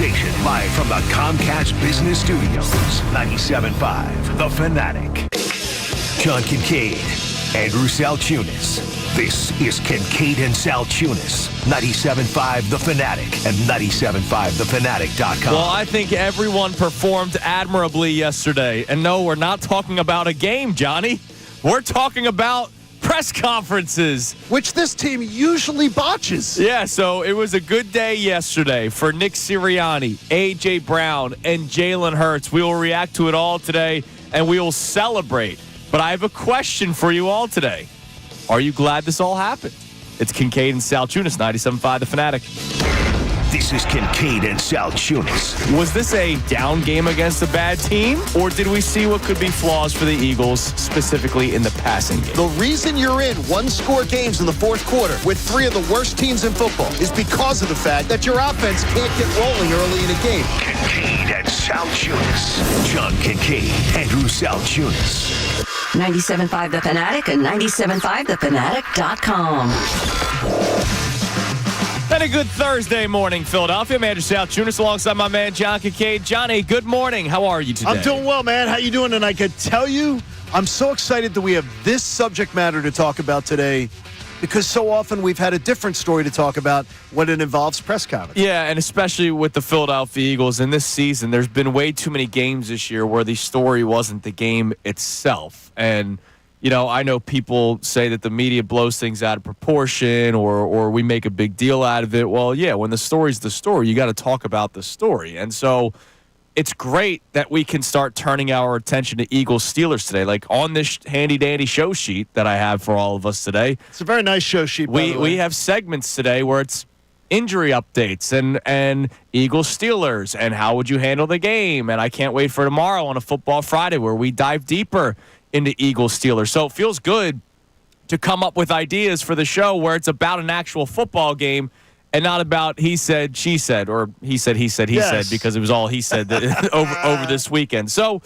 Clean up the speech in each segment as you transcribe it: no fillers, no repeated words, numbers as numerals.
station, live from the Comcast Business Studios. 97.5, The Fanatic. John Kincade, Andrew Salciunas. This is Kincade and Salciunas. 97.5, The Fanatic, and 97.5thefanatic.com. Well, I think everyone performed admirably yesterday. And no, we're not talking about a game, Johnny. We're talking about press conferences, which this team usually botches. Yeah, so it was a good day yesterday for Nick Sirianni, A.J. Brown, and Jalen Hurts. We will react to it all today, and we will celebrate. But I have a question for you all today. Are you glad this all happened? It's Kincade and Salciunas, 97.5 The Fanatic. This is Kincade and Salciunas. Was this a down game against a bad team, or did we see what could be flaws for the Eagles, specifically in the passing game? The reason you're in one-score games in the fourth quarter with three of the worst teams in football is because of the fact that your offense can't get rolling early in a game. Kincade and Salciunas. John Kincade, Andrew Salciunas. 97.5 The Fanatic and 97.5thefanatic.com. And a good Thursday morning, Philadelphia. I'm Andrew Salciunas alongside my man, John Kincade. Johnny, good morning. How are you today? I'm doing well, man. How you doing? And I can tell you, I'm so excited that we have this subject matter to talk about today because so often we've had a different story to talk about when it involves press conference. Yeah, and especially with the Philadelphia Eagles in this season, there's been way too many games this year where the story wasn't the game itself. And you know, I know people say that the media blows things out of proportion or we make a big deal out of it. Well, yeah, when the story's the story, you got to talk about the story. And so it's great that we can start turning our attention to Eagles-Steelers today. Like on this handy-dandy show sheet that I have for all of us today. It's a very nice show sheet, by the way. We have segments today where it's injury updates and Eagles-Steelers and how would you handle the game. And I can't wait for tomorrow on a Football Friday where we dive deeper into Eagles-Steelers. So it feels good to come up with ideas for the show where it's about an actual football game and not about he said, she said, or he said, he said, he said, because it was all he said over this weekend. So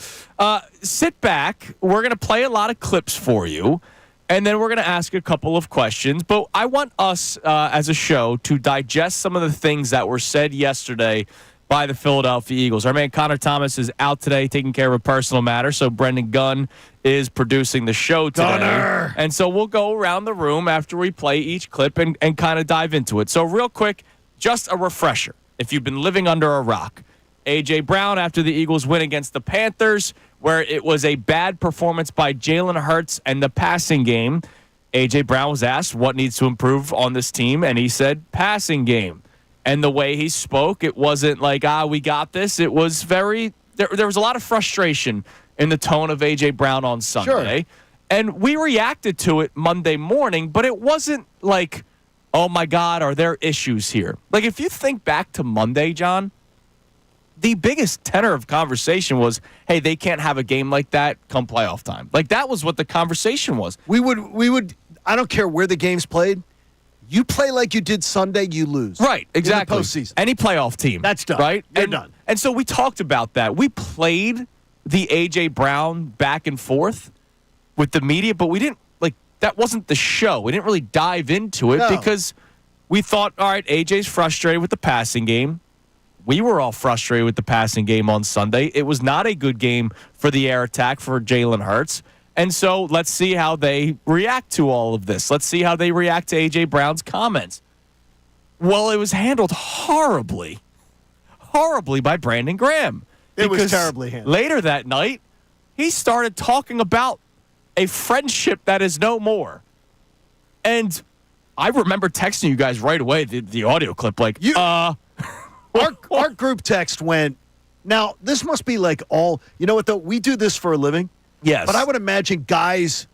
sit back. We're going to play a lot of clips for you, and then we're going to ask a couple of questions. But I want us as a show to digest some of the things that were said yesterday by the Philadelphia Eagles. Our man Connor Thomas is out today taking care of a personal matter, so Brendan Gunn is producing the show today. Gunner. And so we'll go around the room after we play each clip and kind of dive into it. So real quick, just a refresher. If you've been living under a rock, A.J. Brown after the Eagles win against the Panthers, where it was a bad performance by Jalen Hurts and the passing game, A.J. Brown was asked what needs to improve on this team, and he said passing game. And the way he spoke, it wasn't like, we got this. It was very, there was a lot of frustration in the tone of A.J. Brown on Sunday. Sure. And we reacted to it Monday morning, but it wasn't like, oh, my God, are there issues here? Like, if you think back to Monday, John, the biggest tenor of conversation was, hey, they can't have a game like that come playoff time. Like, that was what the conversation was. We would. I don't care where the game's played. You play like you did Sunday, you lose. Right, exactly. In the postseason. Any playoff team. That's done. Right? You're done. And so we talked about that. We played the A.J. Brown back and forth with the media, but we didn't, that wasn't the show. We didn't really dive into it because we thought, all right, A.J.'s frustrated with the passing game. We were all frustrated with the passing game on Sunday. It was not a good game for the air attack for Jalen Hurts. And so let's see how they react to all of this. Let's see how they react to A.J. Brown's comments. Well, it was handled horribly by Brandon Graham. It was terribly handled. Later that night, he started talking about a friendship that is no more. And I remember texting you guys right away, the audio clip, our group text went, now, this must be like all, you know what, though? We do this for a living. Yes. But I would imagine guys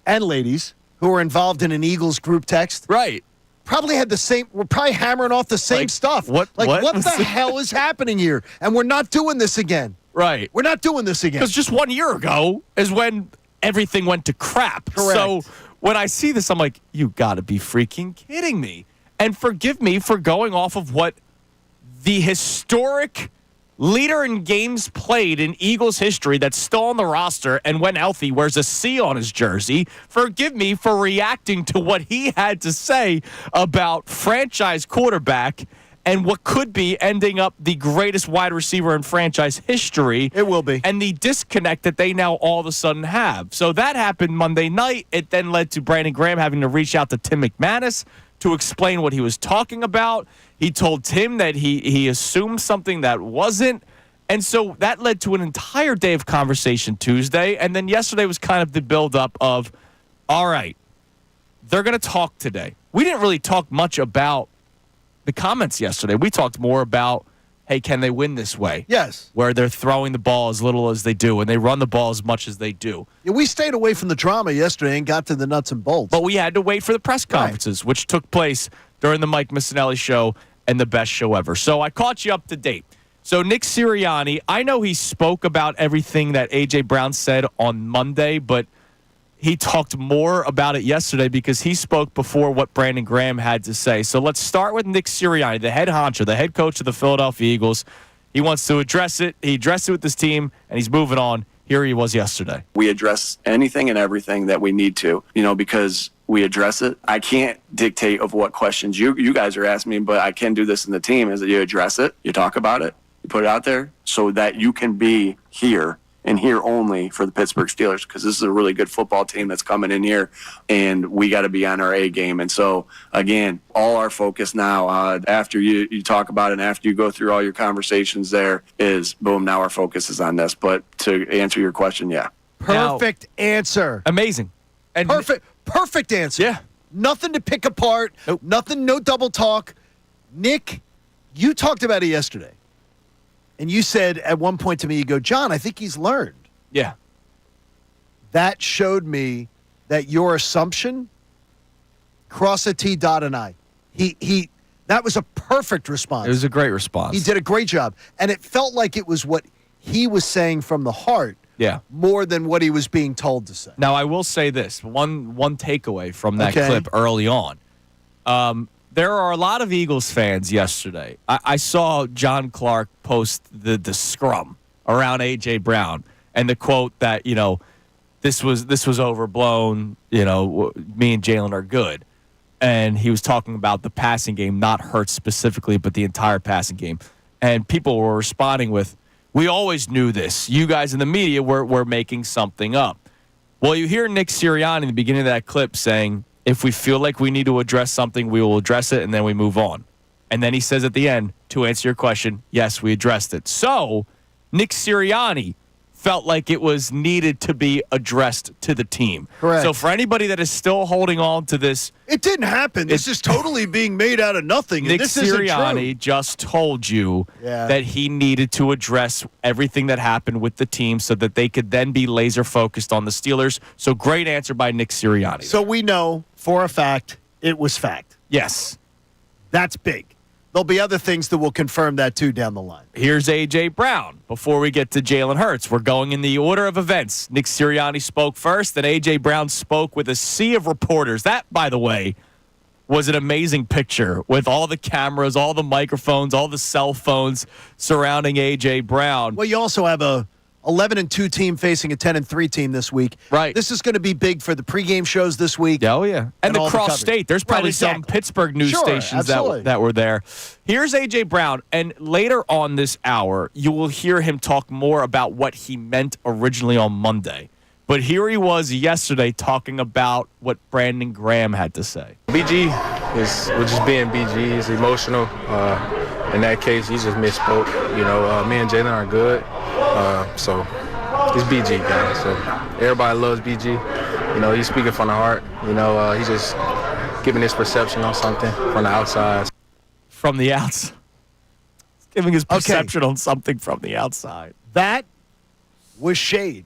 and ladies who are involved in an Eagles group text. Right. Probably had the same, we're probably hammering off the same stuff. What the hell is happening here? And we're not doing this again. Right. We're not doing this again. Because just 1 year ago is when everything went to crap. Correct. So when I see this, I'm like, you got to be freaking kidding me. And forgive me for going off of what the historic leader in games played in Eagles history that's still on the roster and when healthy wears a C on his jersey. Forgive me for reacting to what he had to say about franchise quarterback and what could be ending up the greatest wide receiver in franchise history. It will be. And the disconnect that they now all of a sudden have. So that happened Monday night. It then led to Brandon Graham having to reach out to Tim McManus to explain what he was talking about. He told Tim that he assumed something that wasn't. And so that led to an entire day of conversation Tuesday. And then yesterday was kind of the buildup of, all right, they're going to talk today. We didn't really talk much about the comments yesterday. We talked more about, hey, can they win this way? Yes. Where they're throwing the ball as little as they do, and they run the ball as much as they do. Yeah, we stayed away from the drama yesterday and got to the nuts and bolts. But we had to wait for the press conferences, which took place during the Mike Missanelli show and the best show ever. So I caught you up to date. So Nick Sirianni, I know he spoke about everything that A.J. Brown said on Monday, but he talked more about it yesterday because he spoke before what Brandon Graham had to say. So let's start with Nick Sirianni, the head honcho, the head coach of the Philadelphia Eagles. He wants to address it. He addressed it with his team, and he's moving on. Here he was yesterday. We address anything and everything that we need to, because we address it. I can't dictate of what questions you guys are asking me, but I can do this in the team, is that you address it, you talk about it, you put it out there so that you can be here and here only for the Pittsburgh Steelers, because this is a really good football team that's coming in here, and we got to be on our A game. And so, again, all our focus now, after you talk about it and after you go through all your conversations there, is, boom, now our focus is on this. But to answer your question, yeah. Perfect answer. Amazing. And Perfect answer. Yeah. Nothing to pick apart. Nope. Nothing, no double talk. Nick, you talked about it yesterday. And you said at one point to me, you go, John, I think he's learned. Yeah. That showed me that your assumption, cross a T, dot an I. That was a perfect response. It was a great response. He did a great job. And it felt like it was what he was saying from the heart. Yeah. More than what he was being told to say. Now, I will say this. One takeaway from that Okay. clip early on. There are a lot of Eagles fans yesterday. I saw John Clark post the scrum around A.J. Brown and the quote that, this was overblown, me and Jalen are good. And he was talking about the passing game, not Hurts specifically, but the entire passing game. And people were responding with, we always knew this. You guys in the media were making something up. Well, you hear Nick Sirianni in the beginning of that clip saying, if we feel like we need to address something, we will address it, and then we move on. And then he says at the end, to answer your question, yes, we addressed it. So Nick Sirianni felt like it was needed to be addressed to the team. Correct. So for anybody that is still holding on to this, It didn't happen. This is totally being made out of nothing. And Nick this isn't Sirianni true. just told you that he needed to address everything that happened with the team so that they could then be laser focused on the Steelers. So great answer by Nick Sirianni. So we know for a fact it was fact. Yes. That's big. There'll be other things that will confirm that too down the line. Here's A.J. Brown. Before we get to Jalen Hurts, we're going in the order of events. Nick Sirianni spoke first, then A.J. Brown spoke with a sea of reporters. That, by the way, was an amazing picture with all the cameras, all the microphones, all the cell phones surrounding A.J. Brown. Well, you also have a 11-2 team facing a 10-3 team this week. Right. This is going to be big for the pregame shows this week. Oh, yeah. And all the across coverage. state. There's probably Right, exactly. some Pittsburgh news Sure, stations absolutely. that were there. Here's A.J. Brown, and later on this hour, you will hear him talk more about what he meant originally on Monday. But here he was yesterday talking about what Brandon Graham had to say. BG was just being BG. He's emotional. In that case, he just misspoke. Me and Jalen are good. So he's BG, guys. So everybody loves BG. He's speaking from the heart. He's just giving his perception on something from the outside. From the outside. Giving his perception on something from the outside. That was shade.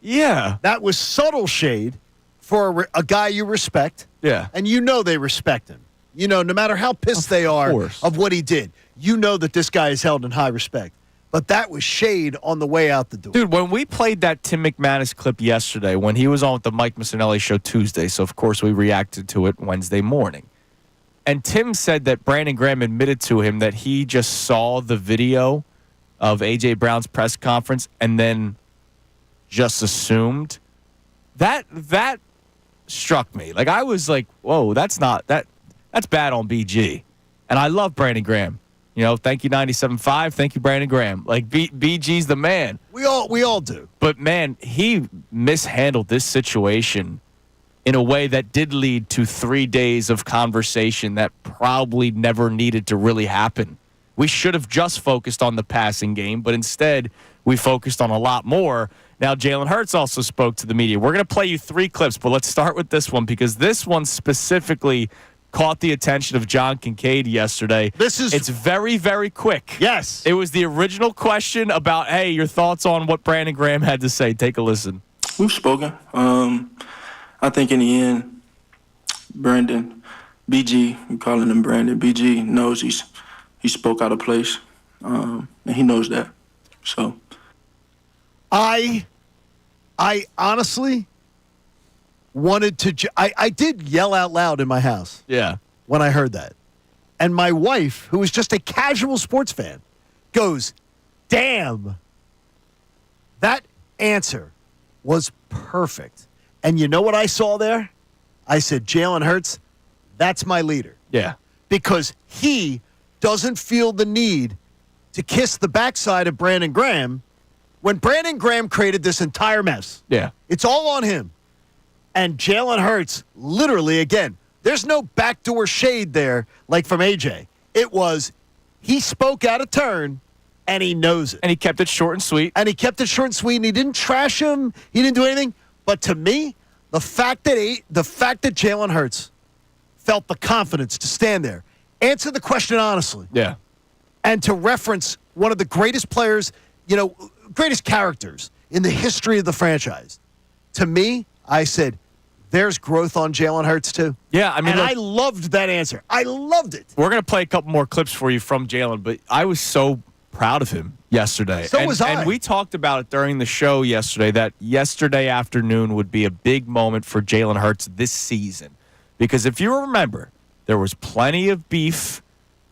Yeah. That was subtle shade for a guy you respect. Yeah. And they respect him. No matter how pissed they are of what he did, that this guy is held in high respect. But that was shade on the way out the door. Dude, when we played that Tim McManus clip yesterday, when he was on with the Mike Missanelli show Tuesday, so of course we reacted to it Wednesday morning. And Tim said that Brandon Graham admitted to him that he just saw the video of A.J. Brown's press conference and then just assumed. That struck me. Like, I was like, whoa, that's bad on BG. And I love Brandon Graham. Thank you 97.5. Thank you, Brandon Graham. Like BG's the man. We all do. But man, he mishandled this situation in a way that did lead to 3 days of conversation that probably never needed to really happen. We should have just focused on the passing game, but instead we focused on a lot more. Now, Jalen Hurts also spoke to the media. We're going to play you 3 clips, but let's start with this one because this one specifically caught the attention of John Kincade yesterday. It's very, very quick. Yes. It was the original question about, hey, your thoughts on what Brandon Graham had to say. Take a listen. We've spoken. I think in the end, Brandon, BG, we're calling him Brandon, BG knows he spoke out of place, and he knows that. So, I honestly wanted to. I did yell out loud in my house. Yeah. When I heard that, and my wife, who was just a casual sports fan, goes, "Damn, that answer was perfect." And you know what I saw there? I said, Jalen Hurts, that's my leader. Yeah. Because he doesn't feel the need to kiss the backside of Brandon Graham when Brandon Graham created this entire mess. Yeah. It's all on him. And Jalen Hurts, literally, again, there's no backdoor shade there like from AJ. It was, he spoke out of turn, and he knows it. And he kept it short and sweet. And he didn't trash him. He didn't do anything. But to me, the fact that Jalen Hurts felt the confidence to stand there, answer the question honestly, yeah, and to reference one of the greatest players, greatest characters in the history of the franchise, to me, I said, there's growth on Jalen Hurts too. Yeah, I mean, and I loved that answer. I loved it. We're going to play a couple more clips for you from Jalen, but I was so proud of him yesterday. So was I. And we talked about it during the show yesterday, that yesterday afternoon would be a big moment for Jalen Hurts this season. Because if you remember, there was plenty of beef.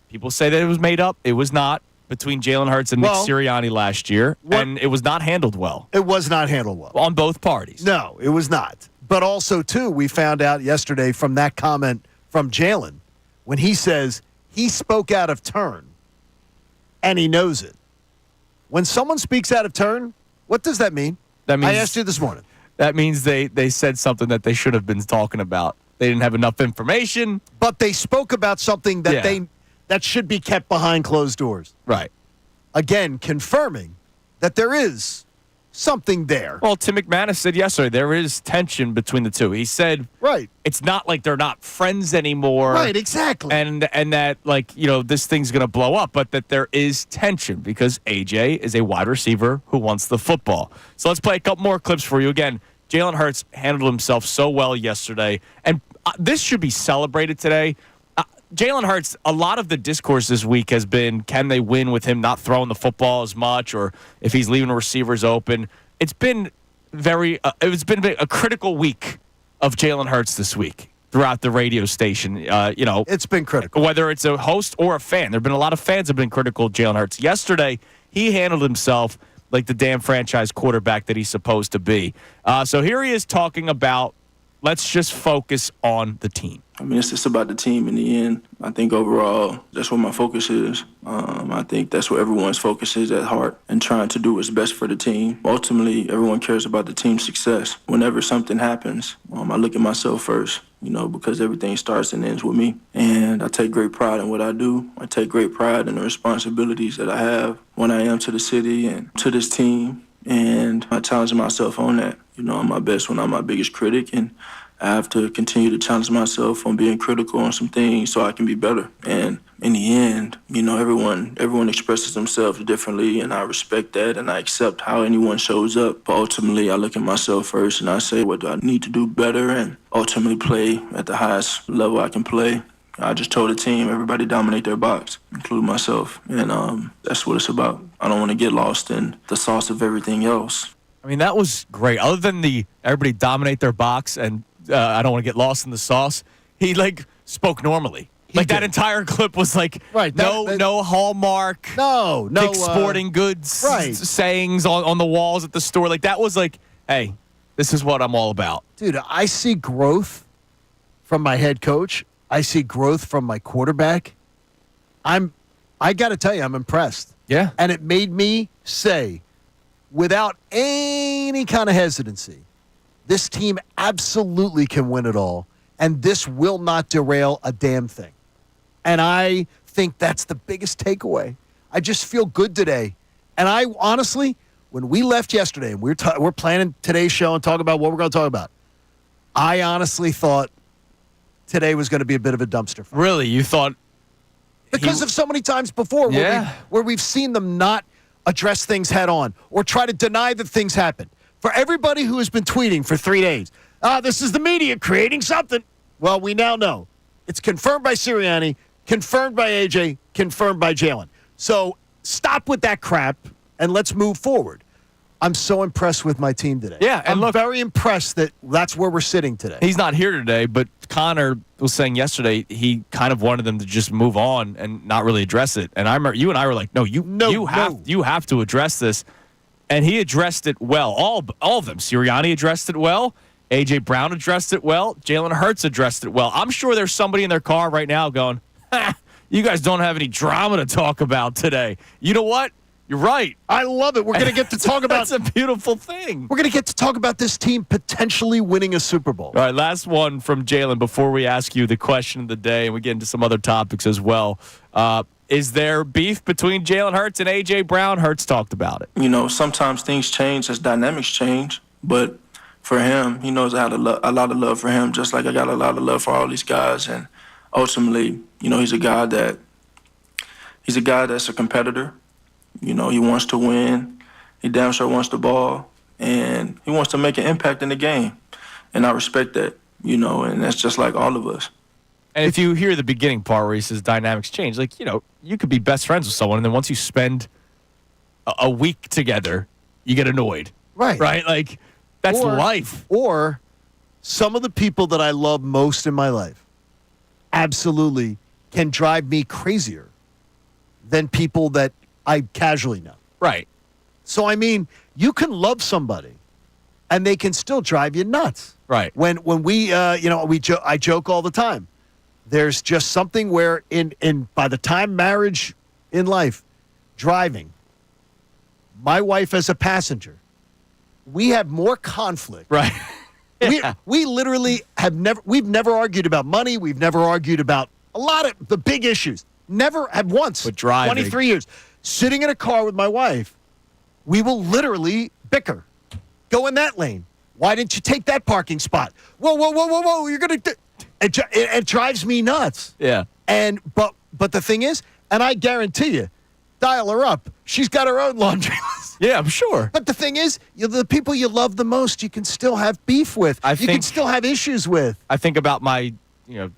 People say that it was made up. It was not, between Jalen Hurts and Nick Sirianni last year. And it was not handled well. It was not handled well. On both parties. No, it was not. But also, too, we found out yesterday from that comment from Jalen, when he says he spoke out of turn, and he knows it. When someone speaks out of turn, what does that mean? That means, I asked you this morning. That means they said something that they should have been talking about. They didn't have enough information. But they spoke about something that that should be kept behind closed doors. Right. Again, confirming that there is something there. Well, Tim McManus said yesterday there is tension between the two. He said, right, it's not like they're not friends anymore. Right, exactly. And that, this thing's going to blow up, but that there is tension because AJ is a wide receiver who wants the football. So let's play a couple more clips for you. Again, Jalen Hurts handled himself so well yesterday, and this should be celebrated today. Jalen Hurts, a lot of the discourse this week has been, can they win with him not throwing the football as much, or if he's leaving receivers open? It's been a critical week of Jalen Hurts this week throughout the radio station. It's been critical. Whether it's a host or a fan. There have been a lot of fans have been critical of Jalen Hurts. Yesterday, he handled himself like the damn franchise quarterback that he's supposed to be. So here he is talking about, let's just focus on the team. I mean, it's just about the team in the end. I think overall, that's where my focus is. I think that's where everyone's focus is at heart, and trying to do what's best for the team. Ultimately, everyone cares about the team's success. Whenever something happens, I look at myself first, because everything starts and ends with me. And I take great pride in what I do. I take great pride in the responsibilities that I have when I am to the city and to this team. And I challenge myself on that. I'm my best when I'm my biggest critic, and I have to continue to challenge myself on being critical on some things so I can be better. And in the end, everyone expresses themselves differently, and I respect that, and I accept how anyone shows up. But ultimately, I look at myself first, and I say, what do I need to do better, and ultimately play at the highest level I can play. I just told the team, everybody dominate their box, including myself. And that's what it's about. I don't want to get lost in the sauce of everything else. I mean, that was great. Other than everybody dominate their box and I don't want to get lost in the sauce, he spoke normally. That entire clip was right, no Hallmark, no sporting goods sayings on the walls at the store. That was hey, this is what I'm all about. Dude, I see growth from my head coach. I see growth from my quarterback. I got to tell you, I'm impressed. Yeah. And it made me say, without any kind of hesitancy, this team absolutely can win it all, and this will not derail a damn thing. And I think that's the biggest takeaway. I just feel good today. And I honestly, when we left yesterday and we're planning today's show and talking about what we're going to talk about, I honestly thought today was going to be a bit of a dumpster fire. Really? You thought? Because of so many times before where we've seen them not address things head on or try to deny that things happen. For everybody who has been tweeting for 3 days, this is the media creating something. Well, we now know. It's confirmed by Sirianni, confirmed by AJ, confirmed by Jalen. So stop with that crap and let's move forward. I'm so impressed with my team today. Yeah, and I'm very impressed that that's where we're sitting today. He's not here today, but Connor was saying yesterday he kind of wanted them to just move on and not really address it. And I remember you and I were like, you have to address this. And he addressed it well. All of them. Sirianni addressed it well. A.J. Brown addressed it well. Jalen Hurts addressed it well. I'm sure there's somebody in their car right now going, you guys don't have any drama to talk about today. You know what? You're right. I love it. We're going to get to talk about... That's a beautiful thing. We're going to get to talk about this team potentially winning a Super Bowl. All right, last one from Jalen before we ask you the question of the day, and we get into some other topics as well. Is there beef between Jalen Hurts and A.J. Brown? Hurts talked about it. You know, sometimes things change as dynamics change, but for him, he knows I had a lot of love for him, just like I got a lot of love for all these guys. And ultimately, you know, he's a guy that's a competitor. You know, he wants to win. He damn sure wants the ball, and he wants to make an impact in the game. And I respect that, you know, and that's just like all of us. And if you hear the beginning part where he says dynamics change, like, you know, you could be best friends with someone, and then once you spend a week together, you get annoyed. Right. Right? Like, that's life. Or some of the people that I love most in my life absolutely can drive me crazier than people that I casually know. Right. So, I mean, you can love somebody, and they can still drive you nuts. Right. When we, I joke all the time. There's just something where by the time marriage in life, driving, my wife as a passenger, we have more conflict. Right. Yeah. We literally we've never argued about money. We've never argued about a lot of the big issues. Never have once. But driving. 23 years. Sitting in a car with my wife, we will literally bicker. Go in that lane. Why didn't you take that parking spot? Whoa. You're going to... It drives me nuts. Yeah. But the thing is, and I guarantee you, dial her up. She's got her own laundry list. Yeah, I'm sure. But the thing is, the people you love the most, you can still have beef with. You can still have issues with. I think about my,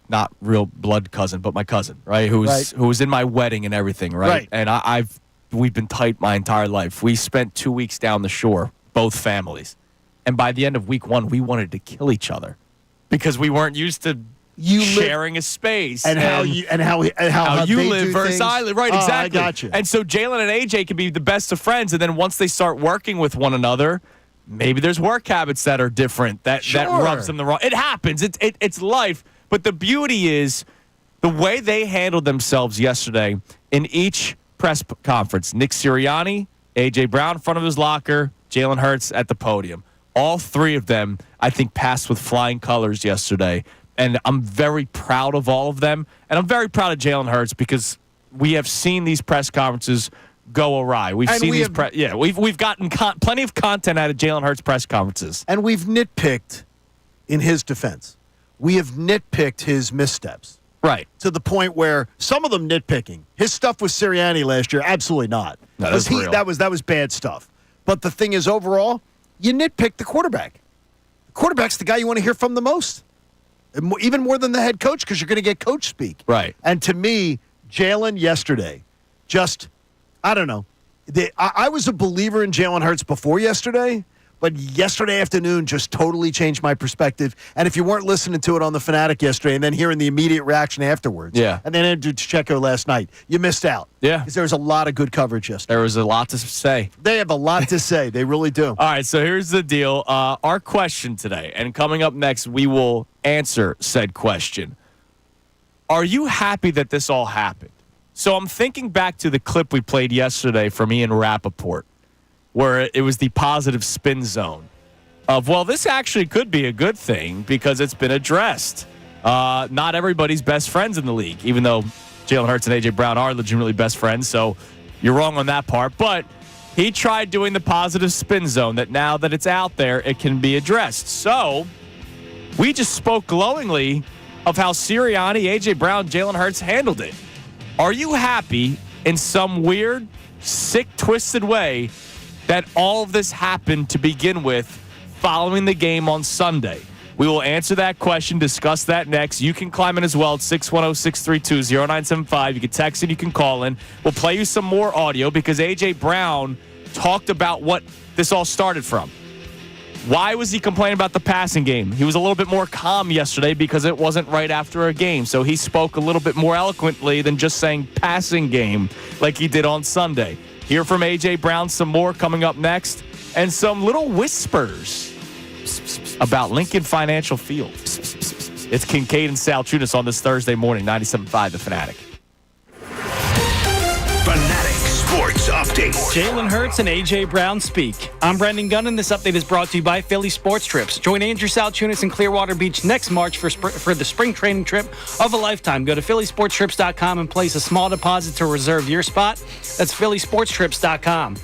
not real blood cousin, but my cousin, right? Who was in my wedding and everything, right? And we've been tight my entire life. We spent 2 weeks down the shore, both families. And by the end of week 1, we wanted to kill each other because we weren't used to sharing a space and how you live versus I live. Right, exactly. I got you. And so Jalen and AJ can be the best of friends, and then once they start working with one another, maybe there's work habits that are different that rubs them the wrong. It happens. It's life. But the beauty is the way they handled themselves yesterday in each press conference. Nick Sirianni, AJ Brown in front of his locker, Jalen Hurts at the podium. All three of them, I think, passed with flying colors yesterday. And I'm very proud of all of them. And I'm very proud of Jalen Hurts because we have seen these press conferences go awry. We've gotten plenty of content out of Jalen Hurts press conferences. And we've nitpicked in his defense. We have nitpicked his missteps. Right. To the point where some of them nitpicking. His stuff with Sirianni last year, absolutely not. No, that's real. That was bad stuff. But the thing is, overall, you nitpick the quarterback. The quarterback's the guy you want to hear from the most. Even more than the head coach, because you're going to get coach speak. Right. And to me, Jalen yesterday, I don't know. I was a believer in Jalen Hurts before yesterday, but yesterday afternoon just totally changed my perspective. And if you weren't listening to it on The Fanatic yesterday and then hearing the immediate reaction afterwards, and then Andrew Pacheco last night, you missed out. Yeah. Because there was a lot of good coverage yesterday. There was a lot to say. They have a lot to say. They really do. All right, so here's the deal. Our question today, and coming up next, we will answer said question. Are you happy that this all happened? So I'm thinking back to the clip we played yesterday from Ian Rappaport, where it was the positive spin zone of, well, this actually could be a good thing because it's been addressed. Not everybody's best friends in the league, even though Jalen Hurts and A.J. Brown are legitimately best friends, so you're wrong on that part. But he tried doing the positive spin zone that now that it's out there, it can be addressed. So we just spoke glowingly of how Sirianni, A.J. Brown, Jalen Hurts handled it. Are you happy in some weird, sick, twisted way that all of this happened to begin with following the game on Sunday? We will answer that question, discuss that next. You can climb in as well at 610-632-0975. You can text and you can call in. We'll play you some more audio because A.J. Brown talked about what this all started from. Why was he complaining about the passing game? He was a little bit more calm yesterday because it wasn't right after a game. So he spoke a little bit more eloquently than just saying passing game like he did on Sunday. Hear from A.J. Brown some more coming up next. And some little whispers about Lincoln Financial Field. It's Kincade and Salciunas on this Thursday morning, 97.5 The Fanatic. Fanatic Sports Update. Jalen Hurts and A.J. Brown speak. I'm Brendan Gunn, and this update is brought to you by Philly Sports Trips. Join Andrew Salciunas in Clearwater Beach next March for the spring training trip of a lifetime. Go to phillysportstrips.com and place a small deposit to reserve your spot. That's phillysportstrips.com.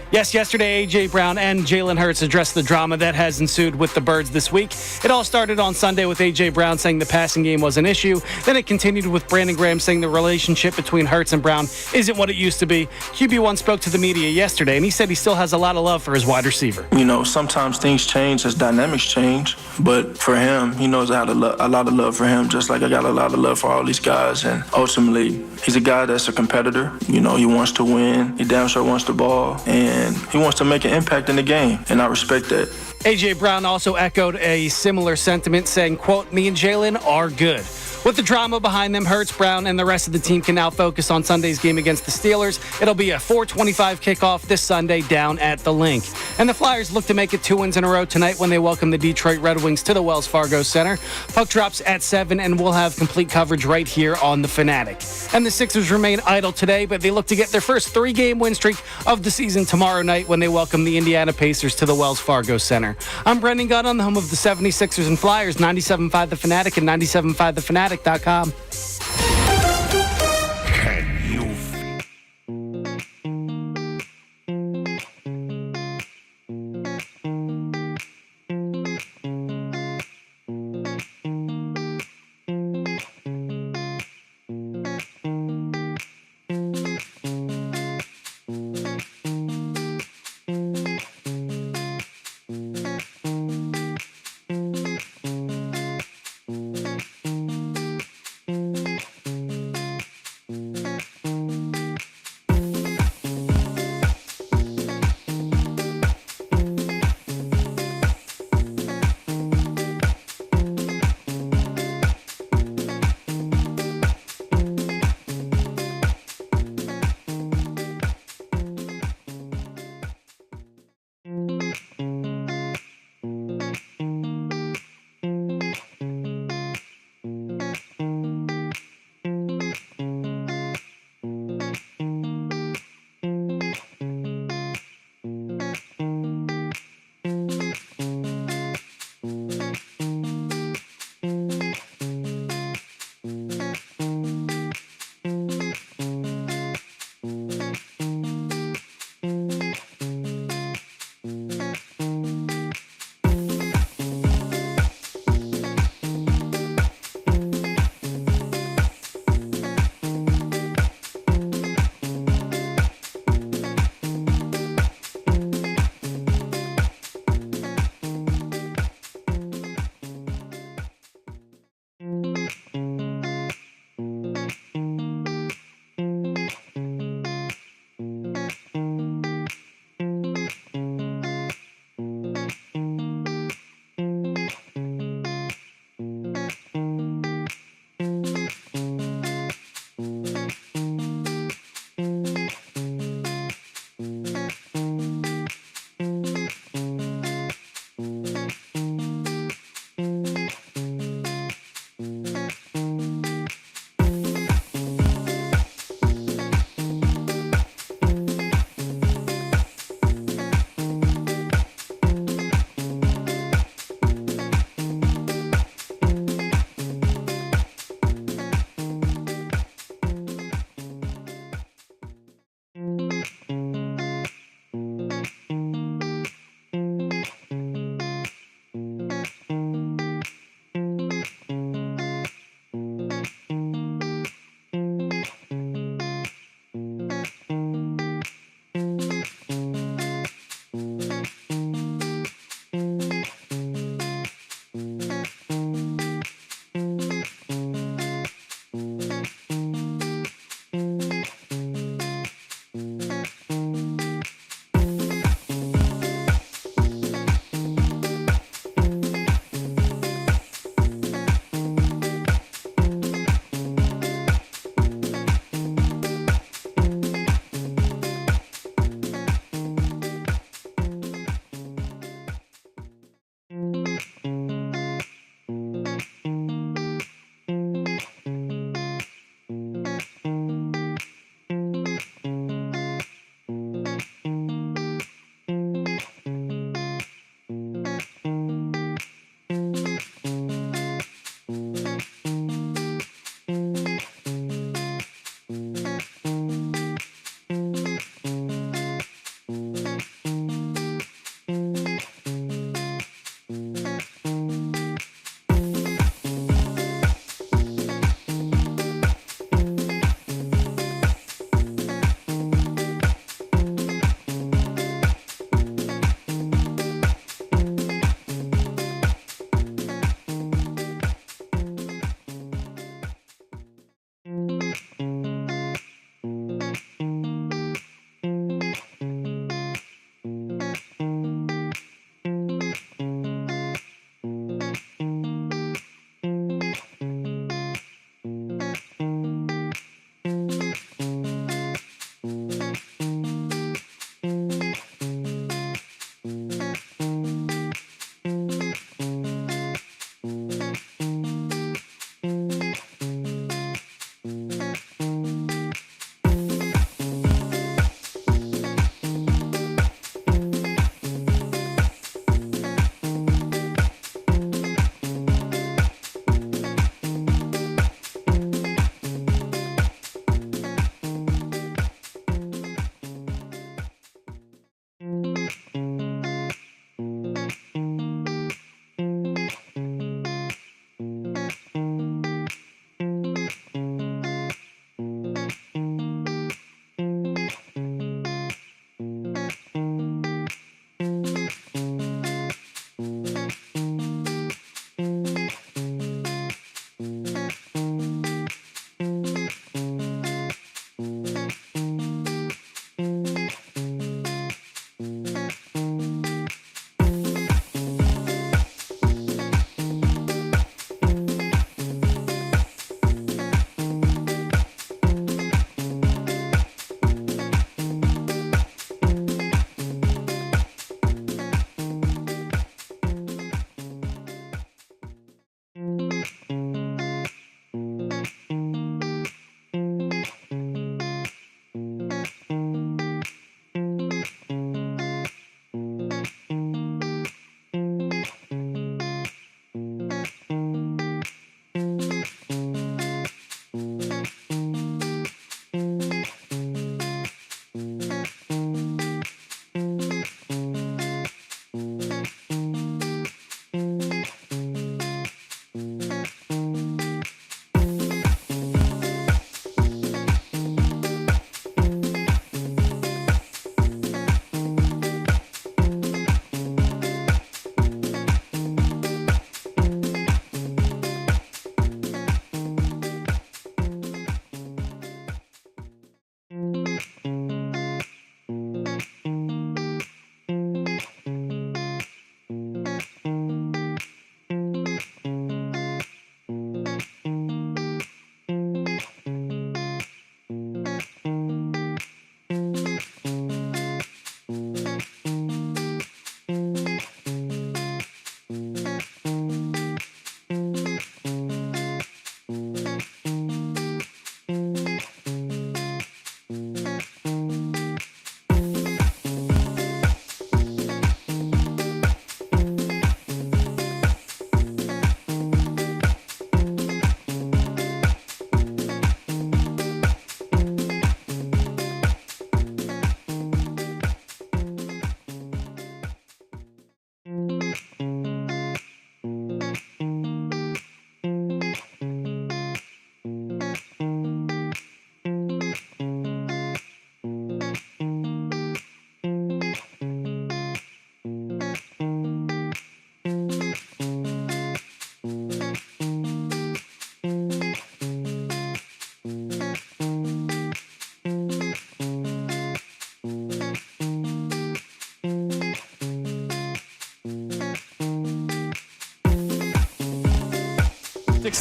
Yes, yesterday, A.J. Brown and Jalen Hurts addressed the drama that has ensued with the Birds this week. It all started on Sunday with A.J. Brown saying the passing game was an issue. Then it continued with Brandon Graham saying the relationship between Hurts and Brown isn't what it used to be. QB1 spoke to the media yesterday, and he said he still has a lot of love for his wide receiver. You know, sometimes things change as dynamics change, but for him, he knows I have a lot of love for him, just like I got a lot of love for all these guys. And ultimately, he's a guy that's a competitor. You know, he wants to win. He damn sure wants the ball. And he wants to make an impact in the game, and I respect that. A.J. Brown also echoed a similar sentiment, saying, quote, "Me and Jalen are good." With the drama behind them, Hurts, Brown, and the rest of the team can now focus on Sunday's game against the Steelers. It'll be a 4:25 kickoff this Sunday down at the Link. And the Flyers look to make it 2 wins in a row tonight when they welcome the Detroit Red Wings to the Wells Fargo Center. Puck drops at 7, and we'll have complete coverage right here on The Fanatic. And the Sixers remain idle today, but they look to get their first 3-game win streak of the season tomorrow night when they welcome the Indiana Pacers to the Wells Fargo Center. I'm Brendan Gunn on the home of the 76ers and Flyers, 97.5 The Fanatic and 97.5thefanatic.com. Can you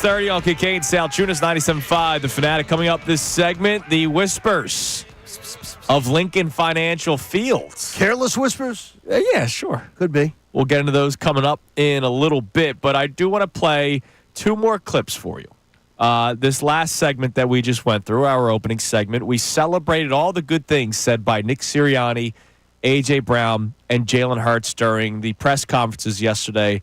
6:30 on Kincade Salciunas, 97.5. The Fanatic. Coming up this segment, the whispers of Lincoln Financial Fields. Careless whispers? Yeah, sure. Could be. We'll get into those coming up in a little bit, but I do want to play two more clips for you. This last segment that we just went through, our opening segment, we celebrated all the good things said by Nick Sirianni, A.J. Brown, and Jalen Hurts during the press conferences yesterday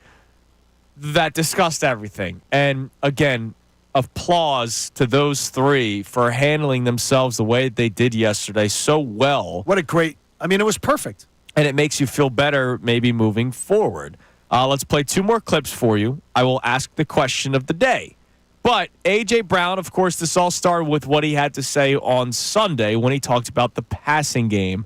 that discussed everything. And again, applause to those three for handling themselves the way they did yesterday so well. What a great, it was perfect. And it makes you feel better maybe moving forward. Let's play two more clips for you. I will ask the question of the day. But A.J. Brown, of course, this all started with what he had to say on Sunday when he talked about the passing game.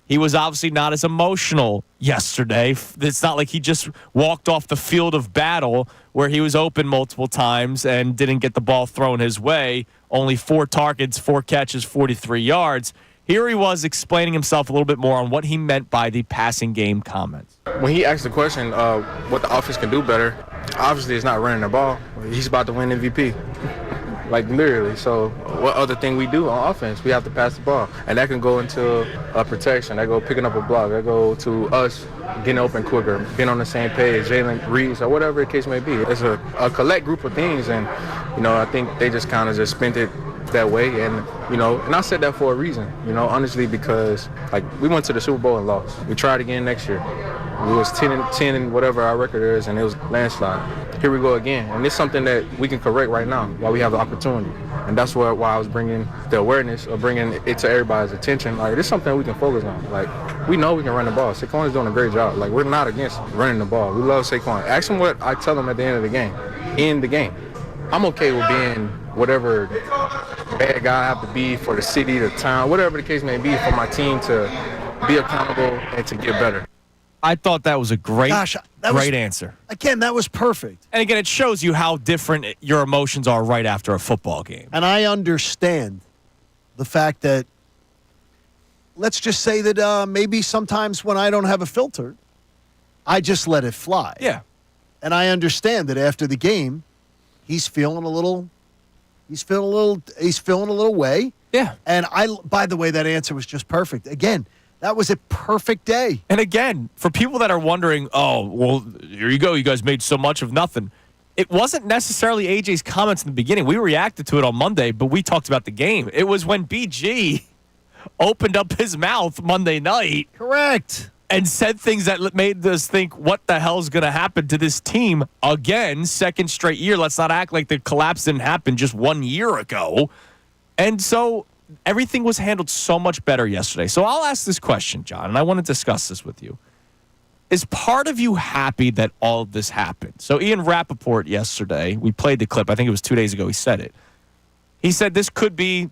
He was obviously not as emotional yesterday. It's not like he just walked off the field of battle where he was open multiple times and didn't get the ball thrown his way. Only 4 targets, 4 catches, 43 yards. Here he was explaining himself a little bit more on what he meant by the passing game comments. When he asked the question, what the offense can do better, obviously it's not running the ball. He's about to win MVP. Like, literally. So what other thing we do on offense? We have to pass the ball. And that can go into protection. That go picking up a block. That go to us getting open quicker, being on the same page, Jalen Reeves, or whatever the case may be. It's a collect group of things. And, I think they just kind of just spent it that way. And, and I said that for a reason, honestly, because, we went to the Super Bowl and lost. We tried again next year. We was 10 and whatever our record is, and it was landslide. Here we go again. And it's something that we can correct right now while we have the opportunity. And that's why I was bringing the awareness or bringing it to everybody's attention. This is something we can focus on. We know we can run the ball. Saquon is doing a great job. We're not against running the ball. We love Saquon. Ask him what I tell him at the end of the game. In the game. I'm okay with being whatever bad guy I have to be for the city, the town, whatever the case may be, for my team to be accountable and to get better. I thought that was a great Great answer. Again, that was perfect. And again, it shows you how different your emotions are right after a football game. And I understand the fact that, let's just say that maybe sometimes when I don't have a filter, I just let it fly. Yeah. And I understand that after the game, he's feeling a little way. Yeah. And by the way, that answer was just perfect. Again, that was a perfect day. And again, for people that are wondering, oh, well, here you go. You guys made so much of nothing. It wasn't necessarily AJ's comments in the beginning. We reacted to it on Monday, but we talked about the game. It was when BG opened up his mouth Monday night. Correct. And said things that made us think, what the hell is going to happen to this team again, second straight year? Let's not act like the collapse didn't happen just 1 year ago. And so everything was handled so much better yesterday. So I'll ask this question, John, and I want to discuss this with you. Is part of you happy that all of this happened? So Ian Rappaport yesterday, we played the clip. I think it was 2 days ago he said it. He said this could be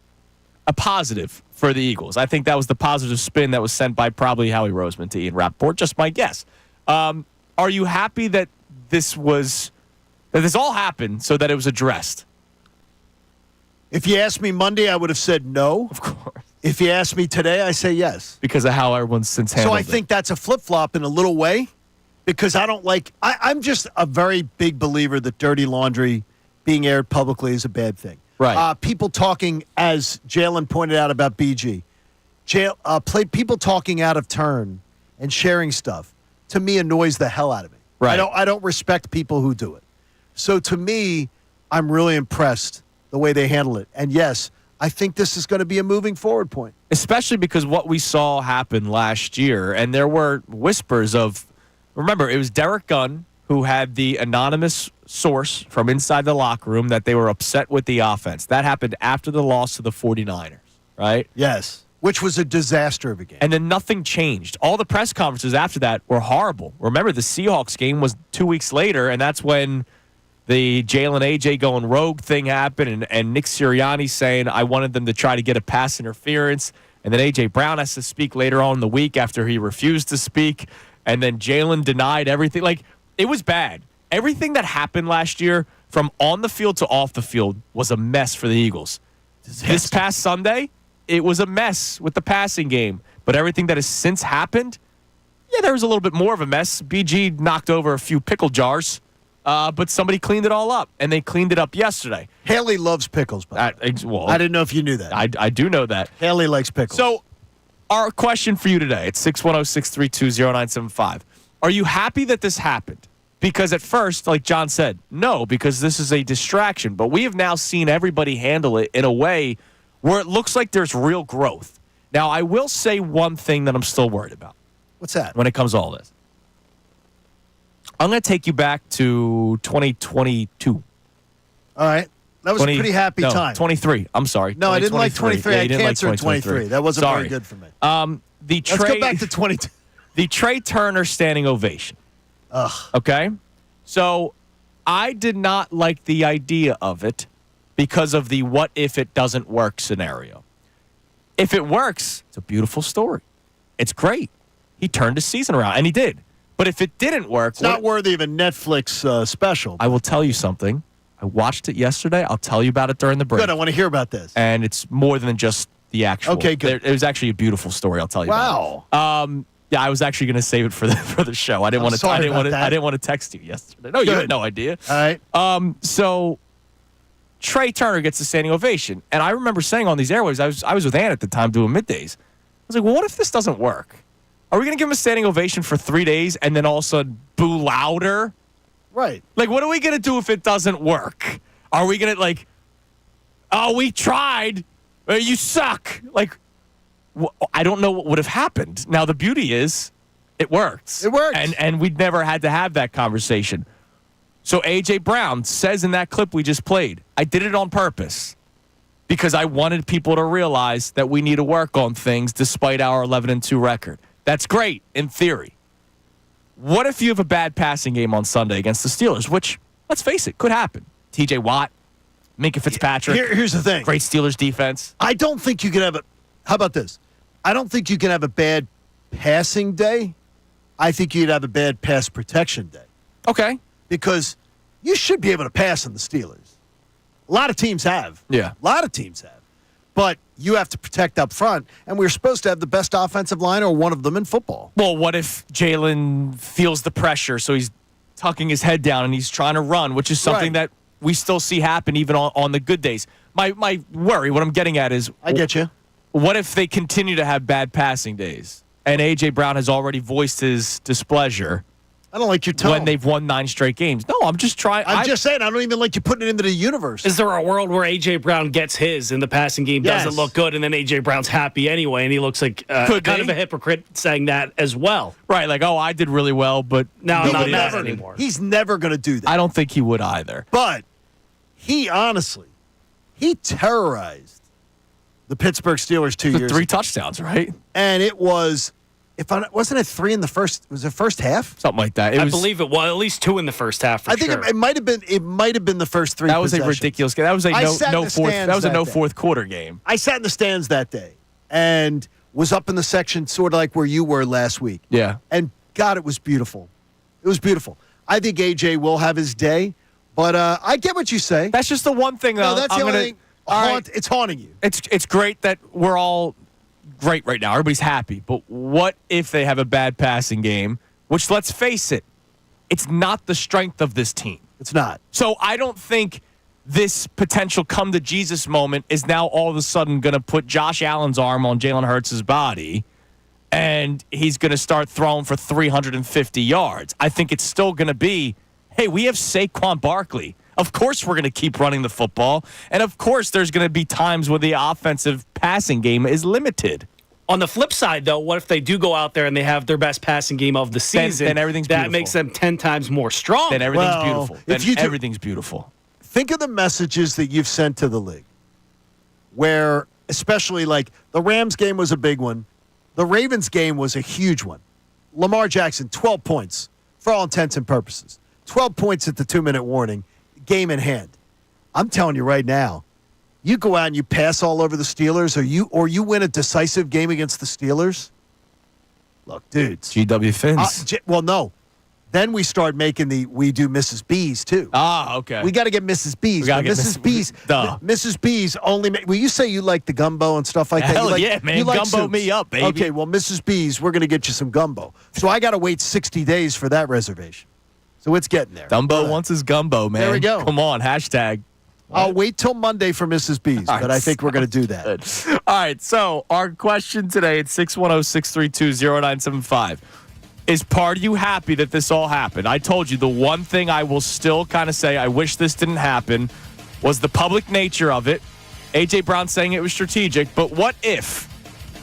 a positive for the Eagles. I think that was the positive spin that was sent by probably Howie Roseman to Ian Rappaport, just my guess. Are you happy that this all happened so that it was addressed? If you asked me Monday, I would have said no. Of course. If you ask me today, I say yes. Because of how everyone's since handled it. So I think that's a flip-flop in a little way because I don't like – I'm just a very big believer that dirty laundry being aired publicly is a bad thing. Right. People talking, as Jalen pointed out about BG, people talking out of turn and sharing stuff, to me, annoys the hell out of me. Right. I don't respect people who do it. So to me, I'm really impressed the way they handle it. And yes, I think this is going to be a moving forward point. Especially because what we saw happen last year, and there were whispers of, remember, it was Derek Gunn who had the anonymous source from inside the locker room that they were upset with the offense. That happened after the loss to the 49ers, right? Yes, which was a disaster of a game. And then nothing changed. All the press conferences after that were horrible. Remember, the Seahawks game was 2 weeks later, and that's when the Jalen AJ going rogue thing happened, and Nick Sirianni saying, I wanted them to try to get a pass interference. And then A.J. Brown has to speak later on in the week after he refused to speak. And then Jalen denied everything. Like, it was bad. Everything that happened last year, from on the field to off the field, was a mess for the Eagles. This past Sunday, it was a mess with the passing game. But everything that has since happened, yeah, there was a little bit more of a mess. BG knocked over a few pickle jars. But somebody cleaned it all up, and they cleaned it up yesterday. Haley loves pickles, by the way. Well, I didn't know if you knew that. I do know that. Haley likes pickles. So our question for you today, it's 610-632-0975. Are you happy that this happened? Because at first, like John said, no, because this is a distraction. But we have now seen everybody handle it in a way where it looks like there's real growth. Now, I will say one thing that I'm still worried about. What's that? When it comes to all this. I'm going to take you back to 2022. All right. That was a pretty happy time. 23. I'm sorry. No, I didn't like 23. Yeah, I had cancer in 23. That wasn't very good for me. Let's go back to 22. The Trey Turner standing ovation. Ugh. Okay? So I did not like the idea of it because of the what if it doesn't work scenario. If it works, it's a beautiful story. It's great. He turned his season around, and he did. But if it didn't work... It's not worthy of a Netflix special. I will tell you something. I watched it yesterday. I'll tell you about it during the break. Good, I want to hear about this. And it's more than just the actual... Okay, good. It was actually a beautiful story. I'll tell you about it. Yeah, I was actually going to save it for the show. I didn't want to text you yesterday. No, you had no idea. All right. So Trey Turner gets the standing ovation. And I remember saying on these airwaves, I was with Ann at the time doing middays. I was like, well, what if this doesn't work? Are we going to give him a standing ovation for 3 days and then all of a sudden boo louder? Right. Like, what are we going to do if it doesn't work? Are we going to, like, oh, we tried. You suck. Like, I don't know what would have happened. Now, the beauty is it works. It works. And we'd never had to have that conversation. So A.J. Brown says in that clip we just played, I did it on purpose because I wanted people to realize that we need to work on things despite our 11-2 record. That's great in theory. What if you have a bad passing game on Sunday against the Steelers, which, let's face it, could happen. T.J. Watt, Minka Fitzpatrick. Here's the thing. Great Steelers defense. I don't think you can have a – how about this? I don't think you can have a bad passing day I think you'd have a bad pass protection day Okay. because you should be able to pass on the Steelers. A lot of teams have. Yeah. A lot of teams have. But you have to protect up front, and we're supposed to have the best offensive line or one of them in football. Well, what if Jalen feels the pressure, so he's tucking his head down and he's trying to run, which is something that we still see happen even on the good days. My worry, what I'm getting at is, I get you. what if they continue to have bad passing days? And A.J. Brown has already voiced his displeasure I don't like your tone. when they've won 9 straight games. No, I'm just trying. I'm just saying, I don't even like you putting it into the universe. Is there a world where A.J. Brown gets his and the passing game doesn't look good, and then A.J. Brown's happy anyway, and he looks like kind of a hypocrite saying that as well? Right, like, oh, I did really well, but now I'm not nobody that else did. anymore. He's never going to do that. I don't think he would either. But he honestly, he terrorized the Pittsburgh Steelers 2 years 3 ago. touchdowns, right? And it was, wasn't it 3 in the first, was it first half? Something like that. I believe it was at least 2 in the first half. For I think sure. it might have been the first 3 That was a possessions. ridiculous game. That was a I sat in no the fourth. stands That was a that no day. fourth quarter game. I sat in the stands that day and was up in the section sort of like where you were last week. Yeah. And God, it was beautiful. It was beautiful. I think AJ will have his day, but I get what you say. That's just the one thing. No, that's I'm the only gonna, thing. all right, It's haunting you. it's great that we're all great right now. Everybody's happy. But what if they have a bad passing game? Which, let's face it, it's not the strength of this team. It's not. So I don't think this potential come to Jesus moment is now all of a sudden going to put Josh Allen's arm on Jalen Hurts' body and he's going to start throwing for 350 yards. I think it's still going to be, hey, we have Saquon Barkley. Of course we're going to keep running the football. And of course there's going to be times where the offensive passing game is limited. On the flip side, though, what if they do go out there and they have their best passing game of the season? Then everything's that beautiful. makes them 10 times more strong. Then everything's Well, beautiful. if Then you do- everything's beautiful. Think of the messages that you've sent to the league, where especially like the Rams game was a big one. The Ravens game was a huge one. Lamar Jackson, 12 points for all intents and purposes. 12 points at the 2-minute warning, game in hand. I'm telling you right now, you go out and you pass all over the Steelers or you win a decisive game against the Steelers. Look, dudes. GW Fins. Well, no. Then we start making we do Mrs. B's too. Okay. We got to get Mrs. B's. We gotta get Mrs. B's. Duh. Mrs. B's only. Well, you say you like the gumbo and stuff like that. Hell You like, yeah, man. you like Gumbo soups. me up, baby. Okay, well, Mrs. B's, we're going to get you some gumbo. So I got to wait 60 days for that reservation. So it's getting there. Dumbo wants his gumbo, man. There we go. Come on, hashtag. I'll wait till Monday for Mrs. B's, All right, but I think we're going to do that. Good. All right, so our question today at 610-632-0975. Is part of you happy that this all happened? I told you the one thing I will still kind of say I wish this didn't happen was the public nature of it. A.J. Brown saying it was strategic, but what if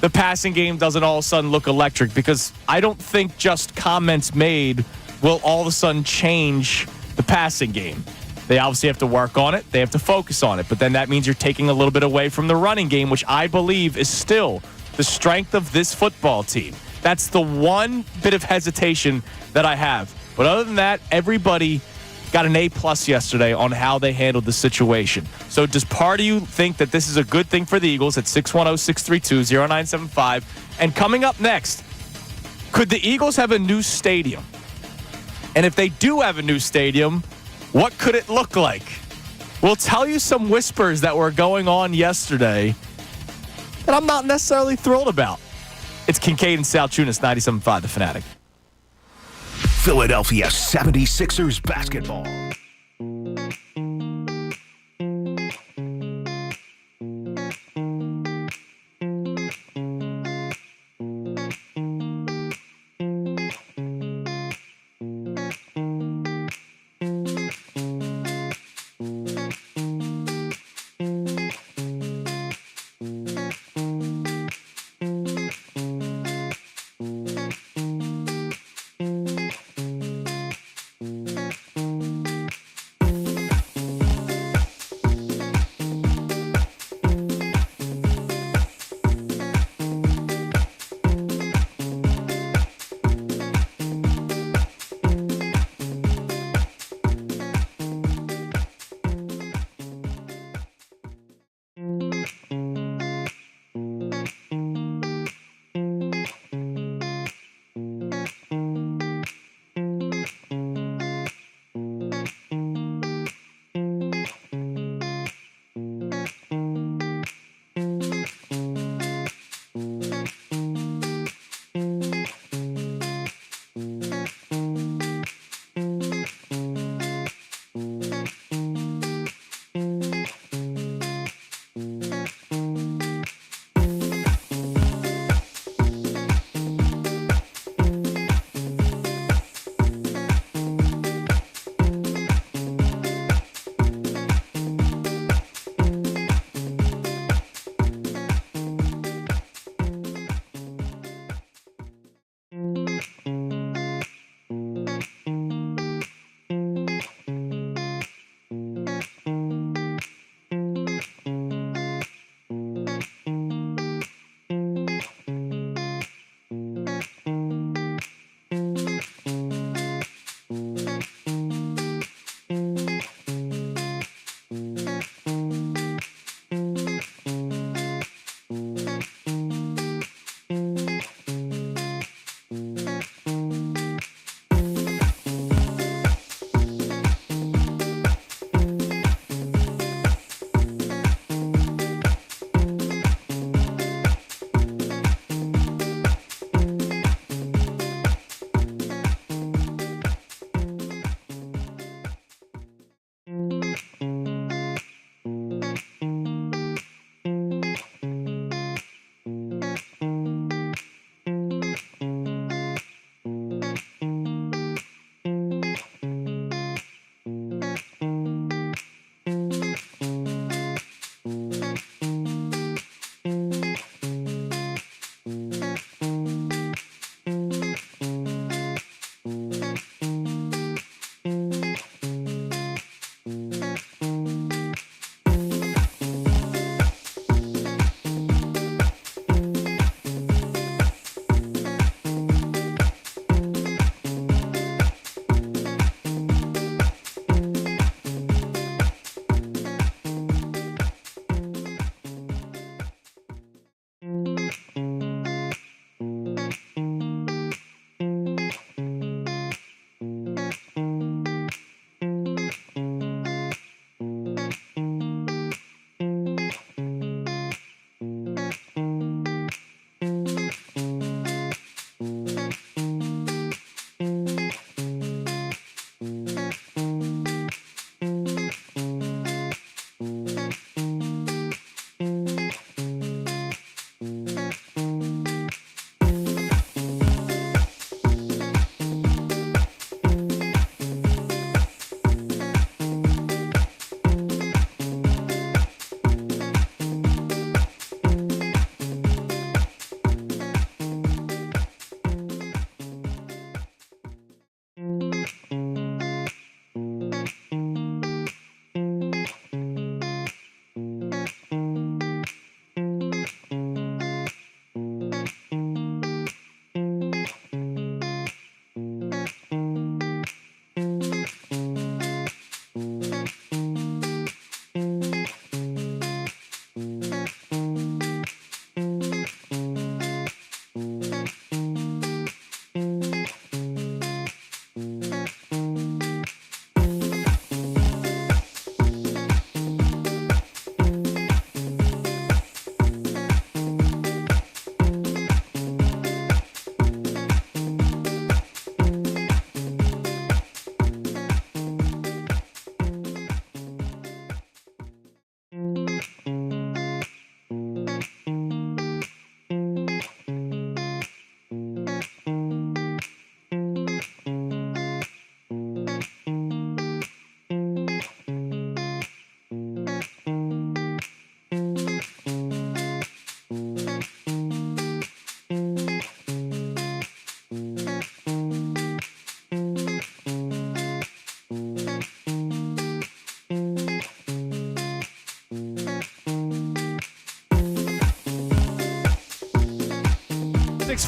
the passing game doesn't all of a sudden look electric? Because I don't think just comments made will all of a sudden change the passing game. They obviously have to work on it. They have to focus on it. But then that means you're taking a little bit away from the running game, which I believe is still the strength of this football team. That's the one bit of hesitation that I have. But other than that, everybody got an A+ yesterday on how they handled the situation. So does part of you think that this is a good thing for the Eagles at 610-632-0975? And coming up next, could the Eagles have a new stadium? And if they do have a new stadium, what could it look like? We'll tell you some whispers that were going on yesterday that I'm not necessarily thrilled about. It's Kincade and Salciunas, 97.5 The Fanatic. Philadelphia 76ers basketball.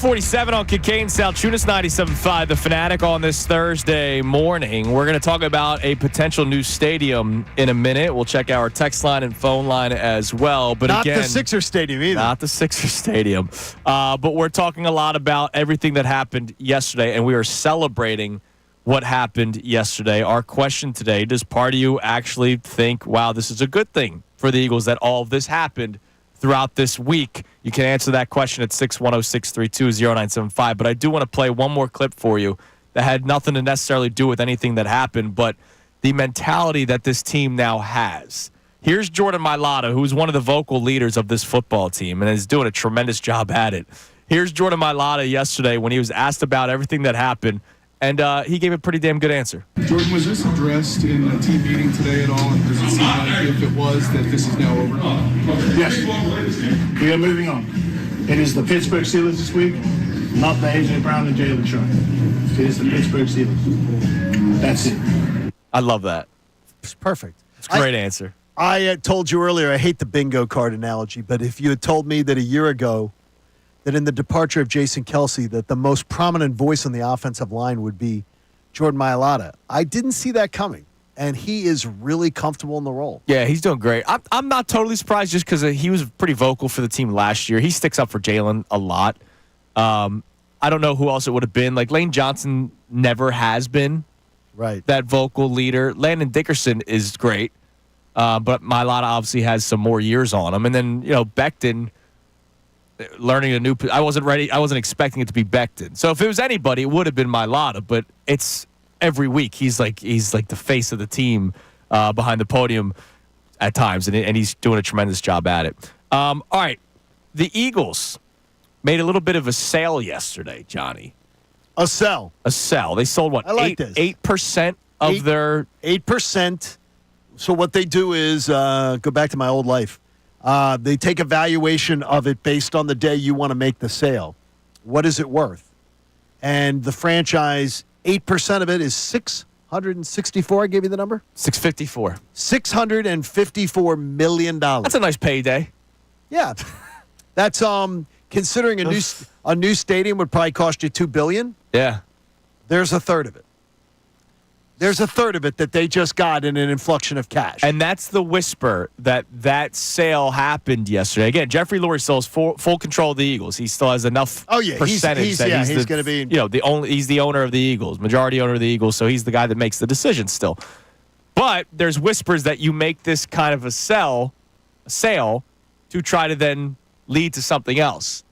.647 on Kincade Salciunas, 97.5 The Fanatic on this Thursday morning. We're going to talk about a potential new stadium in a minute. We'll check our text line and phone line as well. But not again, the Sixer Stadium either. Not the Sixer Stadium. But we're talking a lot about everything that happened yesterday, and we are celebrating what happened yesterday. Our question today, does part of you actually think, wow, this is a good thing for the Eagles that all of this happened throughout this week? You can answer that question at 610-632-0975. But I do want to play one more clip for you that had nothing to necessarily do with anything that happened, but the mentality that this team now has. Here's Jordan Mailata, who's one of the vocal leaders of this football team and is doing a tremendous job at it. Here's Jordan Mailata yesterday when he was asked about everything that happened, and he gave a pretty damn good answer. Jordan, was this addressed in a team meeting today at all? And does it seem like if it was, that this is now over? Yes. We are moving on. It is the Pittsburgh Steelers this week, not the A.J. Brown and Jalen show. It is the Pittsburgh Steelers. That's it. I love that. It's perfect. It's a great answer. I told you earlier, I hate the bingo card analogy, but if you had told me that a year ago that in the departure of Jason Kelce that the most prominent voice on the offensive line would be Jordan Mailata, I didn't see that coming. And he is really comfortable in the role. Yeah, he's doing great. I'm not totally surprised just because he was pretty vocal for the team last year. He sticks up for Jalen a lot. I don't know who else it would have been. Like Lane Johnson never has been that vocal leader. Landon Dickerson is great, but Mailata obviously has some more years on him. And then, Becton learning a new – I wasn't ready. I wasn't expecting it to be Becton. So if it was anybody, it would have been Mailata, but it's – every week, he's like the face of the team behind the podium at times, and he's doing a tremendous job at it. All right, the Eagles made a little bit of a sale yesterday, Johnny. A sell. They sold what? I like this. 8% of their 8%. So what they do is go back to my old life. They take a valuation of it based on the day you want to make the sale. What is it worth? And the franchise. 8% of it is $664. I gave you the number? $654. $654 million. That's a nice payday. Yeah. That's considering a new stadium would probably cost you $2 billion. Yeah. There's a third of it. There's a third of it that they just got in an inflection of cash. And that's the whisper that sale happened yesterday. Again, Jeffrey Lurie still has full control of the Eagles. He still has enough percentage he's that he's going to be he's the owner of the Eagles, majority owner of the Eagles, so he's the guy that makes the decision still. But there's whispers that you make this kind of a sale to try to then lead to something else.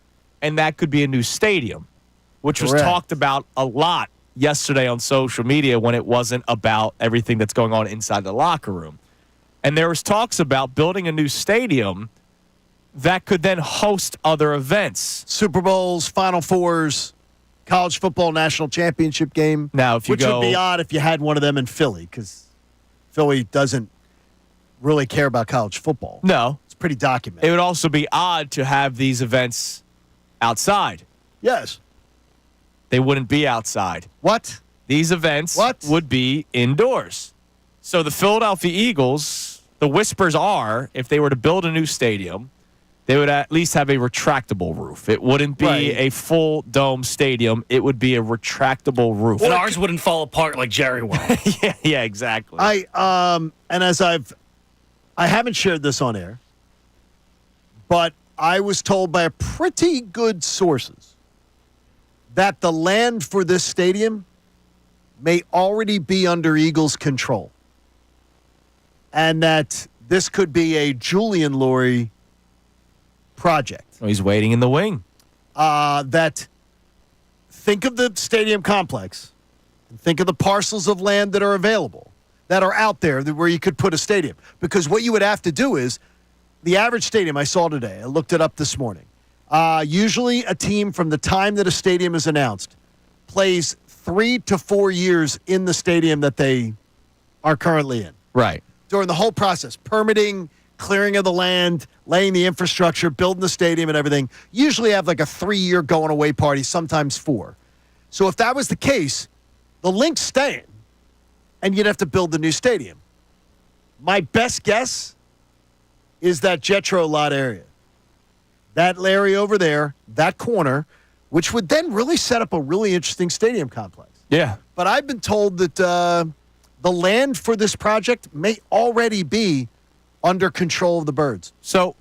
And that could be a new stadium, which was talked about a lot yesterday on social media when it wasn't about everything that's going on inside the locker room. And there was talks about building a new stadium that could then host other events. Super Bowls, Final Fours, college football national championship game. Now, which would be odd if you had one of them in Philly, because Philly doesn't really care about college football. No. It's pretty documented. It would also be odd to have these events outside. Yes. They wouldn't be outside. What? These events would be indoors. So the Philadelphia Eagles, the whispers are, if they were to build a new stadium, they would at least have a retractable roof. It wouldn't be a full dome stadium. It would be a retractable roof. And ours wouldn't fall apart like Jerry World. yeah, exactly. And as I haven't shared this on air, but I was told by pretty good sources that the land for this stadium may already be under Eagles control. And that this could be a Julian Lurie project. Oh, he's waiting in the wing. That think of the stadium complex and think of the parcels of land that are available. that are out there where you could put a stadium. Because what you would have to do is, the average stadium I saw today, I looked it up this morning, usually a team from the time that a stadium is announced plays 3 to 4 years in the stadium that they are currently in. Right. During the whole process, permitting, clearing of the land, laying the infrastructure, building the stadium and everything, usually have like a 3-year going away party, sometimes 4. So if that was the case, the link's staying, and you'd have to build the new stadium. My best guess is that Jetro lot area. That area over there, that corner, which would then really set up a really interesting stadium complex. Yeah. But I've been told that the land for this project may already be under control of the Birds. So,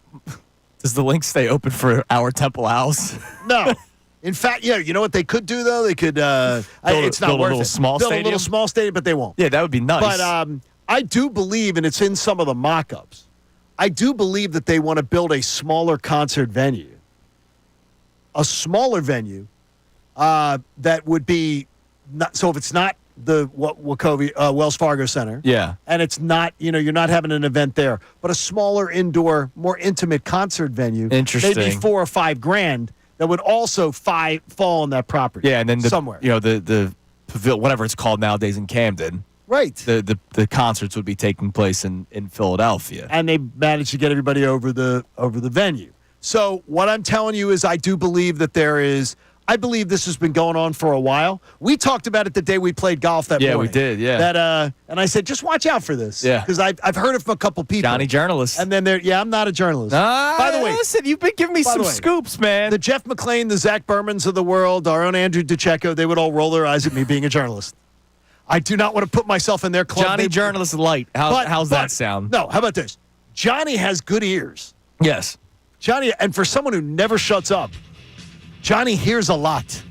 does the link stay open for our Temple Owls? No. In fact, yeah, you know what they could do, though? They could, it's not build a worth little it. small build stadium? a little small stadium, but they won't. Yeah, that would be nice. But I do believe, and it's in some of the mock-ups, I do believe that they want to build a smaller concert venue. A smaller venue that would be, not, so if it's not the Wells Fargo Center. Yeah. And it's not, you're not having an event there, but a smaller indoor, more intimate concert venue. Interesting. Maybe $4 or $5 grand that would also fall on that property. Yeah, and then somewhere. The pavilion, whatever it's called nowadays in Camden. Right. The concerts would be taking place in Philadelphia. And they managed to get everybody over the venue. So what I'm telling you is I do believe that I believe this has been going on for a while. We talked about it the day we played golf that morning. Yeah, we did, yeah. That and I said, just watch out for this. Yeah. Because I've heard it from a couple people. Johnny journalist. And then I'm not a journalist. By the way, listen, you've been giving me some scoops, man. The Jeff McClain, the Zach Bermans of the world, our own Andrew DiCecco, they would all roll their eyes at me being a journalist. I do not want to put myself in their club. Johnny journalist light. How's that sound? No, how about this? Johnny has good ears. Yes. Johnny, and for someone who never shuts up, Johnny hears a lot.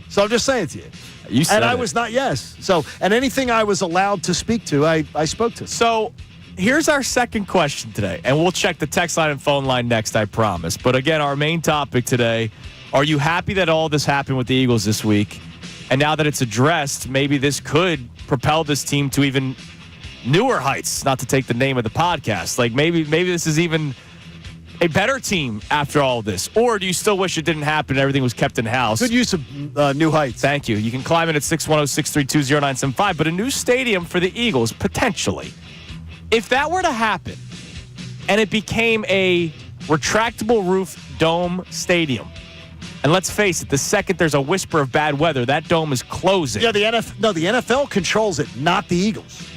So I'm just saying to you. You said I it. was not, yes. So, and anything I was allowed to speak to, I spoke to. So here's our second question today, and we'll check the text line and phone line next, I promise. But again, our main topic today, are you happy that all this happened with the Eagles this week? And now that it's addressed, maybe this could propel this team to even newer heights, not to take the name of the podcast. Like maybe this is even a better team after all of this. Or do you still wish it didn't happen and everything was kept in-house? Good use of new heights. Thank you. You can climb in at 610-632-0975. But a new stadium for the Eagles, potentially. If that were to happen and it became a retractable roof dome stadium, and let's face it, the second there's a whisper of bad weather, that dome is closing. Yeah, the NFL controls it, not the Eagles.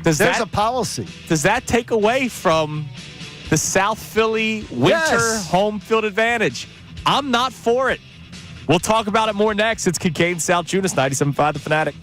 There's a policy. Does that take away from the South Philly winter home field advantage? I'm not for it. We'll talk about it more next. It's Kincade Salciunas, 97.5 The Fanatic.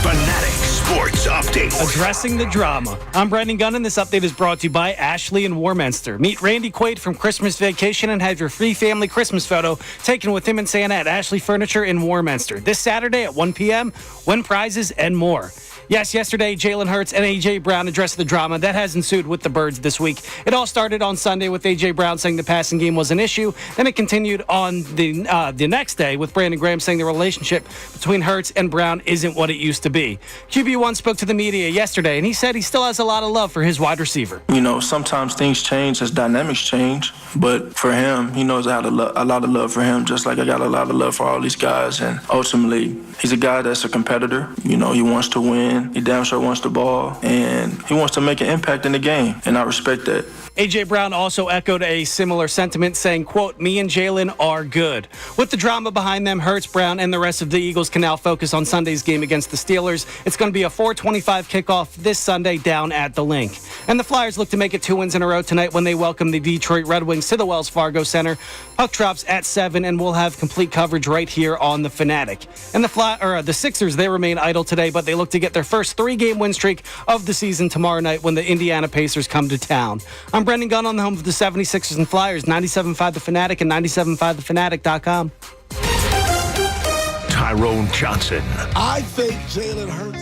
Fanatic Sports Update. Addressing the drama. I'm Brandon Gunn, and this update is brought to you by Ashley in Warminster. Meet Randy Quaid from Christmas Vacation and have your free family Christmas photo taken with him and Santa at Ashley Furniture in Warminster. This Saturday at 1 p.m., win prizes and more. Yes, yesterday, Jalen Hurts and A.J. Brown addressed the drama that has ensued with the Birds this week. It all started on Sunday with A.J. Brown saying the passing game was an issue. Then it continued on the next day with Brandon Graham saying the relationship between Hurts and Brown isn't what it used to be. QB1 spoke to the media yesterday, and he said he still has a lot of love for his wide receiver. Sometimes things change as dynamics change, but for him, he knows I have a lot of love for him, just like I got a lot of love for all these guys. And ultimately, he's a guy that's a competitor. He wants to win. He damn sure wants the ball, and he wants to make an impact in the game, and I respect that. A.J. Brown also echoed a similar sentiment, saying, quote, "Me and Jalen are good." With the drama behind them, Hurts, Brown, and the rest of the Eagles can now focus on Sunday's game against the Steelers. It's going to be a 4:25 kickoff this Sunday down at the Link. And the Flyers look to make it 2 wins in a row tonight when they welcome the Detroit Red Wings to the Wells Fargo Center. Puck drops at 7, and we'll have complete coverage right here on The Fanatic. And the Sixers, they remain idle today, but they look to get their first 3-game win streak of the season tomorrow night when the Indiana Pacers come to town. I'm Brendan Gunn on the home of the 76ers and Flyers, 97.5 The Fanatic and 97.5thefanatic.com. Tyrone Johnson. I think Jalen Hurts.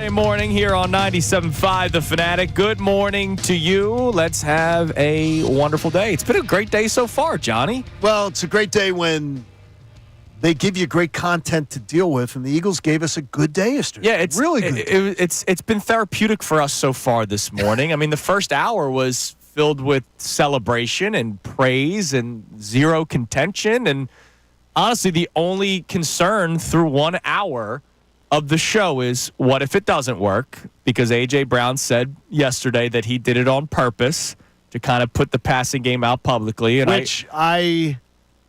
Monday morning here on 97.5 The Fanatic. Good morning to you. Let's have a wonderful day. It's been a great day so far, Johnny. Well, it's a great day when they give you great content to deal with, and the Eagles gave us a good day yesterday. Yeah, it's really good. It's been therapeutic for us so far this morning. I mean, the first hour was filled with celebration and praise and zero contention. And honestly, the only concern through 1 hour of the show is, what if it doesn't work? Because A.J. Brown said yesterday that he did it on purpose to kind of put the passing game out publicly. And Which I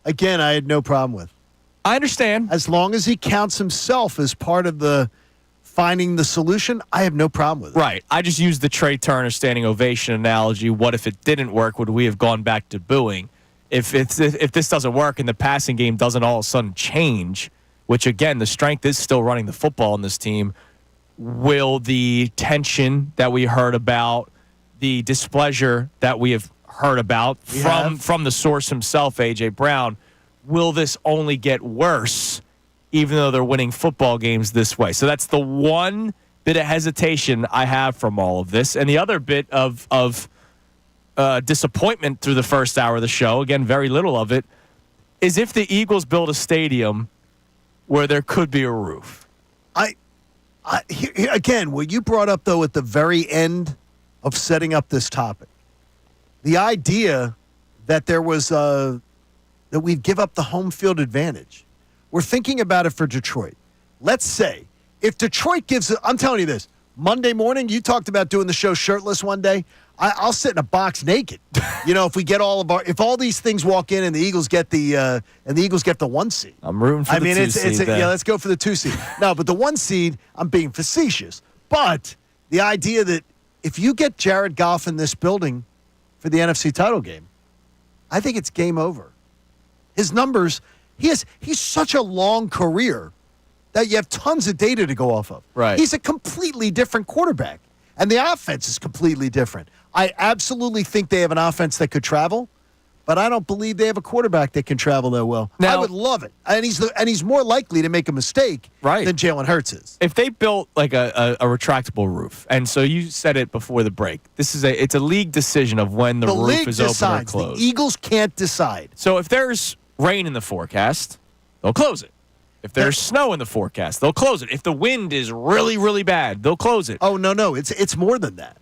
had no problem with. I understand. As long as he counts himself as part of the finding the solution, I have no problem with it. Right. I just used the Trey Turner standing ovation analogy. What if it didn't work? Would we have gone back to booing? If this doesn't work and the passing game doesn't all of a sudden change, which, again, the strength is still running the football in this team, will the tension that we heard about, the displeasure that we have heard about from the source himself, A.J. Brown, will this only get worse even though they're winning football games this way? So that's the one bit of hesitation I have from all of this. And the other bit of disappointment through the first hour of the show, again, very little of it, is if the Eagles build a stadium where there could be a roof. Again, what you brought up, though, at the very end of setting up this topic, the idea that there was that we'd give up the home field advantage. We're thinking about it for Detroit. Let's say if Detroit gives I'm telling you this, Monday morning, you talked about doing the show shirtless one day. I'll sit in a box naked. If we get if all these things walk in and the Eagles get the 1 seed. I'm rooting for the 2 seed. Let's go for the 2 seed. No, but the 1 seed, I'm being facetious. But the idea that if you get Jared Goff in this building for the NFC title game, I think it's game over. His numbers, he's such a long career that you have tons of data to go off of. Right. He's a completely different quarterback, and the offense is completely different. I absolutely think they have an offense that could travel, but I don't believe they have a quarterback that can travel that well. Now, I would love it, and he's more likely to make a mistake than Jalen Hurts is. If they built like a retractable roof, and so you said it before the break, it's a league decision of when the roof league is decides. open or closed. The Eagles can't decide. So if there's rain in the forecast, they'll close it. If there's snow in the forecast, they'll close it. If the wind is really, really bad, they'll close it. Oh, no. It's more than that.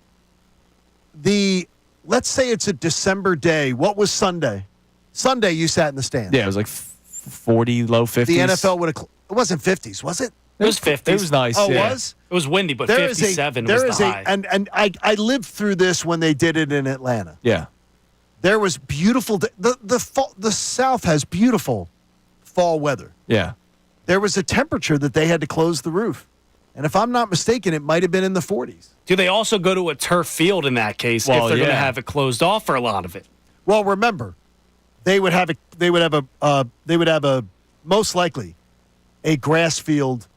Let's say it's a December day. What was Sunday? Sunday, you sat in the stands. Yeah, it was like 40, low 50s. The NFL would have. It wasn't 50s, was it? It was 50s. It was nice. Oh, yeah. it was? It was windy, but 57 was the high. And I lived through this when they did it in Atlanta. Yeah. There was beautiful. The South has beautiful fall weather. Yeah. There was a temperature that they had to close the roof. And if I'm not mistaken, it might have been in the 40s. Do they also go to a turf field in that case if they're going to have it closed off for a lot of it? Well, remember, they would have most likely a grass field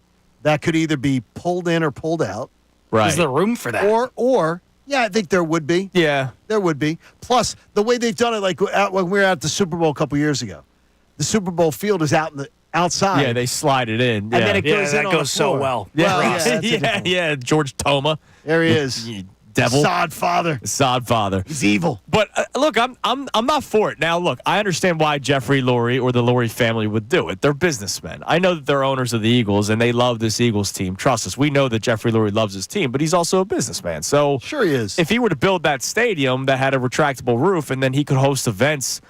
that could either be pulled in or pulled out. Right. Is there room for that? Or yeah, I think there would be. Yeah. There would be. Plus, the way they've done it, like when we were at the Super Bowl a couple years ago, the Super Bowl field is outside. Yeah, they slide it in. And then it goes in that on goes the floor. so well. Yeah, George Toma. There he is. You devil. Sod father. He's evil. But look, I'm not for it. Now, look, I understand why Jeffrey Lurie or the Lurie family would do it. They're businessmen. I know that they're owners of the Eagles and they love this Eagles team. Trust us, we know that Jeffrey Lurie loves his team, but he's also a businessman. So sure he is. If he were to build that stadium that had a retractable roof and then he could host events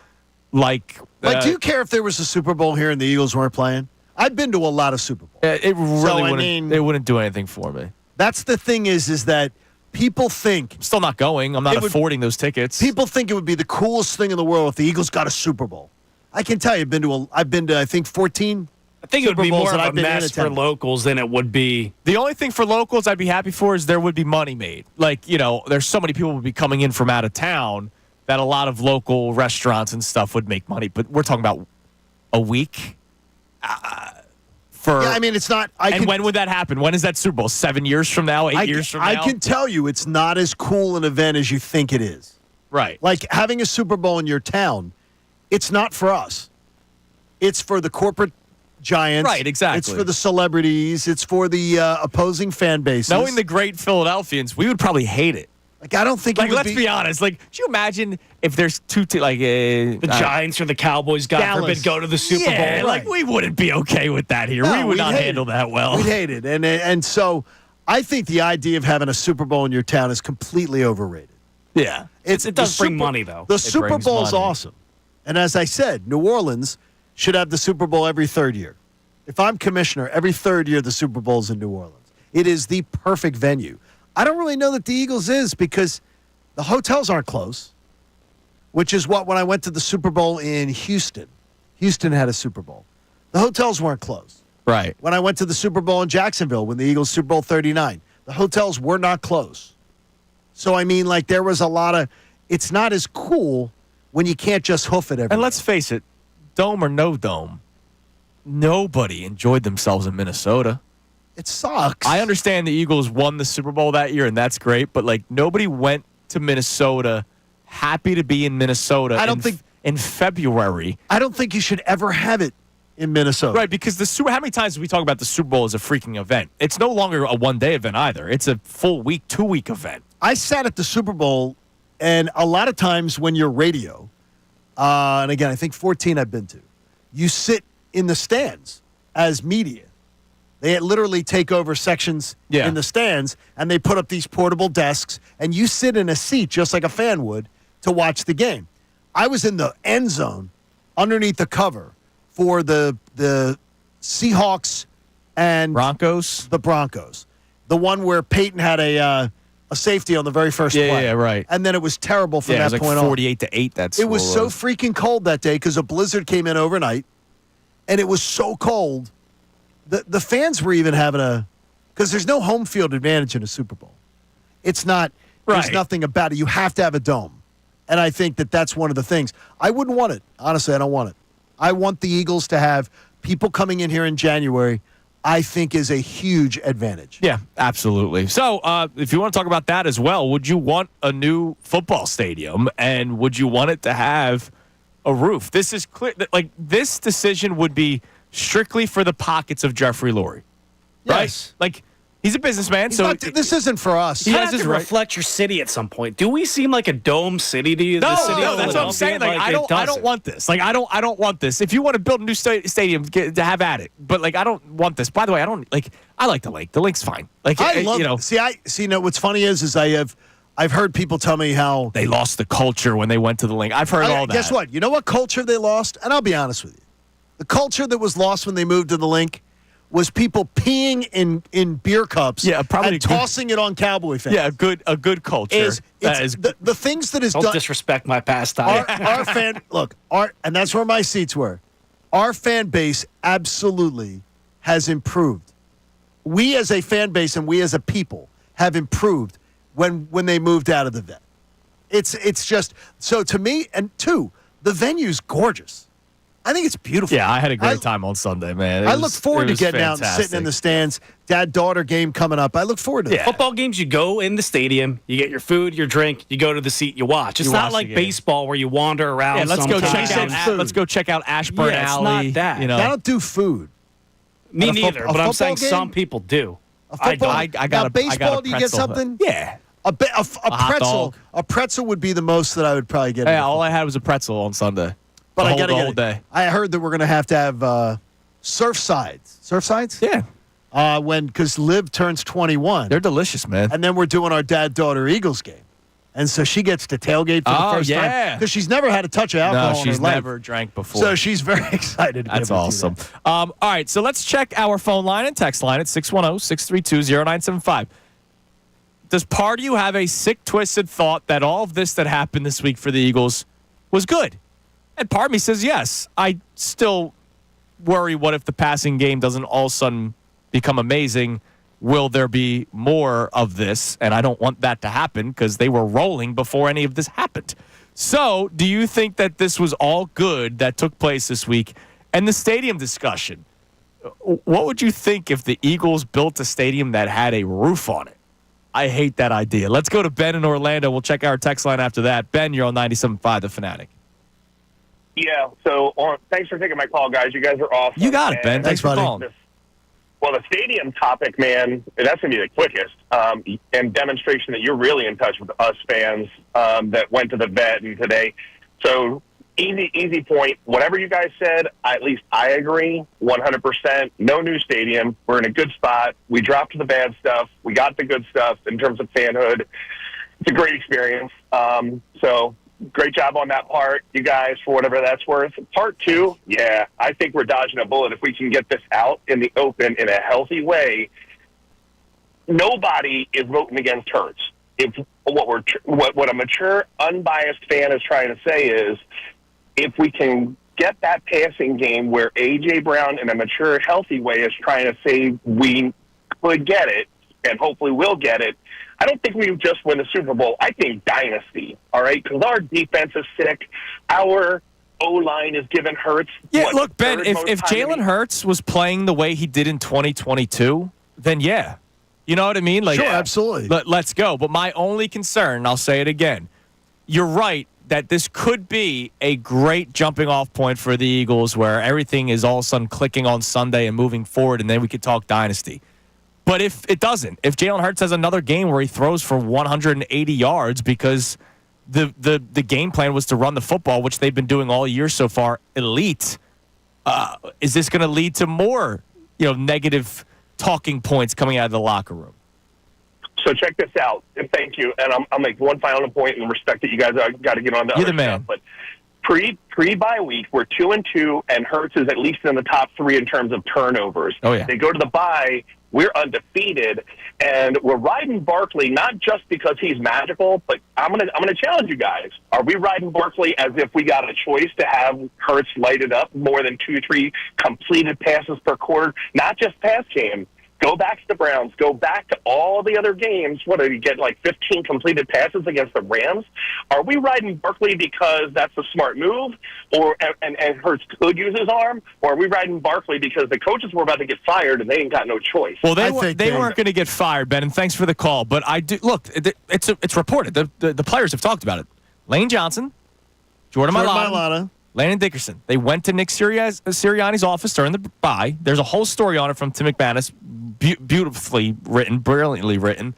like do you care if there was a Super Bowl here and the Eagles weren't playing? I've been to a lot of Super Bowls. It really wouldn't do anything for me. That's the thing is that people think I'm still not going. I'm not affording those tickets. People think it would be the coolest thing in the world if the Eagles got a Super Bowl. I can tell you, I've been to I think 14. I think it would be more of a mess for locals than it would be. The only thing for locals I'd be happy for is there would be money made. Like, there's so many people would be coming in from out of town that a lot of local restaurants and stuff would make money. But we're talking about a week. It's not. When would that happen? When is that Super Bowl? 7 years from now? 8 years from now? I can tell you it's not as cool an event as you think it is. Right. Like having a Super Bowl in your town, it's not for us. It's for the corporate Giants. Right, exactly. It's for the celebrities. It's for the opposing fan bases. Knowing the great Philadelphians, we would probably hate it. Like, I don't think it would let's be honest. Like, could you imagine if there's two the Giants or the Cowboys, God Dallas. forbid, go to the Super Bowl. Right. Like, we wouldn't be okay with that here. No, we would we'd not hate handle it. that well. We'd hate it. And so I think the idea of having a Super Bowl in your town is completely overrated. Yeah. It does bring money, though. The Super brings Bowl is money. awesome. And as I said, New Orleans should have the Super Bowl every third year. If I'm commissioner, every third year the Super Bowl's in New Orleans. It is the perfect venue. I don't really know that the Eagles is because the hotels aren't close, which is what when I went to the Super Bowl in Houston. Houston had a Super Bowl. The hotels weren't closed. Right. When I went to the Super Bowl in Jacksonville, when the Eagles Super Bowl 39, the hotels were not closed. So, I mean, like, there was a lot of – it's not as cool when you can't just hoof it every And let's face it, dome or no dome, nobody enjoyed themselves in Minnesota. It sucks. I understand the Eagles won the Super Bowl that year, and that's great, but, like, nobody went to Minnesota happy to be in Minnesota in February. I don't think you should ever have it in Minnesota. Right, because how many times do we talk about the Super Bowl as a freaking event? It's no longer a one-day event either. It's a full week, 2-week event. I sat at the Super Bowl, and a lot of times when you're radio, and again, I think 14 I've been to, you sit in the stands as media. They literally take over sections in the stands, and they put up these portable desks, and you sit in a seat just like a fan would to watch the game. I was in the end zone underneath the cover for the Seahawks and Broncos. The Broncos. The one where Peyton had a safety on the very first play. Yeah, right. And then it was terrible from that it was point like on. 48-8. That's It was so freaking cold that day because a blizzard came in overnight, and it was so cold. The fans were even having because there's no home field advantage in a Super Bowl. It's not. There's nothing about it. You have to have a dome, and I think that's one of the things. I wouldn't want it. Honestly, I don't want it. I want the Eagles to have people coming in here in January. I think is a huge advantage. Yeah, absolutely. So if you want to talk about that as well, would you want a new football stadium, and would you want it to have a roof? This is clear. Like, this decision would be strictly for the pockets of Jeffrey Lurie. Right? Yes. Like, he's a businessman, This isn't for us. You have to reflect your city at some point. Do we seem like a dome city to you? No, the city no, of that's what I'm saying. Like, I don't want this. Like, I don't want this. If you want to build a new stadium, to have at it. But, like, I don't want this. By the way, I like the lake. The lake's fine. Like, I love it. What's funny is I've heard people tell me how they lost the culture when they went to the lake. I've heard all that. Guess what? You know what culture they lost? And I'll be honest with you. The culture that was lost when they moved to the link was people peeing in beer cups and tossing it on Cowboy fans. Yeah, a good culture. The things that is don't done. Disrespect my pastime. Our fan and that's where my seats were. Our fan base absolutely has improved. We as a fan base and we as a people have improved when they moved out of the vet. It's just so to me, and two, the venue's gorgeous. I think it's beautiful. Yeah, I had a great time on Sunday, man. I look forward to getting out and sitting in the stands. Dad-daughter game coming up. I look forward to that. Football games, you go in the stadium, you get your food, your drink, you go to the seat, you watch. It's not like baseball where you wander around. Yeah, let's go check out Ashburn Alley. It's not that. I don't do food. Me neither, but I'm saying some people do. I got baseball, do you get pretzel. something? Yeah. A pretzel. A pretzel would be the most that I would probably get. Yeah, all I had was a pretzel on Sunday. But I got to get it. Day. I heard that we're going to have surf sides. Surf sides? Yeah. Because Liv turns 21. They're delicious, man. And then we're doing our dad-daughter Eagles game. And so she gets to tailgate for the first time. Because she's never had a touch of alcohol in her life. No, she's never drank before. So she's very excited to be That's able to awesome. do that. All right, so let's check our phone line and text line at 610-632-0975. Does part of you have a sick, twisted thought that all of this that happened this week for the Eagles was good? And part of me says yes. I still worry, what if the passing game doesn't all of a sudden become amazing? Will there be more of this? And I don't want that to happen because they were rolling before any of this happened. So do you think that this was all good that took place this week? And the stadium discussion, what would you think if the Eagles built a stadium that had a roof on it? I hate that idea. Let's go to Ben in Orlando. We'll check our text line after that. Ben, you're on 97.5 The Fanatic. Yeah, so thanks for taking my call, guys. You guys are awesome. You got it, Ben. And Thanks for buddy. calling. Well, the stadium topic, man, that's going to be the quickest and demonstration that you're really in touch with us fans that went to the vet and today. So easy point. Whatever you guys said, at least I agree 100%. No new stadium. We're in a good spot. We dropped the bad stuff. We got the good stuff in terms of fanhood. It's a great experience. So great job on that part, you guys, for whatever that's worth. Part two, yeah, I think we're dodging a bullet if we can get this out in the open in a healthy way. Nobody is voting against Hurts. If what a mature, unbiased fan is trying to say is, if we can get that passing game where A.J. Brown in a mature, healthy way is trying to say we could get it, and hopefully we'll get it, I don't think we just win the Super Bowl. I think dynasty, all right? Because our defense is sick. Our O-line is giving Hurts. Yeah, look, Ben, if Jalen Hurts was playing the way he did in 2022, then yeah. You know what I mean? Like, sure, absolutely. Let's go. But my only concern, and I'll say it again, you're right that this could be a great jumping off point for the Eagles where everything is all of a sudden clicking on Sunday and moving forward, and then we could talk dynasty. But if it doesn't, if Jalen Hurts has another game where he throws for 180 yards because the game plan was to run the football, which they've been doing all year so far, elite, is this going to lead to more, negative talking points coming out of the locker room? So check this out, and thank you. And I'll make one final point in respect that you guys got to get on the You're other the man. stuff. But pre-bye week, we're 2-2, and Hurts is at least in the top 3 in terms of turnovers. Oh, yeah. They go to the bye. We're undefeated, and we're riding Barkley not just because he's magical, but I'm gonna challenge you guys. Are we riding Barkley as if we got a choice to have Hurts light it up more than 2-3 completed passes per quarter? Not just pass game. Go back to the Browns. Go back to all the other games. What did he get, like 15 completed passes against the Rams? Are we riding Barkley because that's a smart move, and Hurts could use his arm? Or are we riding Barkley because the coaches were about to get fired and they ain't got no choice? Well, they weren't going to get fired, Ben, and thanks for the call. But I do look. It's reported. The players have talked about it. Lane Johnson, Jordan Mailata, Landon Dickerson. They went to Nick Sirianni's office during the bye. There's a whole story on it from Tim McManus, beautifully written, brilliantly written,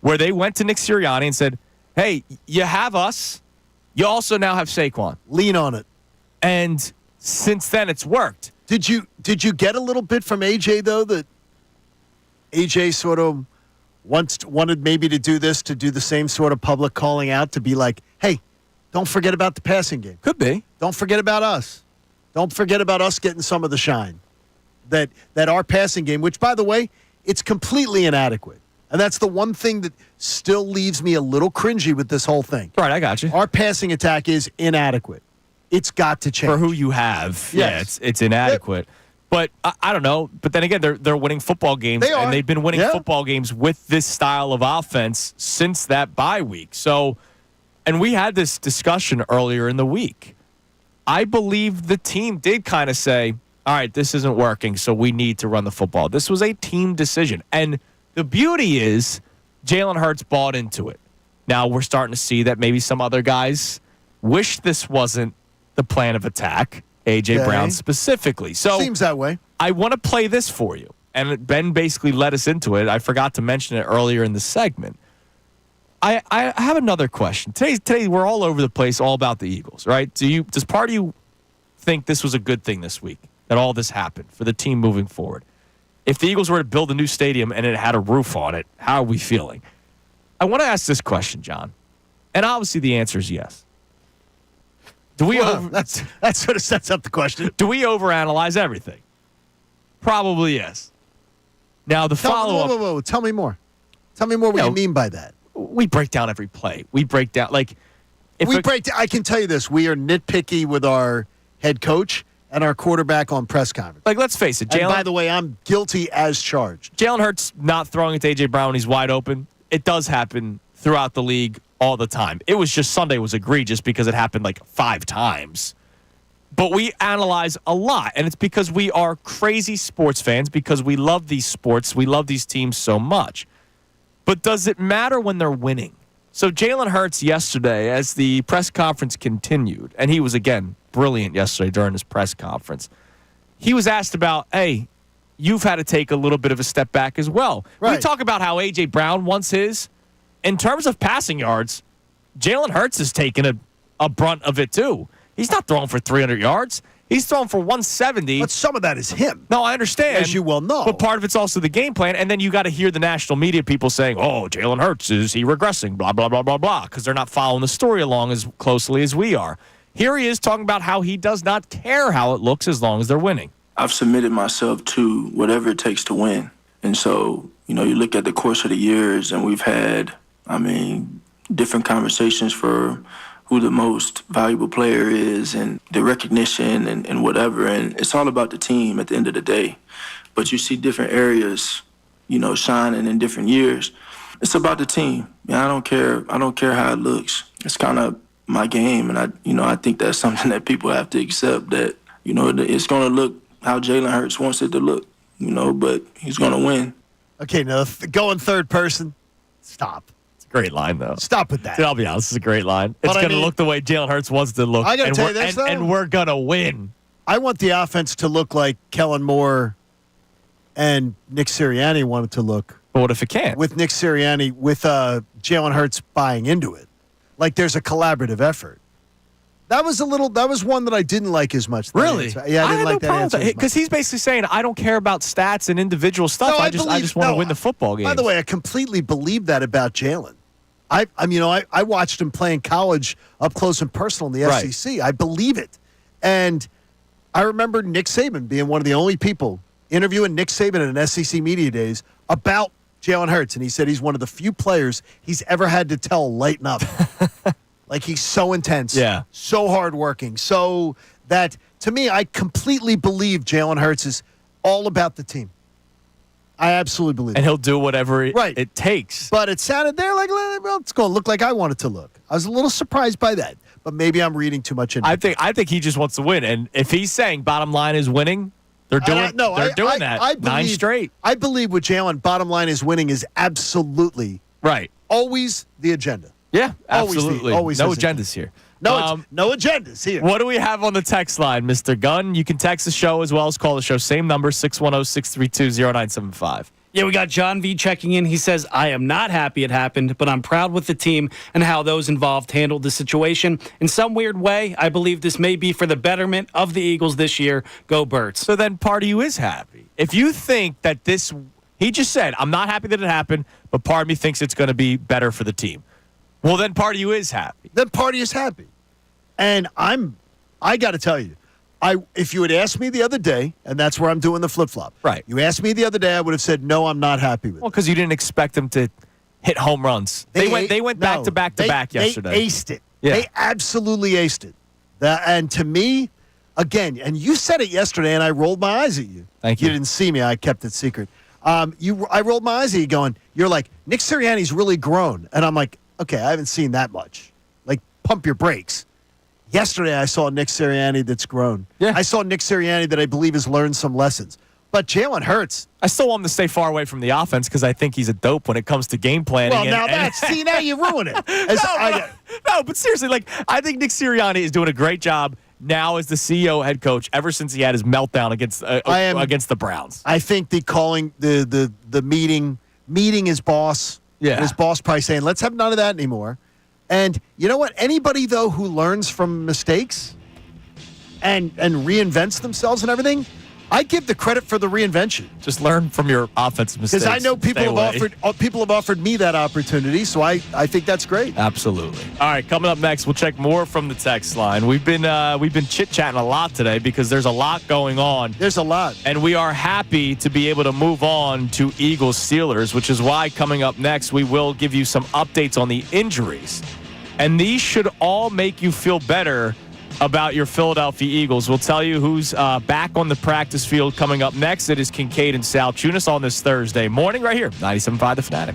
where they went to Nick Sirianni and said, hey, you have us. You also now have Saquon. Lean on it. And since then, it's worked. Did you get a little bit from AJ, though, that AJ sort of wanted maybe to do this, to do the same sort of public calling out, to be like, hey, don't forget about the passing game. Could be. Don't forget about us. Don't forget about us getting some of the shine. That our passing game, which, by the way, it's completely inadequate. And that's the one thing that still leaves me a little cringy with this whole thing. Right, I got you. Our passing attack is inadequate. It's got to change. For who you have, yes. Yeah, it's inadequate. But I don't know. But then again, they're winning football games. They are. And they've been winning football games with this style of offense since that bye week. So, and we had this discussion earlier in the week. I believe the team did kind of say, all right, this isn't working, so we need to run the football. This was a team decision. And the beauty is Jalen Hurts bought into it. Now we're starting to see that maybe some other guys wish this wasn't the plan of attack, A.J. Brown specifically. So seems that way. I want to play this for you. And Ben basically led us into it. I forgot to mention it earlier in the segment. I have another question. Today we're all over the place, all about the Eagles, right? Does part of you think this was a good thing this week, that all this happened for the team moving forward? If the Eagles were to build a new stadium and it had a roof on it, how are we feeling? I want to ask this question, John. And obviously the answer is yes. That sort of sets up the question. Do we overanalyze everything? Probably yes. Now the follow-up. Whoa. Tell me more. Tell me more what you mean by that. We break down every play. We break down, like... I can tell you this. We are nitpicky with our head coach and our quarterback on press conference. Like, let's face it. And by the way, I'm guilty as charged. Jalen Hurts not throwing it to A.J. Brown when he's wide open. It does happen throughout the league all the time. It was just Sunday was egregious because it happened like 5 times. But we analyze a lot, and it's because we are crazy sports fans, because we love these sports. We love these teams so much. But does it matter when they're winning? So Jalen Hurts yesterday, as the press conference continued, and he was, again, brilliant yesterday during his press conference. He was asked about, hey, you've had to take a little bit of a step back as well. Right. We talk about how A.J. Brown wants his. In terms of passing yards, Jalen Hurts has taken a brunt of it too. He's not throwing for 300 yards. He's throwing for 170. But some of that is him. No, I understand. As you well know. But part of it's also the game plan. And then you got to hear the national media people saying, oh, Jalen Hurts, is he regressing? Blah, blah, blah, blah, blah. Because they're not following the story along as closely as we are. Here he is talking about how he does not care how it looks as long as they're winning. I've submitted myself to whatever it takes to win. And so, you look at the course of the years and we've had, different conversations for who the most valuable player is and the recognition and whatever. And it's all about the team at the end of the day. But you see different areas, shining in different years. It's about the team. I don't care how it looks. It's kind of my game. And I think that's something that people have to accept, that, it's going to look how Jalen Hurts wants it to look, but he's going to win. Okay, now going third person, stop. Great line, though. Stop with that. Dude, I'll be honest, this is a great line. It's going to look the way Jalen Hurts wants to look. I got to tell you this, though. And we're going to win. I want the offense to look like Kellen Moore and Nick Sirianni wanted to look. But what if it can't? With Nick Sirianni, with Jalen Hurts buying into it. Like there's a collaborative effort. That was one that I didn't like as much. Really? Yeah, I didn't like that answer. Because he's basically saying, I don't care about stats and individual stuff. No, I just want to win the football game. By the way, I completely believe that about Jalen. I watched him play in college up close and personal in the SEC. I believe it. And I remember Nick Saban being one of the only people interviewing Nick Saban in an SEC media days about Jalen Hurts. And he said he's one of the few players he's ever had to tell lighten up. Like he's so intense, so hardworking, so that, to me, I completely believe Jalen Hurts is all about the team. I absolutely believe and he'll do whatever it takes. But it sounded there like, well, it's going to look like I want it to look. I was a little surprised by that, but maybe I'm reading too much into it. I think he just wants to win. And if he's saying bottom line is winning, they're doing that. I believe, 9 straight. I believe with Jalen, bottom line is winning is absolutely always the agenda. Yeah, absolutely. Always no agendas here. No agendas here. What do we have on the text line, Mr. Gunn? You can text the show as well as call the show. Same number, 610-632-0975. Yeah, we got John V checking in. He says, I am not happy it happened, but I'm proud with the team and how those involved handled the situation. In some weird way, I believe this may be for the betterment of the Eagles this year. Go Birds. So then part of you is happy. If you think that he just said, I'm not happy that it happened, but part of me thinks it's going to be better for the team. Well, then part of you is happy. Then part of you is happy. And I got to tell you, if you had asked me the other day, and that's where I'm doing the flip-flop. Right. You asked me the other day, I would have said, no, I'm not happy with it. Well, because you didn't expect them to hit home runs. They went back to back yesterday. They aced it. Yeah. They absolutely aced it. And to me, again, and you said it yesterday, and I rolled my eyes at you. Thank you. You didn't see me. I kept it secret. I rolled my eyes at you going, you're like, Nick Sirianni's really grown. And I'm like, okay, I haven't seen that much. Like, pump your brakes. Yesterday, I saw Nick Sirianni that's grown. Yeah. I saw Nick Sirianni that I believe has learned some lessons. But Jalen Hurts. I still want him to stay far away from the offense because I think he's a dope when it comes to game planning. Well, now you ruin it. But seriously, I think Nick Sirianni is doing a great job now as the CEO head coach ever since he had his meltdown against the Browns. I think the meeting his boss. Yeah. And his boss probably saying, let's have none of that anymore. And you know what? Anybody, though, who learns from mistakes and reinvents themselves and everything, I give the credit for the reinvention. Just learn from your offensive mistakes. Because I know people have offered me that opportunity, so I think that's great. Absolutely. All right, coming up next, we'll check more from the text line. We've been chit-chatting a lot today because there's a lot going on. There's a lot. And we are happy to be able to move on to Eagles-Steelers, which is why coming up next, we will give you some updates on the injuries. And these should all make you feel better about your Philadelphia Eagles. We'll tell you who's back on the practice field coming up next. It is Kincade and Salciunas on this Thursday morning right here, 97.5 The Fanatic.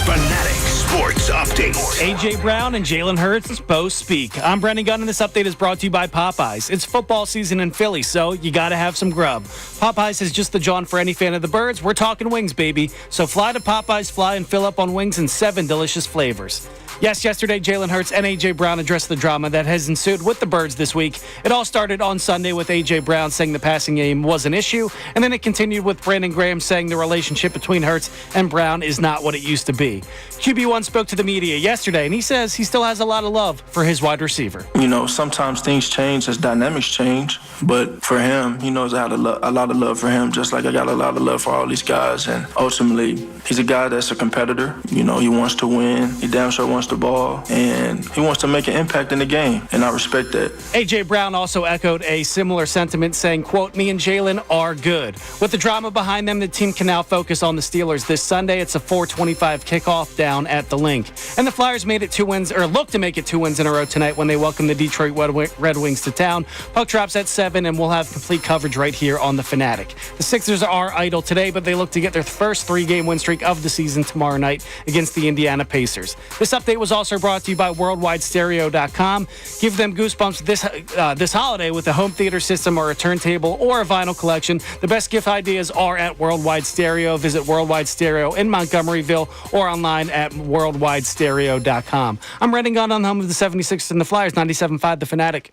Fanatic Sports Update. A.J. Brown and Jalen Hurts both speak. I'm Brendan Gunn, and this update is brought to you by Popeyes. It's football season in Philly, so you got to have some grub. Popeyes is just the John for any fan of the birds. We're talking wings, baby. So fly to Popeyes, fly and fill up on wings in 7 delicious flavors. Yes, yesterday, Jalen Hurts and A.J. Brown addressed the drama that has ensued with the Birds this week. It all started on Sunday with A.J. Brown saying the passing game was an issue, and then it continued with Brandon Graham saying the relationship between Hurts and Brown is not what it used to be. QB1 spoke to the media yesterday, and he says he still has a lot of love for his wide receiver. You know, sometimes things change as dynamics change, but for him, he knows I have a lot of love for him, just like I got a lot of love for all these guys. And ultimately, he's a guy that's a competitor. You know, he wants to win. He damn sure wants the ball, and he wants to make an impact in the game, and I respect that. A.J. Brown also echoed a similar sentiment, saying, quote, "Me and Jalen are good." With the drama behind them, the team can now focus on the Steelers this Sunday. It's a 4:25 kickoff down at the Link. And the Flyers made it 2 wins, or look to make it 2 wins in a row tonight when they welcome the Detroit Red Wings to town. Puck drops at 7, and we'll have complete coverage right here on The Fanatic. The Sixers are idle today, but they look to get their first 3-game win streak of the season tomorrow night against the Indiana Pacers. This update was also brought to you by WorldwideStereo.com. Give them goosebumps this holiday with a home theater system or a turntable or a vinyl collection. The best gift ideas are at Worldwide Stereo. Visit Worldwide Stereo in Montgomeryville or online at WorldwideStereo.com. I'm Brendan Gunn on the home of the 76ers and the Flyers, 97.5 The Fanatic.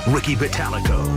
Ricky Vitalico.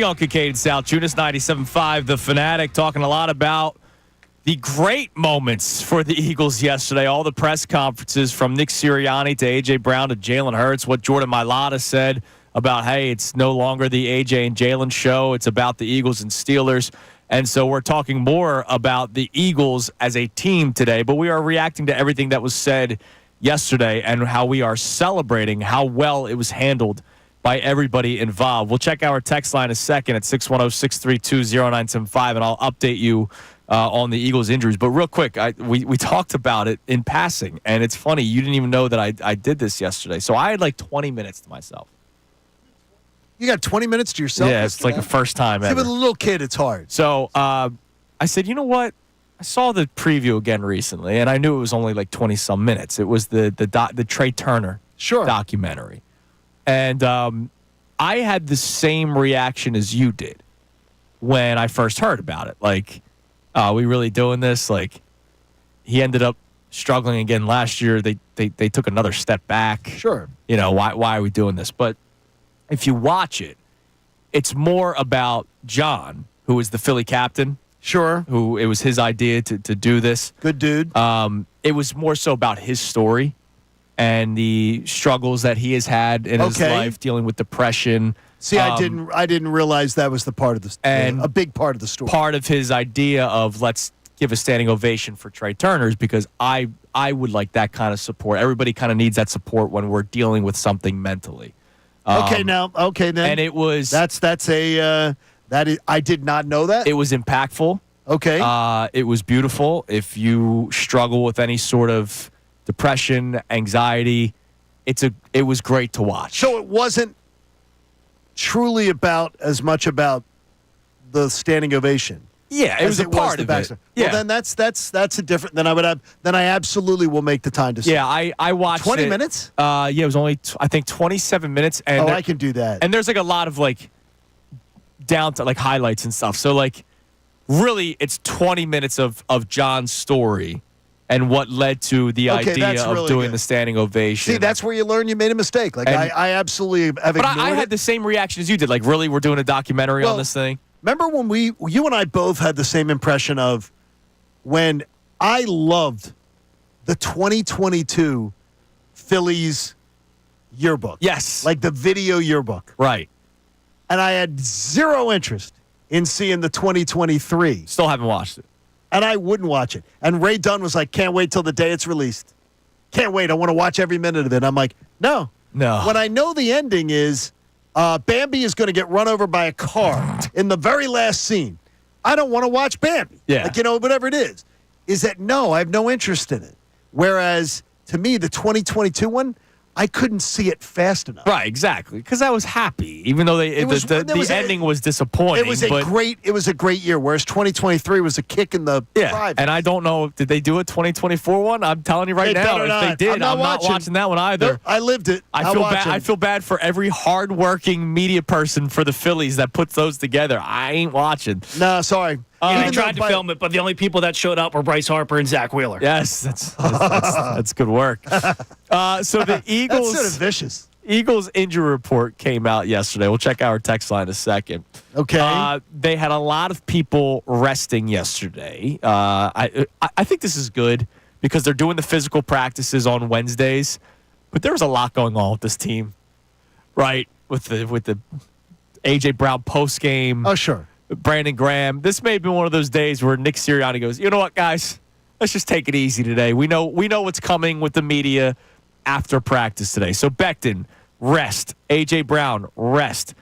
on Kincade Salciunas, 97.5, The Fanatic, talking a lot about the great moments for the Eagles yesterday. All the press conferences from Nick Sirianni to A.J. Brown to Jalen Hurts, what Jordan Mailata said about, hey, it's no longer the A.J. and Jalen show. It's about the Eagles and Steelers. And so we're talking more about the Eagles as a team today, but we are reacting to everything that was said yesterday and how we are celebrating how well it was handled by everybody involved. We'll check our text line in a second at 610-632-0975, and I'll update you on the Eagles' injuries. But real quick, we talked about it in passing, and it's funny. You didn't even know that I did this yesterday. So I had like 20 minutes to myself. You got 20 minutes to yourself? Yeah, it's like the first time ever. See, with a little kid, it's hard. So I said, you know what? I saw the preview again recently, and I knew it was only like 20-some minutes. It was the Trey Turner documentary. And I had the same reaction as you did when I first heard about it. Like, are we really doing this? Like, he ended up struggling again last year. They took another step back. Sure. You know, why are we doing this? But if you watch it, it's more about John, who is the Philly captain. Sure. Who it was his idea to do this. Good dude. It was more so about his story and the struggles that he has had in his life dealing with depression. See, I didn't realize that was the part of the and a big part of the story. Part of his idea of let's give a standing ovation for Trey Turner is because I would like that kind of support. Everybody kind of needs that support when we're dealing with something mentally. Then. And it was I did not know that. It was impactful. Okay. It was beautiful. If you struggle with any sort of depression, anxiety, it was great to watch. So it wasn't truly as much about the standing ovation. Yeah, it was a part of it. Yeah. Well, then that's a different. Then I absolutely will make the time to see. Yeah, I watched 20 minutes. Yeah, it was only I think 27 minutes. And I can do that. And there's like a lot of like down to like highlights and stuff. So like really it's 20 minutes of John's story and what led to the idea of really doing the standing ovation. See, that's where you learn you made a mistake. Like I absolutely have ignored But I had the same reaction as you did. Like, really, we're doing a documentary on this thing? Remember when you and I both had the same impression of when I loved the 2022 Phillies yearbook. Yes. Like the video yearbook. Right. And I had zero interest in seeing the 2023. Still haven't watched it. And I wouldn't watch it. And Ray Dunn was like, can't wait till the day it's released. Can't wait. I want to watch every minute of it. I'm like, no. When I know the ending is Bambi is going to get run over by a car in the very last scene, I don't want to watch Bambi. Yeah. Like, whatever it is that no, I have no interest in it. Whereas, to me, the 2022 one, I couldn't see it fast enough. Right, exactly. Because I was happy, even though the ending was disappointing. It was a great year. Whereas 2023 was a kick in the private. And I don't know, did they do a 2024 one? I'm telling you right now, if they did, I'm not watching that one either. Nope, I lived it. I feel bad for every hardworking media person for the Phillies that puts those together. I ain't watching. No, sorry. They tried to film it, but the only people that showed up were Bryce Harper and Zach Wheeler. Yes, that's good work. So the Eagles, that's sort of vicious. Eagles injury report came out yesterday. We'll check our text line in a second. Okay. They had a lot of people resting yesterday. I think this is good because they're doing the physical practices on Wednesdays, but there was a lot going on with this team, right? With the A.J. Brown post game. Oh, sure. Brandon Graham. This may have been one of those days where Nick Sirianni goes, you know what, guys? Let's just take it easy today. We know what's coming with the media after practice today. So Becton, rest. A.J. Brown, rest.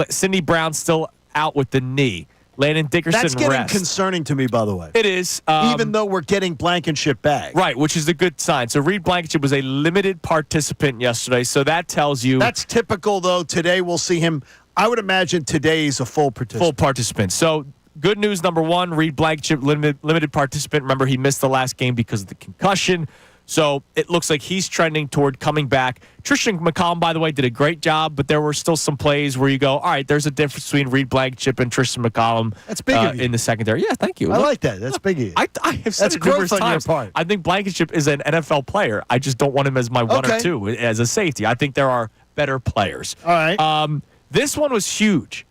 Cindy Brown still out with the knee. Landon Dickerson, rest. That's getting rest. concerning to me, by the way. It is. Even though we're getting Blankenship back. Right, which is a good sign. So Reed Blankenship was a limited participant yesterday, so that tells you. That's typical, though. Today we'll see him. I would imagine today's a full participant. Full participant. So good news number one, Reed Blankenship, limited participant. Remember, he missed the last game because of the concussion. So it looks like he's trending toward coming back. Tristan McCollum, by the way, did a great job, but there were still some plays where you go, all right, there's a difference between Reed Blankenship and Tristan McCollum. That's big of you. In the secondary. Yeah, thank you. I like that. That's big of you. I have said it numerous times. I think Blankenship is an NFL player. I just don't want him as my one or two as a safety. I think there are better players. All right. This one was huge.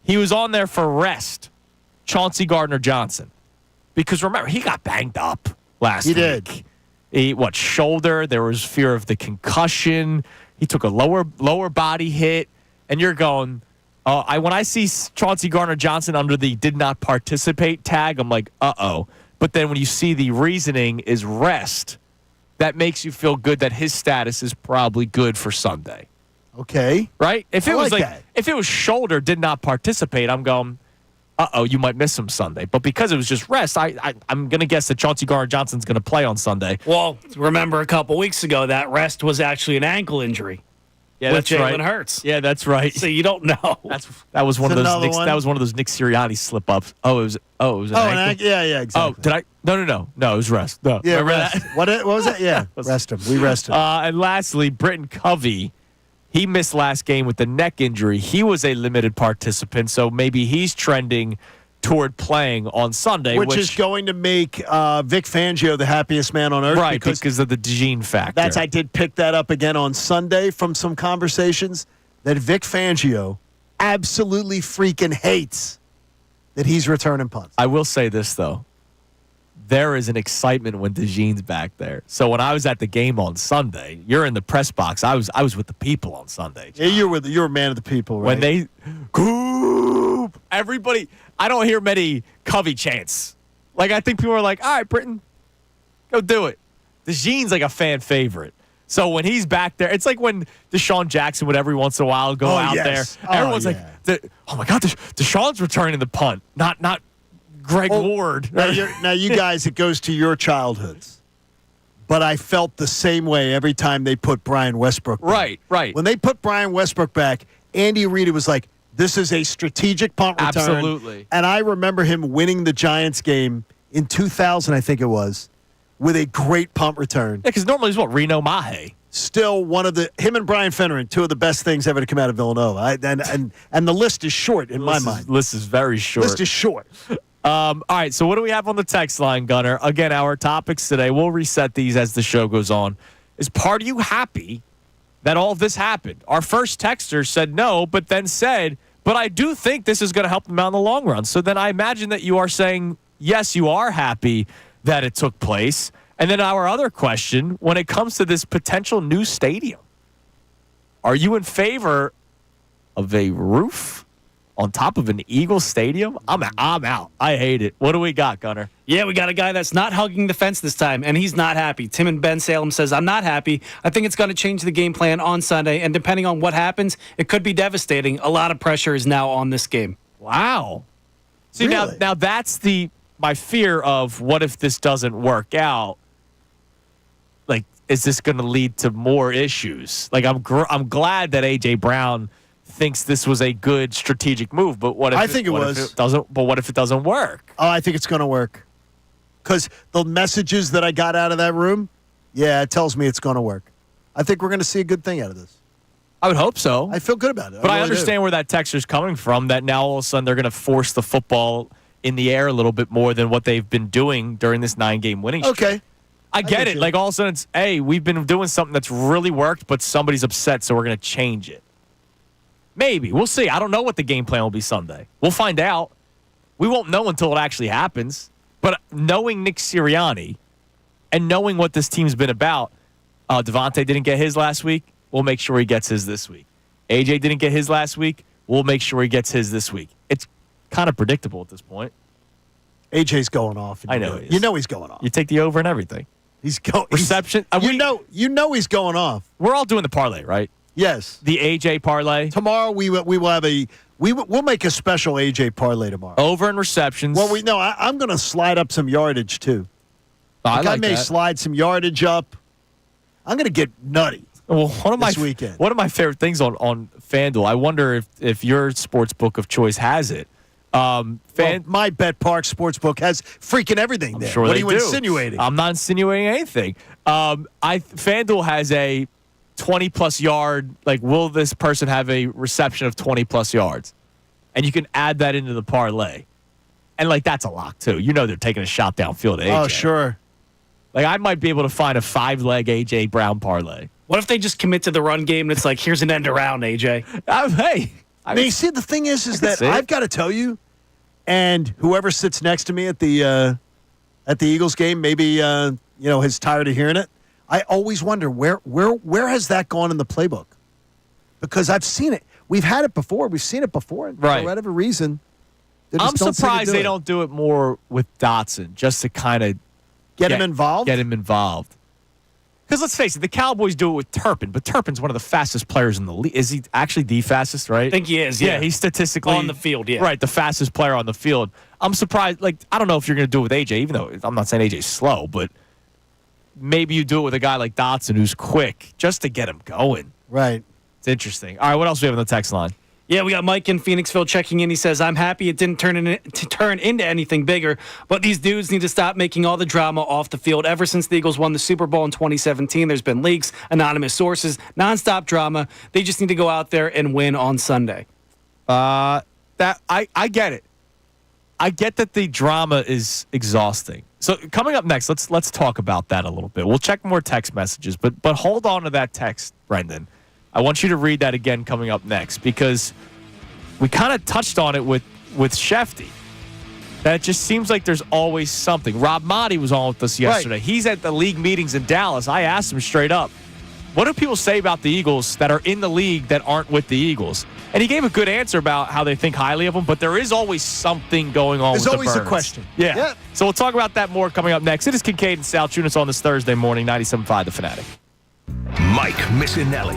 he was on there for rest, Chauncey Gardner-Johnson. Because remember, he got banged up last week. He did. Shoulder? There was fear of the concussion. He took a lower body hit. And you're going, when I see Chauncey Gardner-Johnson under the did not participate tag, I'm like, uh-oh. But then when you see the reasoning is rest, that makes you feel good that his status is probably good for Sunday. Okay. Right? If it was that. if it was shoulder, did not participate, I'm going, uh-oh, you might miss him Sunday. But because it was just rest, I'm going to guess that Chauncey Gardner-Johnson's going to play on Sunday. Well, remember a couple weeks ago, that rest was actually an ankle injury. Yeah, with that's Jalen right. Hurts. Yeah, that's right. So you don't know. That was one of those Nick, one? that was one of those Nick Sirianni slip ups. It was an ankle. Yeah, exactly. Oh, did I? No, it was rest. No, Yeah, remember rest. that? What was that? Yeah, rest him. We rested him. And lastly, Britton Covey, he missed last game with the neck injury. He was a limited participant, so maybe he's trending toward playing on Sunday, which is going to make Vic Fangio the happiest man on earth. Right, because of the DeJean factor. I did pick that up again on Sunday from some conversations that Vic Fangio absolutely freaking hates that he's returning punts. I will say this, though. There is an excitement when DeJean's back there. So when I was at the game on Sunday, you're in the press box. I was with the people on Sunday. Yeah, you're a man of the people, right? When they Coop, everybody, I don't hear many Covey chants. Like, I think people are like, all right, Britton, go do it. DeJean's like a fan favorite. So when he's back there, it's like when Deshaun Jackson would every once in a while go out there. Everyone's like, oh my God, Deshaun's returning the punt, not Greg Ward. Now, you guys, it goes to your childhoods. But I felt the same way every time they put Brian Westbrook back. Right. When they put Brian Westbrook back, Andy Reid was like, this is a strategic punt return. Absolutely. And I remember him winning the Giants game in 2000, I think it was, with a great punt return. Yeah, because normally it's Reno Mahe. Still him and Brian Finneran, two of the best things ever to come out of Villanova. And the list is short in my mind. List is very short. List is short. All right, so what do we have on the text line, Gunner? Again, our topics today, we'll reset these as the show goes on. Is part of you happy that all of this happened? Our first texter said no, but then said, but I do think this is going to help them out in the long run. So then I imagine that you are saying, yes, you are happy that it took place. And then our other question, when it comes to this potential new stadium, are you in favor of a roof on top of an Eagles stadium? I'm out. I hate it. What do we got, Gunner? Yeah, we got a guy that's not hugging the fence this time, and he's not happy. Tim in Ben Salem says, I'm not happy. I think it's going to change the game plan on Sunday, and depending on what happens, it could be devastating. A lot of pressure is now on this game. Wow. See, Really? now that's my fear of what if this doesn't work out? Like, is this going to lead to more issues? Like, I'm glad that A.J. Brown thinks this was a good strategic move, but what if If it doesn't? But what if it doesn't work? Oh, I think it's going to work. Because the messages that I got out of that room, it tells me it's going to work. I think we're going to see a good thing out of this. I would hope so. I feel good about it. But I really understand where that texter's coming from, that now all of a sudden they're going to force the football in the air a little bit more than what they've been doing during this 9-game winning streak. Okay. I get it. you. Like, all of a sudden it's, hey, we've been doing something that's really worked, but somebody's upset, so we're going to change it. Maybe. We'll see. I don't know what the game plan will be Sunday. We'll find out. We won't know until it actually happens. But knowing Nick Sirianni and knowing what this team's been about, Devontae didn't get his last week. We'll make sure he gets his this week. AJ didn't get his last week. We'll make sure he gets his this week. It's kind of predictable at this point. AJ's going off. I know he is. You know he's going off. You take the over and everything. He's going. Reception. You know he's going off. We're all doing the parlay, right? Yes. The AJ parlay. Tomorrow we will have we'll make a special AJ parlay tomorrow. Over in receptions. Well, I'm going to slide up some yardage too. I may that. slide some yardage up. I'm going to get nutty. Well, one of weekend. One of my favorite things on FanDuel, I wonder if your sports book of choice has it. My Bet Park Sportsbook has freaking everything there. Sure what they are you do. insinuating? I'm not insinuating anything. FanDuel has a 20-plus yard, like, will this person have a reception of 20-plus yards? And you can add that into the parlay. And, like, that's a lock, too. You know they're taking a shot downfield at AJ. Oh, sure. Like, I might be able to find a 5-leg A.J. Brown parlay. What if they just commit to the run game and it's like, here's an end around, AJ? Hey, Now, you see, the thing is can that see it. I've got to tell you, and whoever sits next to me at the Eagles game, maybe is tired of hearing it. I always wonder where has that gone in the playbook? Because I've seen it. We've had it before. We've seen it before. And Right. For whatever reason, I'm surprised they don't do it more with Dotson, just to kind of get him involved. Get him involved. Because let's face it, the Cowboys do it with Turpin, but Turpin's one of the fastest players in the league. Is he actually the fastest, right? I think he is, yeah. He's statistically on the field, yeah. Right, the fastest player on the field. I'm surprised. Like, I don't know if you're going to do it with AJ, even though I'm not saying AJ's slow, but maybe you do it with a guy like Dotson who's quick just to get him going. Right. It's interesting. All right, what else do we have on the text line? Yeah, we got Mike in Phoenixville checking in. He says, I'm happy it didn't turn into anything bigger, but these dudes need to stop making all the drama off the field. Ever since the Eagles won the Super Bowl in 2017, there's been leaks, anonymous sources, nonstop drama. They just need to go out there and win on Sunday. I get it. I get that the drama is exhausting. So coming up next, let's talk about that a little bit. We'll check more text messages, but hold on to that text, Brendan. I want you to read that again coming up next, because we kind of touched on it with Shefty. That it just seems like there's always something. Rob Motti was on with us yesterday. Right. He's at the league meetings in Dallas. I asked him straight up, what do people say about the Eagles that are in the league that aren't with the Eagles? And he gave a good answer about how they think highly of them, but there is always something going on with the Birds. There's always a question. Yeah. Yep. So we'll talk about that more coming up next. It is Kincade and Salciunas on this Thursday morning, 97.5 The Fanatic. Mike Missanelli.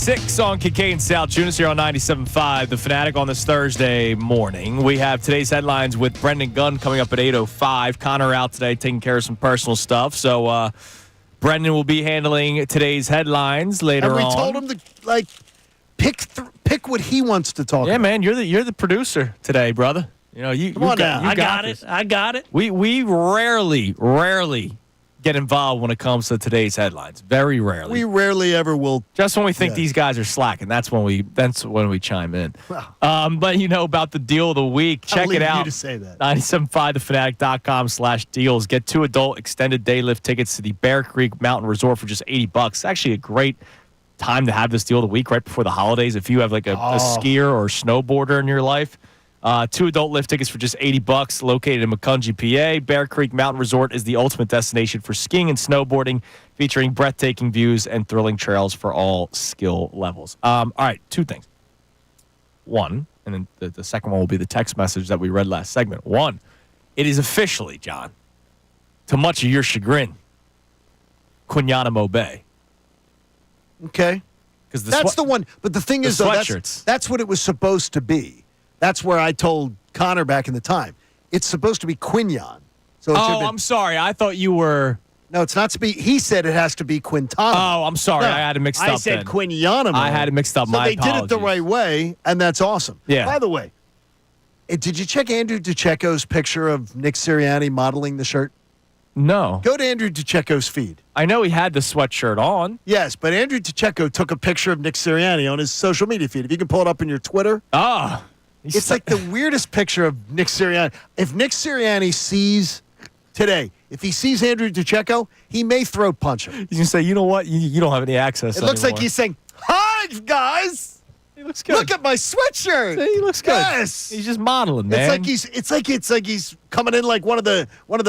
8:06 on Kincade Salciunas here on 97.5, The Fanatic on this Thursday morning. We have today's headlines with Brendan Gunn coming up at 8:05. Connor out today taking care of some personal stuff. So Brendan will be handling today's headlines later on. And we told him to, pick what he wants to talk about. Yeah, man, you're the producer today, brother. You know, you got it. I got it. We rarely get involved when it comes to today's headlines. Very rarely. We rarely ever will. Just when we think these guys are slacking, that's when we chime in. But you know about the deal of the week. Check it out. You to say that. 975thefanatic.com/deals. Get 2 adult extended day lift tickets to the Bear Creek Mountain Resort for just $80. It's actually a great time to have this deal of the week right before the holidays. If you have like a skier or snowboarder in your life. 2 adult lift tickets for just $80, located in Macungie, PA. Bear Creek Mountain Resort is the ultimate destination for skiing and snowboarding, featuring breathtaking views and thrilling trails for all skill levels. All right, 2 things. One, and then the second one will be the text message that we read last segment. 1, it is officially, John, to much of your chagrin, Quinyanamo Bay. Okay. Because that's the one. But the thing is, though, that's what it was supposed to be. That's where I told Connor back in the time. It's supposed to be Quinyon. So I'm sorry. I thought you were. No, it's not to be. He said it has to be Quintanamo. Oh, I'm sorry. No, I had it mixed up. I said Quinyanamo. I had it mixed up. So My they apologies. did it the right way, and that's awesome. Yeah. By the way, did you check Andrew DiCecco's picture of Nick Sirianni modeling the shirt? No. Go to Andrew DiCecco's feed. I know he had the sweatshirt on. Yes, but Andrew DiCecco took a picture of Nick Sirianni on his social media feed. If you can pull it up in your Twitter. It's like the weirdest picture of Nick Sirianni. If Nick Sirianni sees today, if he sees Andrew DiCecco, he may throat punch him. He's going to say, you know what? You don't have any access. It looks like he's saying, "Hi, guys. He looks good. Look at my sweatshirt. He looks good. Yes. He's just modeling, man. It's like he's coming in like one of the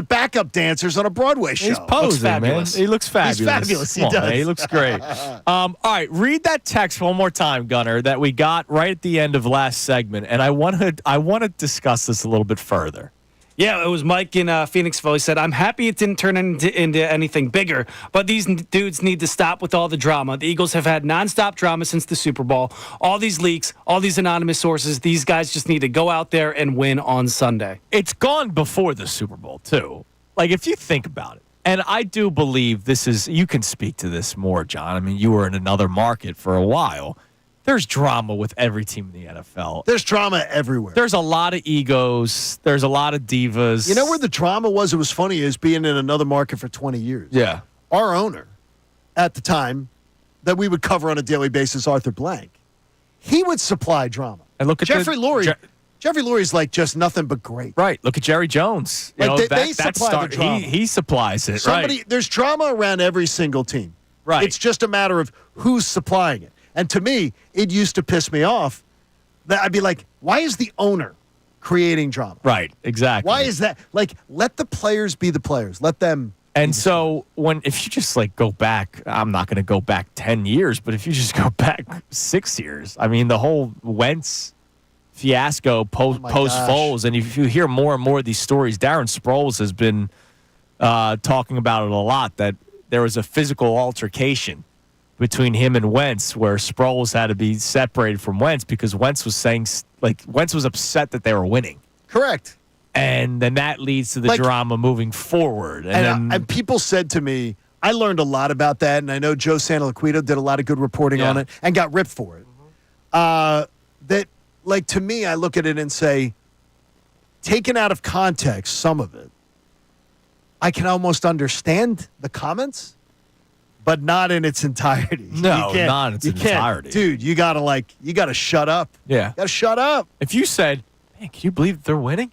backup dancers on a Broadway show. He's posing, man. He looks fabulous. He's fabulous. Come on, does. Man. He looks great. All right, read that text one more time, Gunner, that we got right at the end of last segment, and I want to discuss this a little bit further. Yeah, it was Mike in Phoenixville. He said, I'm happy it didn't turn into anything bigger, but these dudes need to stop with all the drama. The Eagles have had nonstop drama since the Super Bowl. All these leaks, all these anonymous sources, these guys just need to go out there and win on Sunday. It's gone before the Super Bowl, too. Like, if you think about it, and I do believe this is, you can speak to this more, John. I mean, you were in another market for a while. There's drama with every team in the NFL. There's drama everywhere. There's a lot of egos. There's a lot of divas. You know where the drama was? It was funny is being in another market for 20 years. Yeah. Our owner at the time that we would cover on a daily basis, Arthur Blank, he would supply drama. And look at Jeffrey Lurie. Jeffrey Lurie's like just nothing but great. Right. Look at Jerry Jones. You know, they supply the drama. He supplies it. Right. There's drama around every single team. Right. It's just a matter of who's supplying it. And to me, it used to piss me off that I'd be like, why is the owner creating drama? Right, exactly. Why is that? Like, let the players be the players. Let them. And so if you just like go back, I'm not going to go back 10 years, but if you just go back 6 years, I mean, the whole Wentz fiasco post Foles, and if you hear more and more of these stories, Darren Sproles has been talking about it a lot, that there was a physical altercation between him and Wentz, where Sproles had to be separated from Wentz because Wentz was saying, like, Wentz was upset that they were winning. Correct. And then that leads to the drama moving forward. And people said to me, I learned a lot about that, and I know Joe Santoliquito did a lot of good reporting on it and got ripped for it. That, like, to me, I look at it and say, taken out of context, some of it, I can almost understand the comments, but not in its entirety. No, not in its entirety. Dude, you gotta shut up. Yeah. You gotta shut up. If you said, man, can you believe they're winning?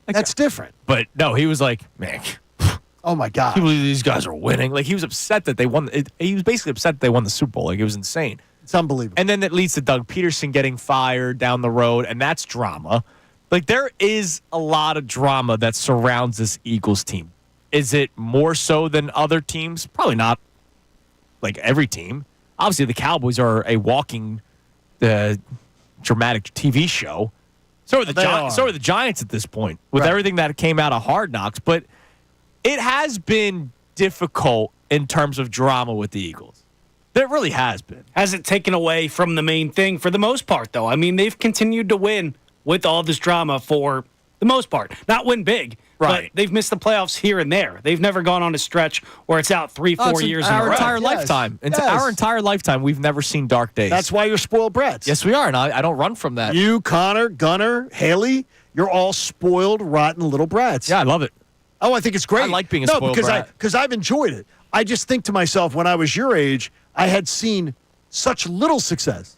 Like, that's different. But no, he was like, man, oh my God. Can you believe these guys are winning? Like, he was upset that they won. He was basically upset that they won the Super Bowl. Like, it was insane. It's unbelievable. And then that leads to Doug Peterson getting fired down the road, and that's drama. Like, there is a lot of drama that surrounds this Eagles team. Is it more so than other teams? Probably not. Like every team. Obviously, the Cowboys are a walking dramatic TV show. So are the Giants at this point with everything that came out of Hard Knocks. But it has been difficult in terms of drama with the Eagles. There really has been. Has it taken away from the main thing for the most part, though? I mean, they've continued to win with all this drama for the most part. Not win big, right? But they've missed the playoffs here and there. They've never gone on a stretch where it's out 3-4 years in a row. Our entire lifetime. Our entire lifetime, we've never seen dark days. That's why you're spoiled brats. Yes, we are, and I don't run from that. You, Connor, Gunner, Haley, you're all spoiled, rotten little brats. Yeah, I love it. Oh, I think it's great. I like being a spoiled brat. because I've enjoyed it. I just think to myself, when I was your age, I had seen such little success.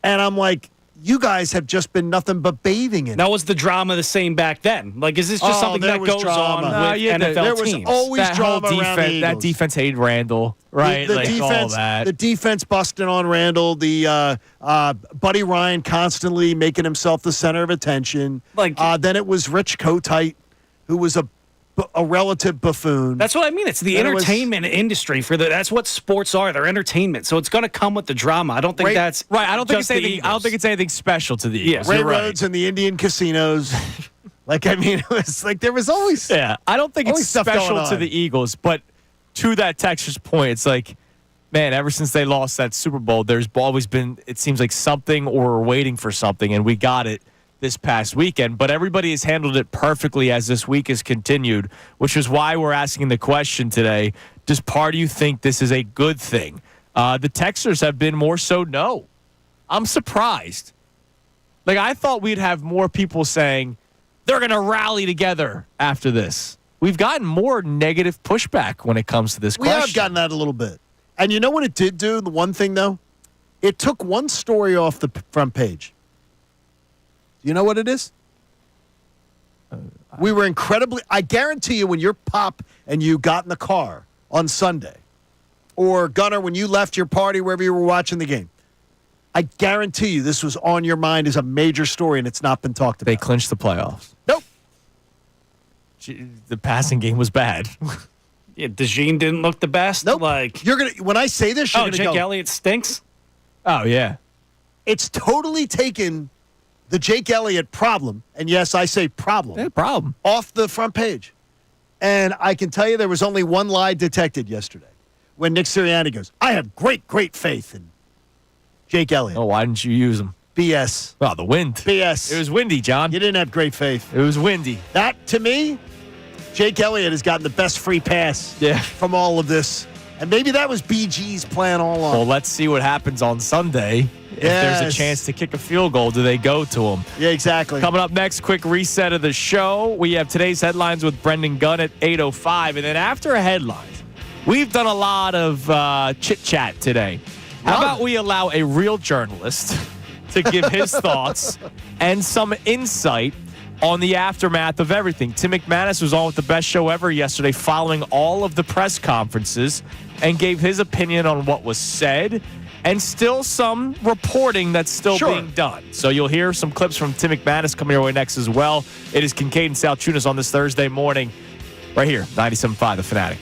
And I'm like, you guys have just been nothing but bathing in it. Now, was the drama the same back then? Like, is this just something that goes on with NFL there was teams? always that drama whole around the Eagles. That defense hated Randall, right? The like defense, all that. the defense busting on Randall. The Buddy Ryan constantly making himself the center of attention. Then it was Rich Kotite, who was a relative buffoon. That's what I mean. It's the entertainment industry that's what sports are. They're entertainment. So it's going to come with the drama. I don't think that's right. I don't think just it's anything. I don't think it's anything special to the Eagles. Ray Rhodes and the Indian casinos. It was like there was always I don't think it's stuff special going to on. the Eagles, but to that Texas point, it's like, man, ever since they lost that Super Bowl, there's always been, it seems like something, or we're waiting for something, and we got it this past weekend. But everybody has handled it perfectly as this week has continued, which is why we're asking the question today, does part of you think this is a good thing? The Texans have been more so no. I'm surprised. Like, I thought we'd have more people saying they're going to rally together after this. We've gotten more negative pushback when it comes to this question. We have gotten that a little bit. And you know what it did do? The one thing, though? It took one story off the front page. You know what it is? We were I guarantee you, when your pop and you got in the car on Sunday, or Gunner, when you left your party wherever you were watching the game, I guarantee you this was on your mind as a major story, and it's not been talked about. They clinched the playoffs. Nope. The passing game was bad. Yeah, DeJean didn't look the best. Nope. Like, you're gonna when I say this, you're gonna Jake go, Elliott stinks. Oh yeah, it's totally taken the Jake Elliott problem, and yes, I say problem, off the front page. And I can tell you there was only one lie detected yesterday when Nick Sirianni goes, I have great faith in Jake Elliott. Oh, why didn't you use him? BS. Oh, the wind. BS. It was windy, John. You didn't have great faith. It was windy. That, to me, Jake Elliott has gotten the best free pass from all of this. And maybe that was BG's plan all along. Well, let's see what happens on Sunday. If there's a chance to kick a field goal, do they go to him? Yeah, exactly. Coming up next, quick reset of the show. We have today's headlines with Brendan Gunn at 8:05. And then after a headlines, we've done a lot of chit-chat today. How about we allow a real journalist to give his thoughts and some insight on the aftermath of everything. Tim McManus was on with the best show ever yesterday following all of the press conferences and gave his opinion on what was said and still some reporting that's still being done. So you'll hear some clips from Tim McManus coming your way next as well. It is Kincade and Salciunas on this Thursday morning right here, 97.5 The Fanatic.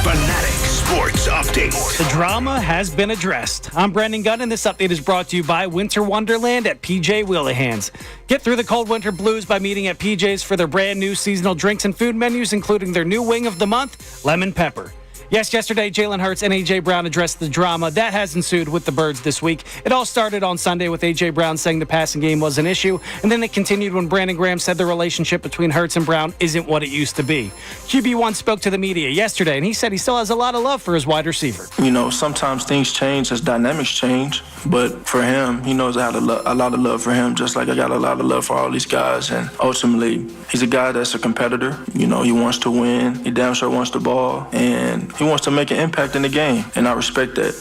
Fanatic Sports Update. The drama has been addressed. I'm Brendan Gunn, and this update is brought to you by Winter Wonderland at PJ Wheelahands. Get through the cold winter blues by meeting at PJ's for their brand new seasonal drinks and food menus, including their new wing of the month, Lemon Pepper. Yes, yesterday, Jalen Hurts and A.J. Brown addressed the drama that has ensued with the Birds this week. It all started on Sunday with A.J. Brown saying the passing game was an issue, and then it continued when Brandon Graham said the relationship between Hurts and Brown isn't what it used to be. QB1 spoke to the media yesterday, and he said he still has a lot of love for his wide receiver. You know, sometimes things change as dynamics change, but for him, he knows I have a lot of love for him, just like I got a lot of love for all these guys. And ultimately, he's a guy that's a competitor. You know, he wants to win. He damn sure wants the ball, and he wants to make an impact in the game, and I respect that.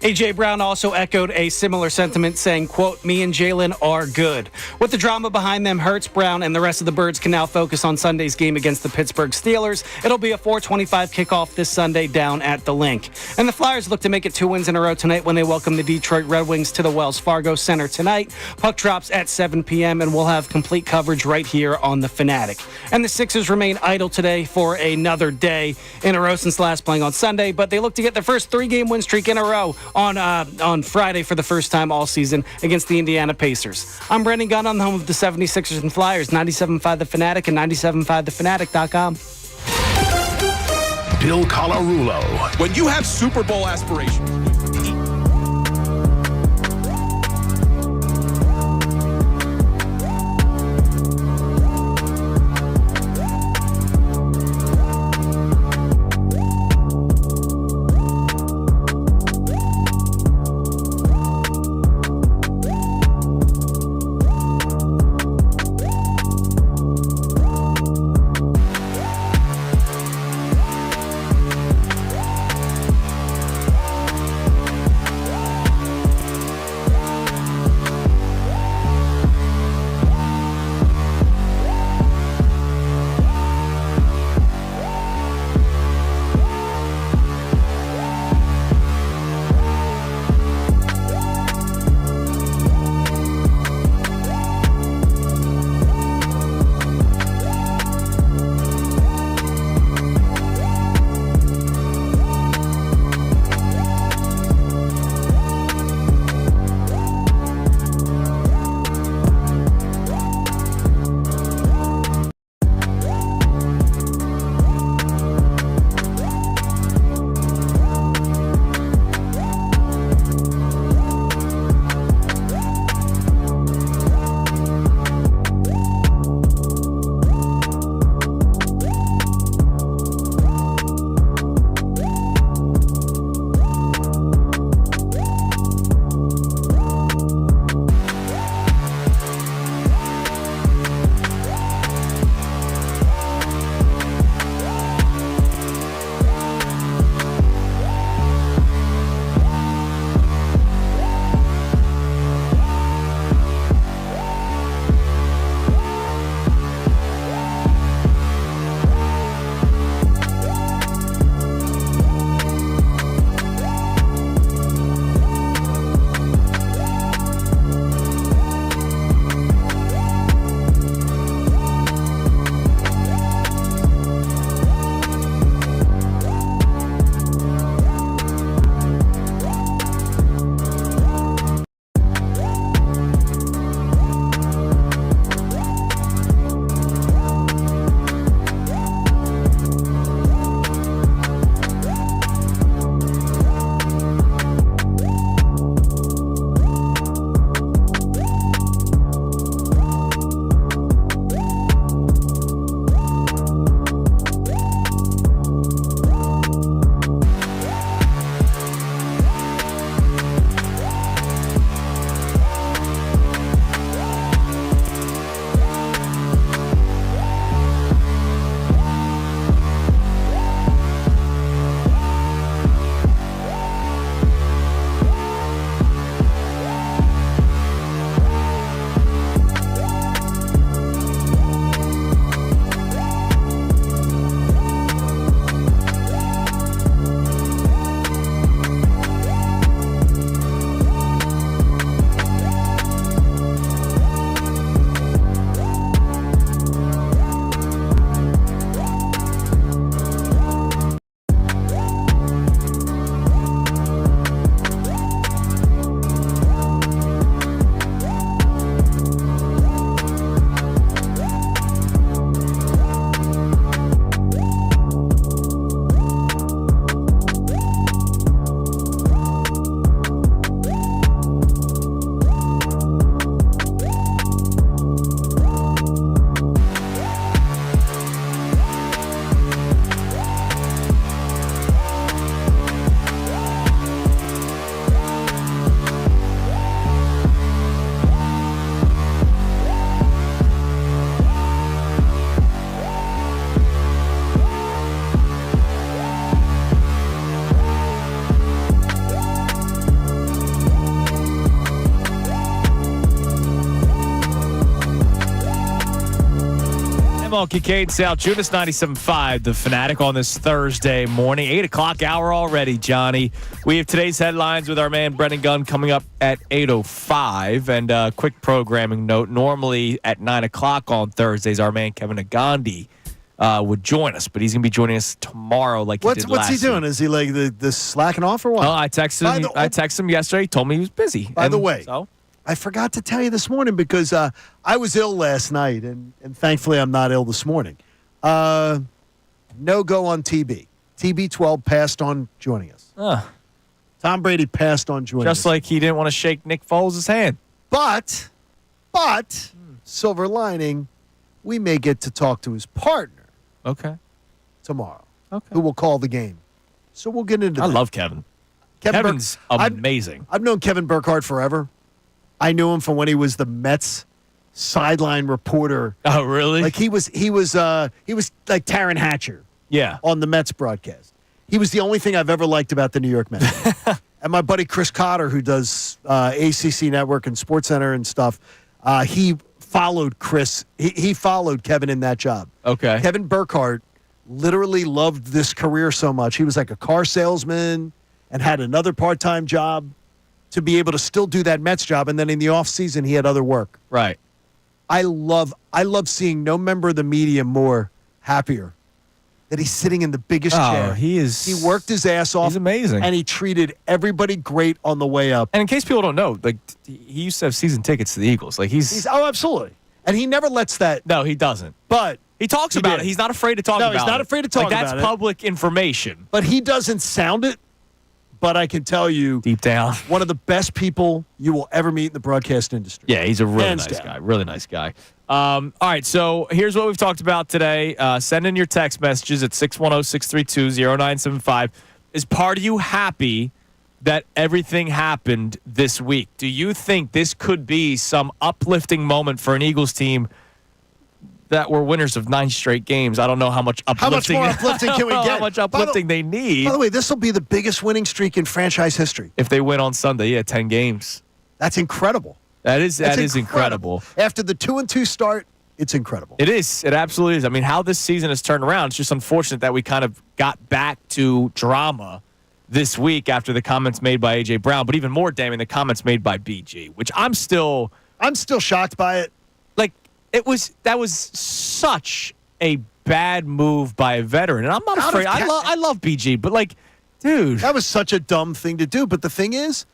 A.J. Brown also echoed a similar sentiment, saying, quote, me and Jalen are good. With the drama behind them, Hurts, Brown, and the rest of the Birds can now focus on Sunday's game against the Pittsburgh Steelers. It'll be a 4:25 kickoff this Sunday down at the Link. And the Flyers look to make it 2 wins in a row tonight when they welcome the Detroit Red Wings to the Wells Fargo Center tonight. Puck drops at 7 p.m., and we'll have complete coverage right here on The Fanatic. And the Sixers remain idle today for another day in a row since last playing on Sunday, but they look to get their first 3-game win streak in a row on Friday for the first time all season against the Indiana Pacers. I'm Brendan Gunn on the home of the 76ers and Flyers, 97.5 The Fanatic and 97.5thefanatic.com. Bill Colarulo. When you have Super Bowl aspirations, Kincade Salciunas, 97.5, The Fanatic on this Thursday morning. 8 o'clock hour already, Johnny. We have today's headlines with our man Brendan Gunn coming up at 8:05. And a quick programming note. Normally at 9 o'clock on Thursdays, our man Kevin Agandi would join us, but he's going to be joining us tomorrow like he did last What's he doing? week. Is he like the slacking off or what? I texted him. I texted him yesterday. He told me he was busy. By the way, so I forgot to tell you this morning because I was ill last night, and thankfully I'm not ill this morning. No go on TB. TB12 passed on joining us. Tom Brady passed on joining us. Just like he didn't want to shake Nick Foles' hand. But, silver lining, we may get to talk to his partner tomorrow, who will call the game. So we'll get into that. I love Kevin. Kevin's amazing. I've known Kevin Burkhardt forever. I knew him from when he was the Mets sideline reporter. Oh, really? Like he was like Taryn Hatcher. Yeah. On the Mets broadcast. He was the only thing I've ever liked about the New York Mets. And my buddy Chris Cotter, who does ACC Network and SportsCenter and stuff, he followed Chris. He followed Kevin in that job. Okay. Kevin Burkhardt literally loved this career so much. He was like a car salesman and had another part-time job to be able to still do that Mets job. And then in the off-season, he had other work. Right. I love seeing no member of the media more happier that he's sitting in the biggest chair. He worked his ass off. He's amazing. And he treated everybody great on the way up. And in case people don't know, like he used to have season tickets to the Eagles. Like he's absolutely. And he never lets that. No, he doesn't. But he talks about it. He's not afraid to talk about it. No, he's not afraid to talk about it. That's public information. But he doesn't sound it. But I can tell you, deep down, one of the best people you will ever meet in the broadcast industry. Yeah, he's a really Hands nice down. guy. Really nice guy. All right, so here's what we've talked about today. Send in your text messages at 610-632-0975. Is part of you happy that everything happened this week? Do you think this could be some uplifting moment for an Eagles team that were winners of 9 straight games? I don't know how much uplifting. How much more uplifting can we get? How much uplifting they need. By the way, this will be the biggest winning streak in franchise history. If they win on Sunday, 10 games. That's incredible. That is incredible. After the 2-2 start, it's incredible. It is. It absolutely is. I mean, how this season has turned around, it's just unfortunate that we kind of got back to drama this week after the comments made by A.J. Brown, but even more damning, the comments made by BG, which I'm still shocked by it. Like, that was such a bad move by a veteran, and I'm not afraid. I love BG, but like, dude, that was such a dumb thing to do. But the thing is,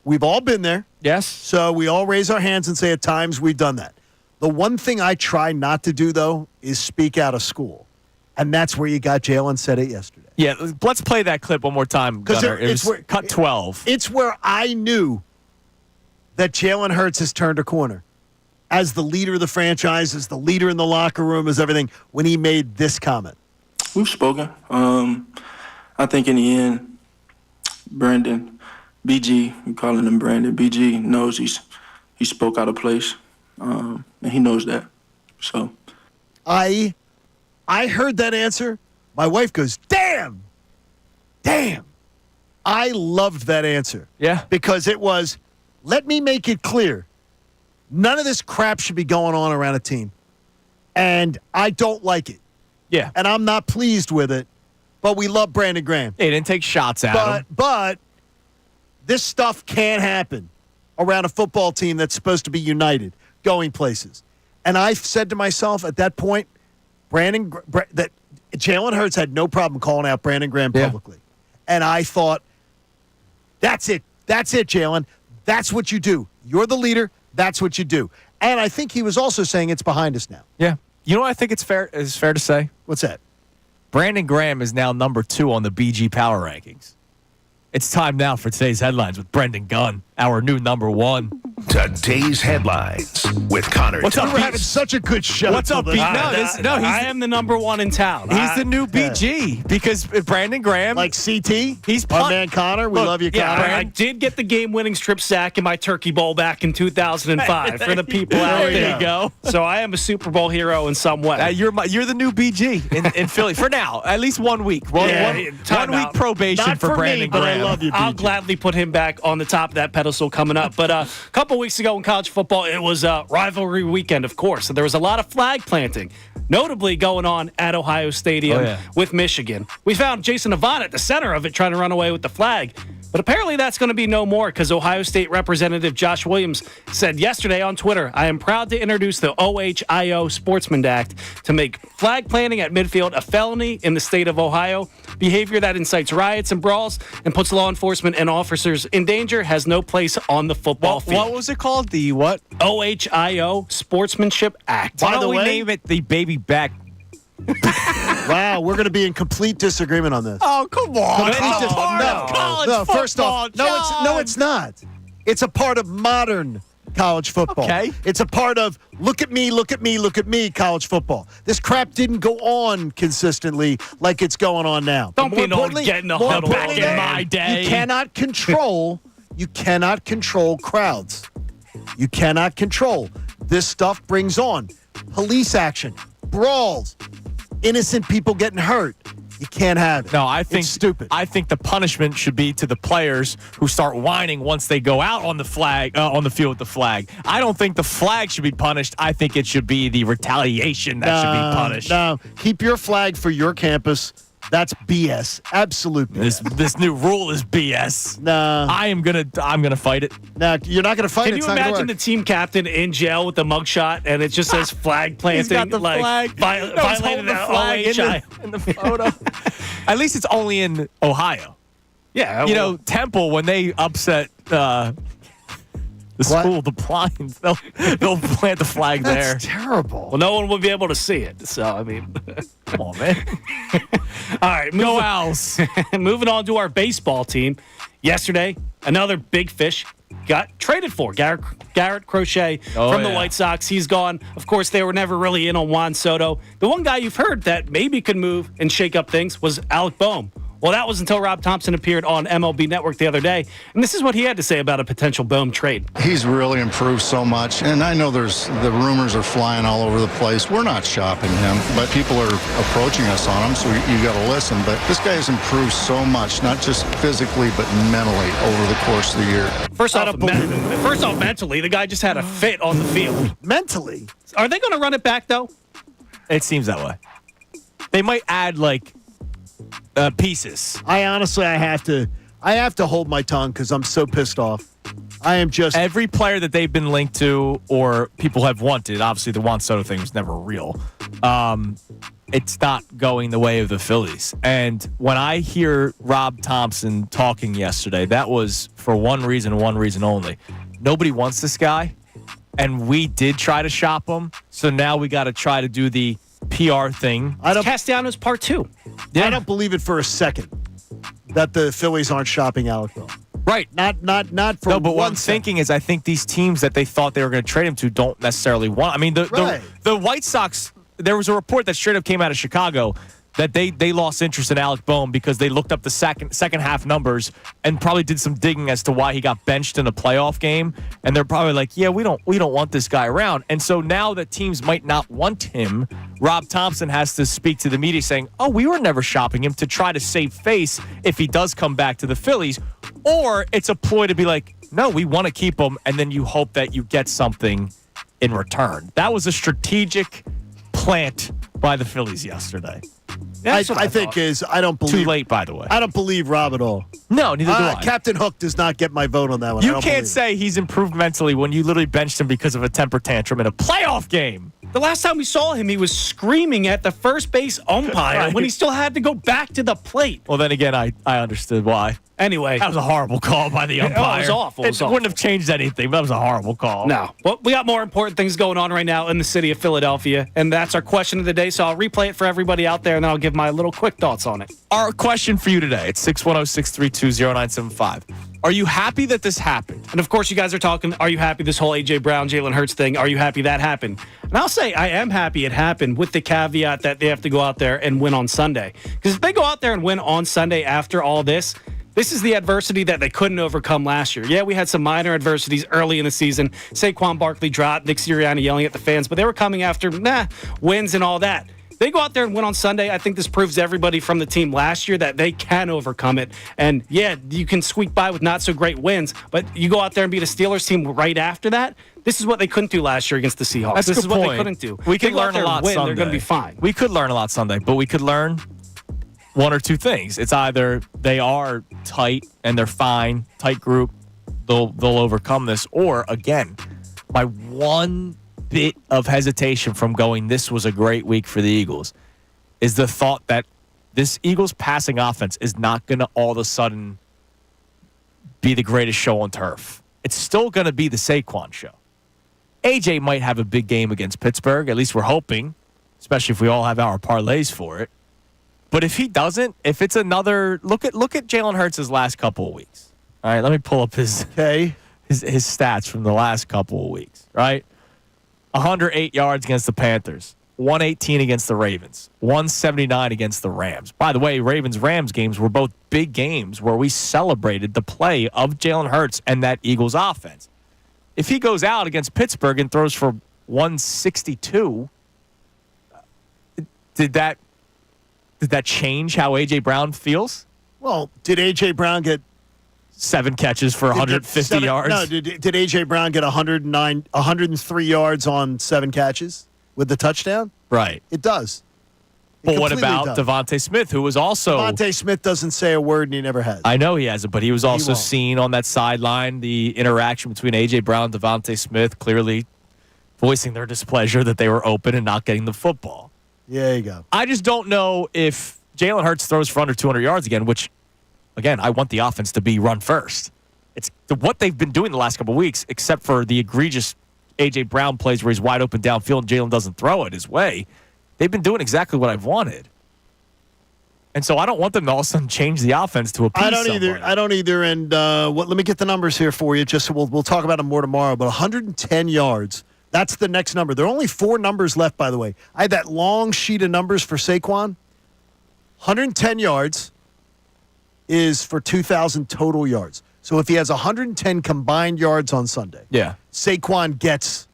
we've all been there. Yes. So we all raise our hands and say at times we've done that. The one thing I try not to do, though, is speak out of school. And that's where you got Jalen said it yesterday. Yeah, let's play that clip one more time, Gunner. It was cut 12. It's where I knew that Jalen Hurts has turned a corner. As the leader of the franchise, as the leader in the locker room, as everything, when he made this comment. We've spoken. I think in the end, Brandon, BG, we're calling him Brandon, BG knows he spoke out of place, and he knows that. So, I heard that answer. My wife goes, damn. I loved that answer. Yeah. Because it was, let me make it clear. None of this crap should be going on around a team. And I don't like it. Yeah. And I'm not pleased with it. But we love Brandon Graham. They didn't take shots at him. But this stuff can't happen around a football team that's supposed to be united, going places. And I said to myself at that point, that Jalen Hurts had no problem calling out Brandon Graham publicly. And I thought, that's it. That's it, Jalen. That's what you do. You're the leader. That's what you do. And I think he was also saying it's behind us now. Yeah. You know what I think is fair to say? What's that? Brandon Graham is now number 2 on the BG Power Rankings. It's time now for today's headlines with Brendan Gunn, our new number 1. Today's headlines with Connor. What's up? We're having such a good show. What's up, B? I am the number 1 in town. He's the new BG because Brandon Graham, like CT. He's our man Connor. We love you, Connor. I did get the game-winning strip sack in my Turkey Bowl back in 2005 for the people out there. There you go. So I am a Super Bowl hero in some way. You're the new BG in Philly for now. At least 1 week. One week probation Not for Brandon me, but Graham. I love you, BG. I'll gladly put him back on the top of that pedestal coming up. But a couple weeks ago in college football, it was rivalry weekend, of course. So there was a lot of flag planting, notably going on at Ohio Stadium with Michigan. We found Jason Avant at the center of it trying to run away with the flag. But apparently that's going to be no more because Ohio State Representative Josh Williams said yesterday on Twitter, I am proud to introduce the OHIO Sportsman Act to make flag planting at midfield a felony in the state of Ohio. Behavior that incites riots and brawls and puts law enforcement and officers in danger has no place on the football field. What was it called? The what? OHIO Sportsmanship Act. Why don't we name it the Baby Back Wow, we're going to be in complete disagreement on this. Oh, come on. Complete It's a part of college football, first off, no, it's not. It's a part of modern college football. Okay. It's a part of look at me, look at me, look at me college football. This crap didn't go on consistently like it's going on now. Don't be an old getting a huddle back in my day. You cannot control crowds. You cannot control. This stuff brings on police action, brawls, innocent people getting hurt. You can't have it. No, I think it's stupid. I think the punishment should be to the players who start whining once they go out on the flag on the field with the flag. I don't think the flag should be punished. I think it should be the retaliation that should be punished. No, keep your flag for your campus. That's BS. Absolute BS. This new rule is BS. No, I'm gonna fight it. No, you're not gonna fight it. Can you imagine the team captain in jail with the mugshot and it just says flag planting? He's got the flag. Violated the flag in the photo. At least it's only in Ohio. Yeah, You know, Temple, when they upset the school, the Blinds, they'll plant the flag there. That's terrible. Well, no one will be able to see it. So, I mean, come on, man. All right, go Owls. Moving on to our baseball team. Yesterday, another big fish got traded for. Garrett Crochet from the White Sox. He's gone. Of course, they were never really in on Juan Soto. The one guy you've heard that maybe could move and shake up things was Alec Boehm. Well, that was until Rob Thompson appeared on MLB Network the other day, and this is what he had to say about a potential Boehm trade. He's really improved so much, and I know the rumors are flying all over the place. We're not shopping him, but people are approaching us on him, so you got to listen. But this guy has improved so much, not just physically, but mentally over the course of the year. First off, mentally, the guy just had a fit on the field. Mentally? Are they going to run it back, though? It seems that way. They might add, pieces. I honestly, I have to hold my tongue because I'm so pissed off. I am just every player that they've been linked to or people have wanted. Obviously, the Juan Soto thing was never real. It's not going the way of the Phillies. And when I hear Rob Thompson talking yesterday, that was for one reason only. Nobody wants this guy, and we did try to shop him. So now we got to try to do the PR thing. Castellanos part 2. Yeah. I don't believe it for a second that the Phillies aren't shopping Alec Boehm. Right. Not for no, but what I'm second. thinking is I think these teams that they thought they were going to trade him to don't necessarily want. I mean, the White Sox, there was a report that straight up came out of Chicago that they lost interest in Alec Boehm because they looked up the second half numbers and probably did some digging as to why he got benched in a playoff game. And they're probably like, yeah, we don't want this guy around. And so now that teams might not want him, Rob Thompson has to speak to the media saying, oh, we were never shopping him, to try to save face if he does come back to the Phillies. Or it's a ploy to be like, no, we want to keep him, and then you hope that you get something in return. That was a strategic plant by the Phillies yesterday. I don't believe. Too late, by the way. I don't believe Rob at all. No, neither do I. Captain Hook does not get my vote on that one. You can't say he's improved mentally when you literally benched him because of a temper tantrum in a playoff game. The last time we saw him, he was screaming at the first base umpire when he still had to go back to the plate. Well, then again, I understood why. Anyway. That was a horrible call by the umpire. It was awful. It wouldn't have changed anything, but that was a horrible call. No. Well, we got more important things going on right now in the city of Philadelphia, and that's our question of the day, so I'll replay it for everybody out there, and then I'll give my little quick thoughts on it. Our question for you today, it's 610-632-0975. Are you happy that this happened? And, of course, you guys are talking, are you happy this whole A.J. Brown, Jalen Hurts thing, are you happy that happened? And I'll say I am happy it happened with the caveat that they have to go out there and win on Sunday. Because if they go out there and win on Sunday after all this is the adversity that they couldn't overcome last year. Yeah, we had some minor adversities early in the season. Saquon Barkley dropped, Nick Sirianni yelling at the fans, but they were coming after wins and all that. They go out there and win on Sunday. I think this proves to everybody from the team last year that they can overcome it. And, yeah, you can squeak by with not so great wins, but you go out there and beat a Steelers team right after that. This is what they couldn't do last year against the Seahawks. This is what they couldn't do. We could learn a lot Sunday. They're going to be fine. We could learn a lot Sunday, but we could learn one or two things. It's either they are tight and they're fine, tight group, they'll overcome this, or, again, my one bit of hesitation from going, this was a great week for the Eagles, is the thought that this Eagles passing offense is not going to all of a sudden be the greatest show on turf. It's still going to be the Saquon show. AJ might have a big game against Pittsburgh, at least we're hoping, especially if we all have our parlays for it. But if he doesn't, if it's another look at Jalen Hurts' last couple of weeks. All right, let me pull up his stats from the last couple of weeks. Right, 108 yards against the Panthers, 118 against the Ravens, 179 against the Rams. By the way, Ravens-Rams games were both big games where we celebrated the play of Jalen Hurts and that Eagles offense. If he goes out against Pittsburgh and throws for 162, did that change how A.J. Brown feels? Well, did A.J. Brown get 7 catches for 150 yards? No, did A.J. Brown get 103 yards on 7 catches with the touchdown? Right. It does. But what about Devontae Smith, who was also... Devontae Smith doesn't say a word, and he never has. I know he hasn't, but he was also seen on that sideline, the interaction between A.J. Brown and Devontae Smith, clearly voicing their displeasure that they were open and not getting the football. Yeah, there you go. I just don't know if Jalen Hurts throws for under 200 yards again, which, again, I want the offense to be run first. It's what they've been doing the last couple of weeks, except for the egregious A.J. Brown plays where he's wide open downfield and Jalen doesn't throw it his way. They've been doing exactly what I've wanted. And so I don't want them to all of a sudden change the offense to appease somebody. I don't either. And let me get the numbers here for you. Just so we'll talk about them more tomorrow. But 110 yards. That's the next number. There are only 4 numbers left, by the way. I had that long sheet of numbers for Saquon. 110 yards is for 2,000 total yards. So if he has 110 combined yards on Sunday, Saquon gets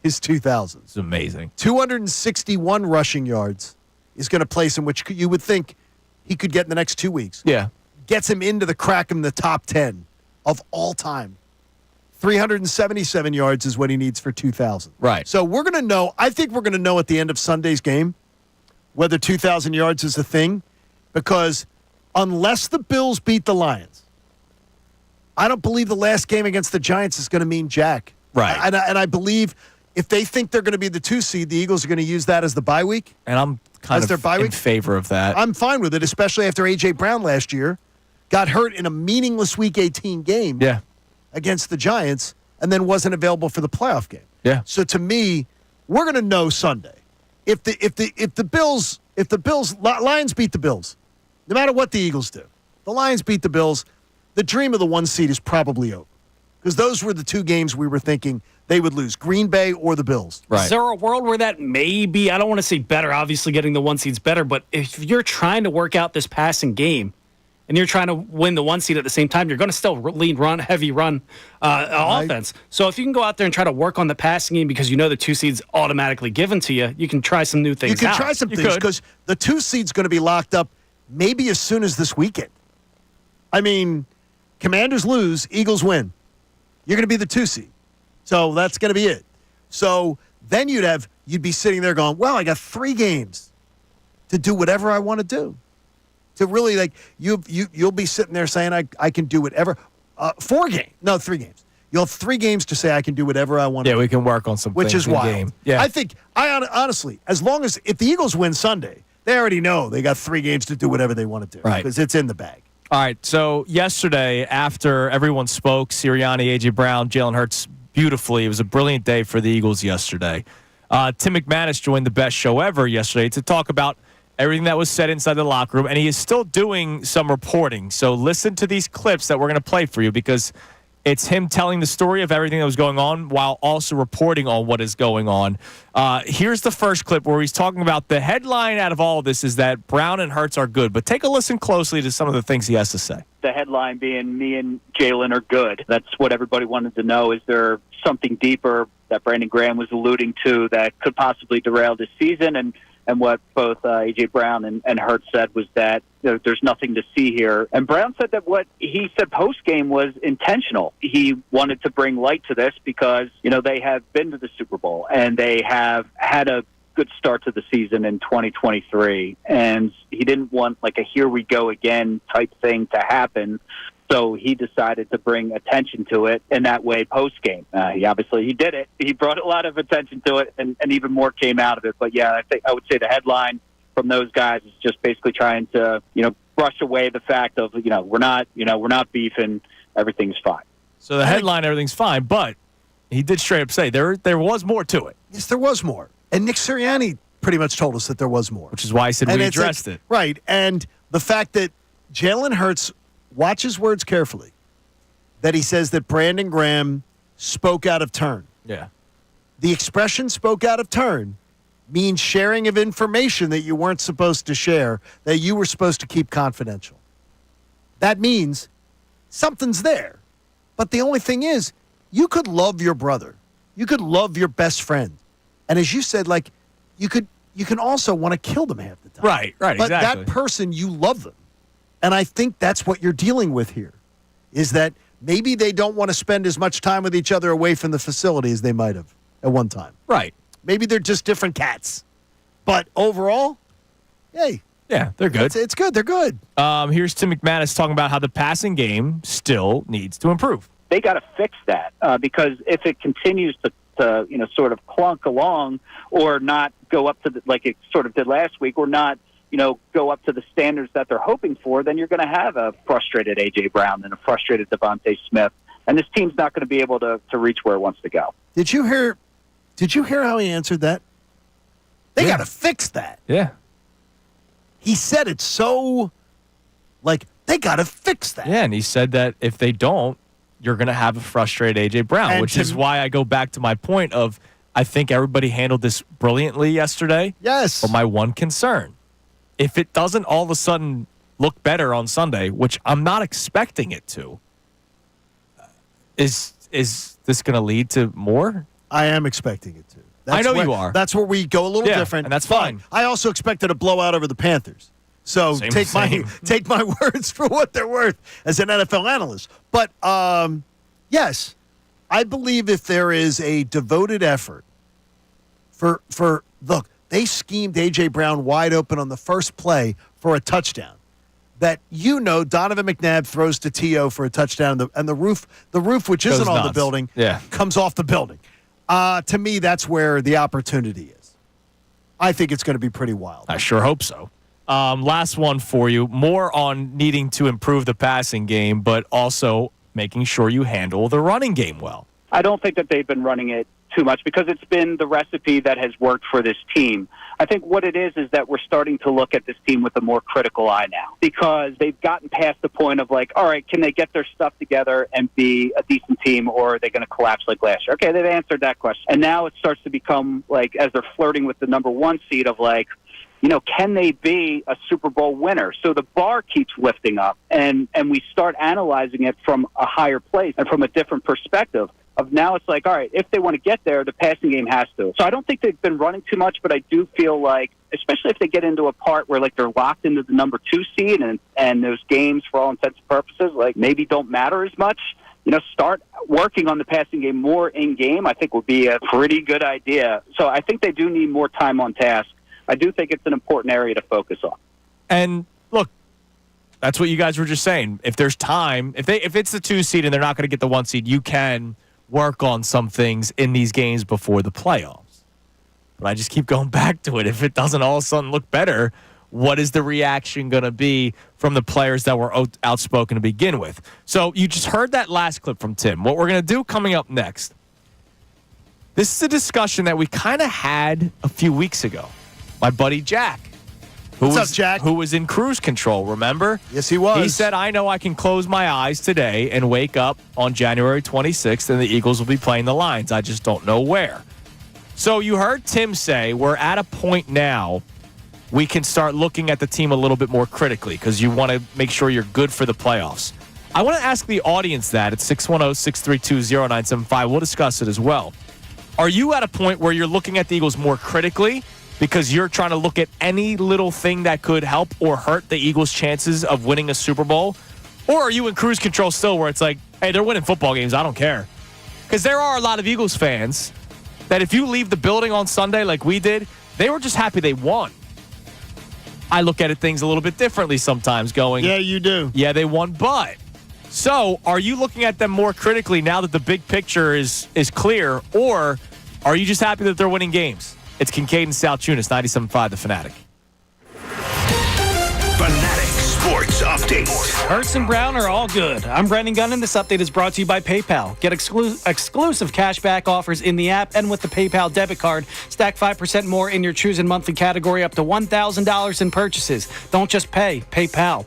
his 2,000. It's amazing. 261 rushing yards is going to place him, which you would think he could get in the next 2 weeks. Yeah. Gets him into the crack in the top 10 of all time. 377 yards is what he needs for 2,000. Right. So we're going to know, I think we're going to know at the end of Sunday's game whether 2,000 yards is a thing, because unless the Bills beat the Lions, I don't believe the last game against the Giants is going to mean jack. Right. And I believe if they think they're going to be the 2 seed, the Eagles are going to use that as the bye week. And I'm kind of in favor of that. I'm fine with it, especially after A.J. Brown last year got hurt in a meaningless Week 18 game against the Giants and then wasn't available for the playoff game. Yeah. So to me, we're going to know Sunday. If the Lions beat the Bills, no matter what the Eagles do, the Lions beat the Bills, the dream of the 1 seed is probably over. Because those were the 2 games we were thinking they would lose, Green Bay or the Bills. Right. Is there a world where that may be, I don't want to say better, obviously getting the 1 seed's better, but if you're trying to work out this passing game and you're trying to win the 1 seed at the same time, you're going to still heavy run offense. So if you can go out there and try to work on the passing game because you know the 2 seed's automatically given to you, you can try some new things out. You can try some things because the 2 seed's going to be locked up maybe as soon as this weekend. I mean, Commanders lose, Eagles win. You're going to be the 2 seed. So that's going to be it. So then you'd be sitting there going, well, I got 3 games to do whatever I want to do. To really, you'll be sitting there saying, I can do whatever. 3 games. You'll have 3 games to say I can do whatever I want to do. Yeah, we can work on some which things is in wild. game. Yeah. Honestly, as long as, if the Eagles win Sunday, they already know they got 3 games to do whatever they want to do. Right. Because it's in the bag. All right, so yesterday, after everyone spoke, Sirianni, A.J. Brown, Jalen Hurts, beautifully. It was a brilliant day for the Eagles yesterday. Tim McManus joined the best show ever yesterday to talk about everything that was said inside the locker room, and he is still doing some reporting. So listen to these clips that we're going to play for you because it's him telling the story of everything that was going on while also reporting on what is going on. Here's the first clip where he's talking about the headline out of all of this is that Brown and Hurts are good. But take a listen closely to some of the things he has to say. The headline being me and Jalen are good. That's what everybody wanted to know. Is there something deeper that Brandon Graham was alluding to that could possibly derail this season? And what both A.J. Brown and Hurts said was that there's nothing to see here. And Brown said that what he said post-game was intentional. He wanted to bring light to this because, they have been to the Super Bowl and they have had a good start to the season in 2023. And he didn't want a here we go again type thing to happen. So he decided to bring attention to it in that way post-game. He did it. He brought a lot of attention to it, and even more came out of it. But, yeah, I would say the headline from those guys is just basically trying to, brush away the fact of, we're not beefing, everything's fine. So the headline, everything's fine, but he did straight up say there was more to it. Yes, there was more. And Nick Sirianni pretty much told us that there was more. Which is why I said we addressed it. Right. And the fact that Jalen Hurts, watch his words carefully, that he says that Brandon Graham spoke out of turn. Yeah. The expression spoke out of turn means sharing of information that you weren't supposed to share, that you were supposed to keep confidential. That means something's there. But the only thing is, you could love your brother. You could love your best friend. And as you said, like, you can also want to kill them half the time. Right, but exactly. That person, you love them. And I think that's what you're dealing with here, is that maybe they don't want to spend as much time with each other away from the facility as they might have at one time. Right. Maybe they're just different cats. But overall, hey. Yeah, they're good. It's good. They're good. Here's Tim McManus talking about how the passing game still needs to improve. They got to fix that because if it continues to sort of clunk along or not go up to like it sort of did last week, or not go up to the standards that they're hoping for, then you're going to have a frustrated A.J. Brown and a frustrated Devontae Smith, and this team's not going to be able to reach where it wants to go. Did you hear how he answered that? They got to fix that. Yeah. He said it so, like, they got to fix that. Yeah, and he said that if they don't, you're going to have a frustrated A.J. Brown, And which is why I go back to my point of I think everybody handled this brilliantly yesterday. Yes. But my one concern, if it doesn't all of a sudden look better on Sunday, which I'm not expecting it to, is this going to lead to more? I am expecting it to. I know you are. That's where we go a little different. And that's fine. I also expected a blowout over the Panthers. So take my words for what they're worth as an NFL analyst. But yes, I believe if there is a devoted effort for look, they schemed A.J. Brown wide open on the first play for a touchdown. That Donovan McNabb throws to T.O. for a touchdown, and the roof, which isn't on the building, comes off the building. To me, that's where the opportunity is. I think it's going to be pretty wild. I sure hope so. Last one for you. More on needing to improve the passing game, but also making sure you handle the running game well. I don't think that they've been running it too much because it's been the recipe that has worked for this team. I think what it is that we're starting to look at this team with a more critical eye now because they've gotten past the point of like, all right, can they get their stuff together and be a decent team, or are they going to collapse like last year? Okay, they've answered that question. And now it starts to become like, as they're flirting with the number one seed of like, can they be a Super Bowl winner? So the bar keeps lifting up, and we start analyzing it from a higher place and from a different perspective. Of now it's like, all right, if they want to get there, the passing game has to. So I don't think they've been running too much, but I do feel like, especially if they get into a part where like they're locked into the number 2 seed and those games, for all intents and purposes, like maybe don't matter as much, start working on the passing game more in game, I think would be a pretty good idea. So I think they do need more time on task. I do think it's an important area to focus on. And look, that's what you guys were just saying. If there's time, if it's the 2 seed and they're not going to get the 1 seed, you can work on some things in these games before the playoffs. But I just keep going back to it. If it doesn't all of a sudden look better, what is the reaction going to be from the players that were outspoken to begin with? So you just heard that last clip from Tim. What we're going to do coming up next, this is a discussion that we kind of had a few weeks ago. My buddy Jack. What's up, Jack? Who was in cruise control, remember? Yes, he was. He said, I know I can close my eyes today and wake up on January 26th and the Eagles will be playing the Lions. I just don't know where. So you heard Tim say we're at a point now we can start looking at the team a little bit more critically because you want to make sure you're good for the playoffs. I want to ask the audience that at 610-632-0975. We'll discuss it as well. Are you at a point where you're looking at the Eagles more critically because you're trying to look at any little thing that could help or hurt the Eagles' chances of winning a Super Bowl? Or are you in cruise control still where it's like, hey, they're winning football games, I don't care? Because there are a lot of Eagles fans that if you leave the building on Sunday like we did, they were just happy they won. I look at things a little bit differently sometimes going, yeah, you do. Yeah, they won, but. So are you looking at them more critically now that the big picture is clear, or are you just happy that they're winning games? It's Kincade and Salciunas, 97.5 The Fanatic. Fanatic Sports News Update. Hurts and Brown are all good. I'm Brandon Gunn, and this update is brought to you by PayPal. Get exclusive cashback offers in the app and with the PayPal debit card. Stack 5% more in your chosen monthly category up to $1,000 in purchases. Don't just pay, PayPal.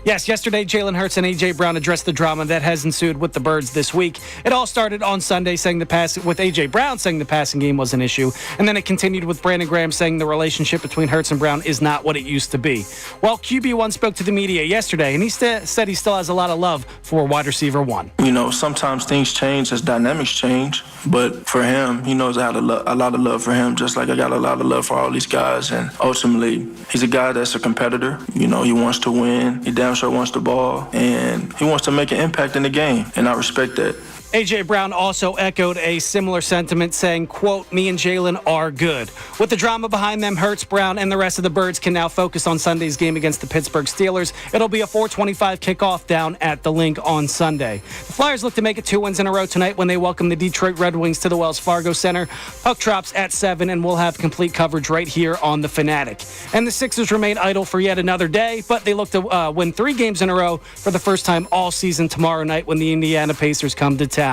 Yes, yesterday, Jalen Hurts and A.J. Brown addressed the drama that has ensued with the Birds this week. It all started on Sunday with A.J. Brown saying the passing game was an issue, and then it continued with Brandon Graham saying the relationship between Hurts and Brown is not what it used to be. Well, QB1 spoke to the media yesterday, and he said he still has a lot of love for wide receiver 1. You know, sometimes things change as dynamics change, but for him, he knows I had a lot of love for him, just like I got a lot of love for all these guys, and ultimately, he's a guy that's a competitor. You know, he wants to win. He damn sure wants the ball, and he wants to make an impact in the game, and I respect that. A.J. Brown also echoed a similar sentiment, saying, quote, me and Jalen are good. With the drama behind them, Hurts, Brown, and the rest of the Birds can now focus on Sunday's game against the Pittsburgh Steelers. It'll be a 4:25 kickoff down at the Link on Sunday. The Flyers look to make it 2 wins in a row tonight when they welcome the Detroit Red Wings to the Wells Fargo Center. Puck drops at 7, and we'll have complete coverage right here on The Fanatic. And the Sixers remain idle for yet another day, but they look to win 3 games in a row for the first time all season tomorrow night when the Indiana Pacers come to town.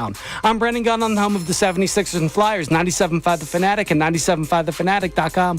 I'm Brendan Gunn on the home of the 76ers and Flyers, 97.5 The Fanatic and 97.5thefanatic.com.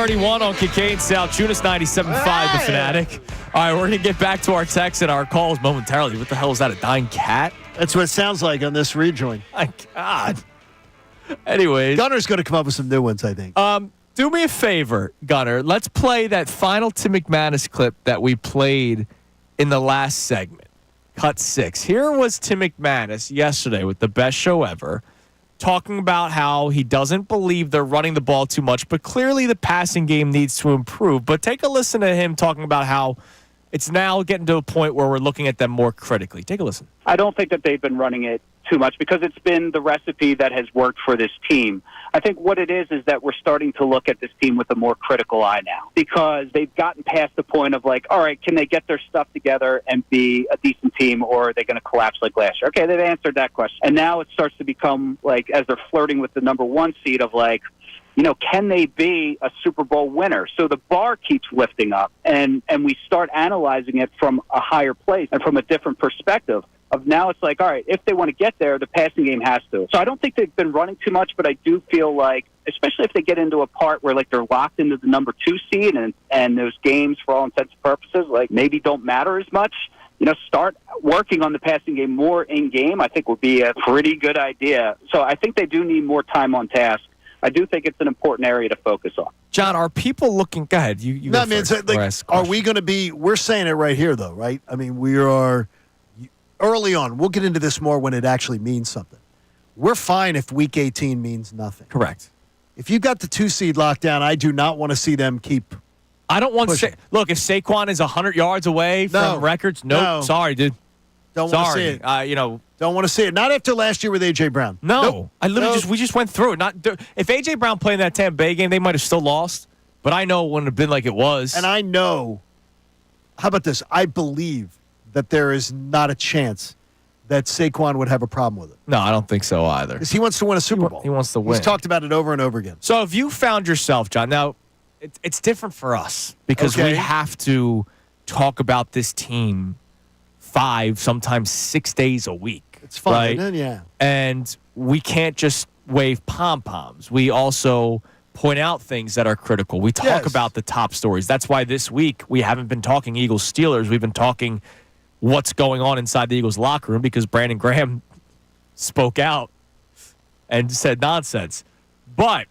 6:31 on Kincade Salciunas 97.5 The Fanatic. All right, we're going to get back to our texts and our calls momentarily. What the hell is that, a dying cat? That's what it sounds like on this rejoin. My God. Anyways. Gunner's going to come up with some new ones, I think. Do me a favor, Gunner. Let's play that final Tim McManus clip that we played in the last segment. Cut 6. Here was Tim McManus yesterday with the best show ever, talking about how he doesn't believe they're running the ball too much, but clearly the passing game needs to improve. But take a listen to him talking about how it's now getting to a point where we're looking at them more critically. Take a listen. I don't think that they've been running it too much because it's been the recipe that has worked for this team. I think what it is that we're starting to look at this team with a more critical eye now because they've gotten past the point of like, all right, can they get their stuff together and be a decent team, or are they going to collapse like last year? Okay, they've answered that question. And now it starts to become like, as they're flirting with the number 1 seed of like, you know, can they be a Super Bowl winner? So the bar keeps lifting up, and we start analyzing it from a higher place and from a different perspective. Of now it's like, all right, if they want to get there, the passing game has to. So I don't think they've been running too much, but I do feel like, especially if they get into a part where like they're locked into the number 2 seed and those games, for all intents and purposes, like maybe don't matter as much. You know, start working on the passing game more in game, I think would be a pretty good idea. So I think they do need more time on task. I do think it's an important area to focus on. John, are people looking? Go ahead. You no, I mean, are we going to be? We're saying it right here, though, right? I mean, we are early on. We'll get into this more when it actually means something. We're fine if Week 18 means nothing. Correct. If you got the 2 seed locked down, I do not want to see them keep. I don't want to look. If Saquon is 100 yards away from records, nope. Sorry, dude. Don't want to see it. Don't want to see it. Not after last year with A.J. Brown. No. Nope. I literally we just went through it. If A.J. Brown played in that Tampa Bay game, they might have still lost. But I know it wouldn't have been like it was. And I know, how about this? I believe that there is not a chance that Saquon would have a problem with it. No, I don't think so either. Because he wants to win a Super Bowl. He wants to win. He's talked about it over and over again. So if you found yourself, John, now it's different for us because we have to talk about this team 5, sometimes 6 days a week. It's fun, right? Isn't it? Yeah. And we can't just wave pom-poms. We also point out things that are critical. We talk about the top stories. That's why this week we haven't been talking Eagles-Steelers. We've been talking what's going on inside the Eagles locker room because Brandon Graham spoke out and said nonsense. But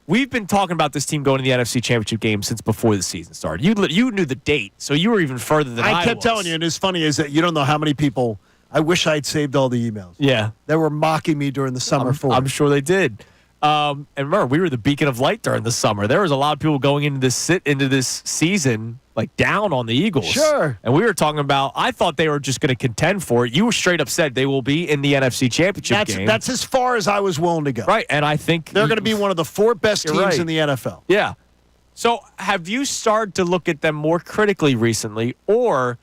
we've been talking about this team going to the NFC Championship game since before the season started. You knew the date, so you were even further than I kept was. telling you, and it's funny is that you don't know how many people. I wish I'd saved all the emails. Yeah, that were mocking me during the summer. I'm sure they did. And remember, we were the beacon of light during the summer. There was a lot of people going into this season like down on the Eagles. Sure. And we were talking about, I thought they were just going to contend for it. You were straight up said they will be in the NFC Championship game. That's as far as I was willing to go. Right, and I think they're going to be one of the 4 best teams in the NFL. Yeah. So have you started to look at them more critically recently, or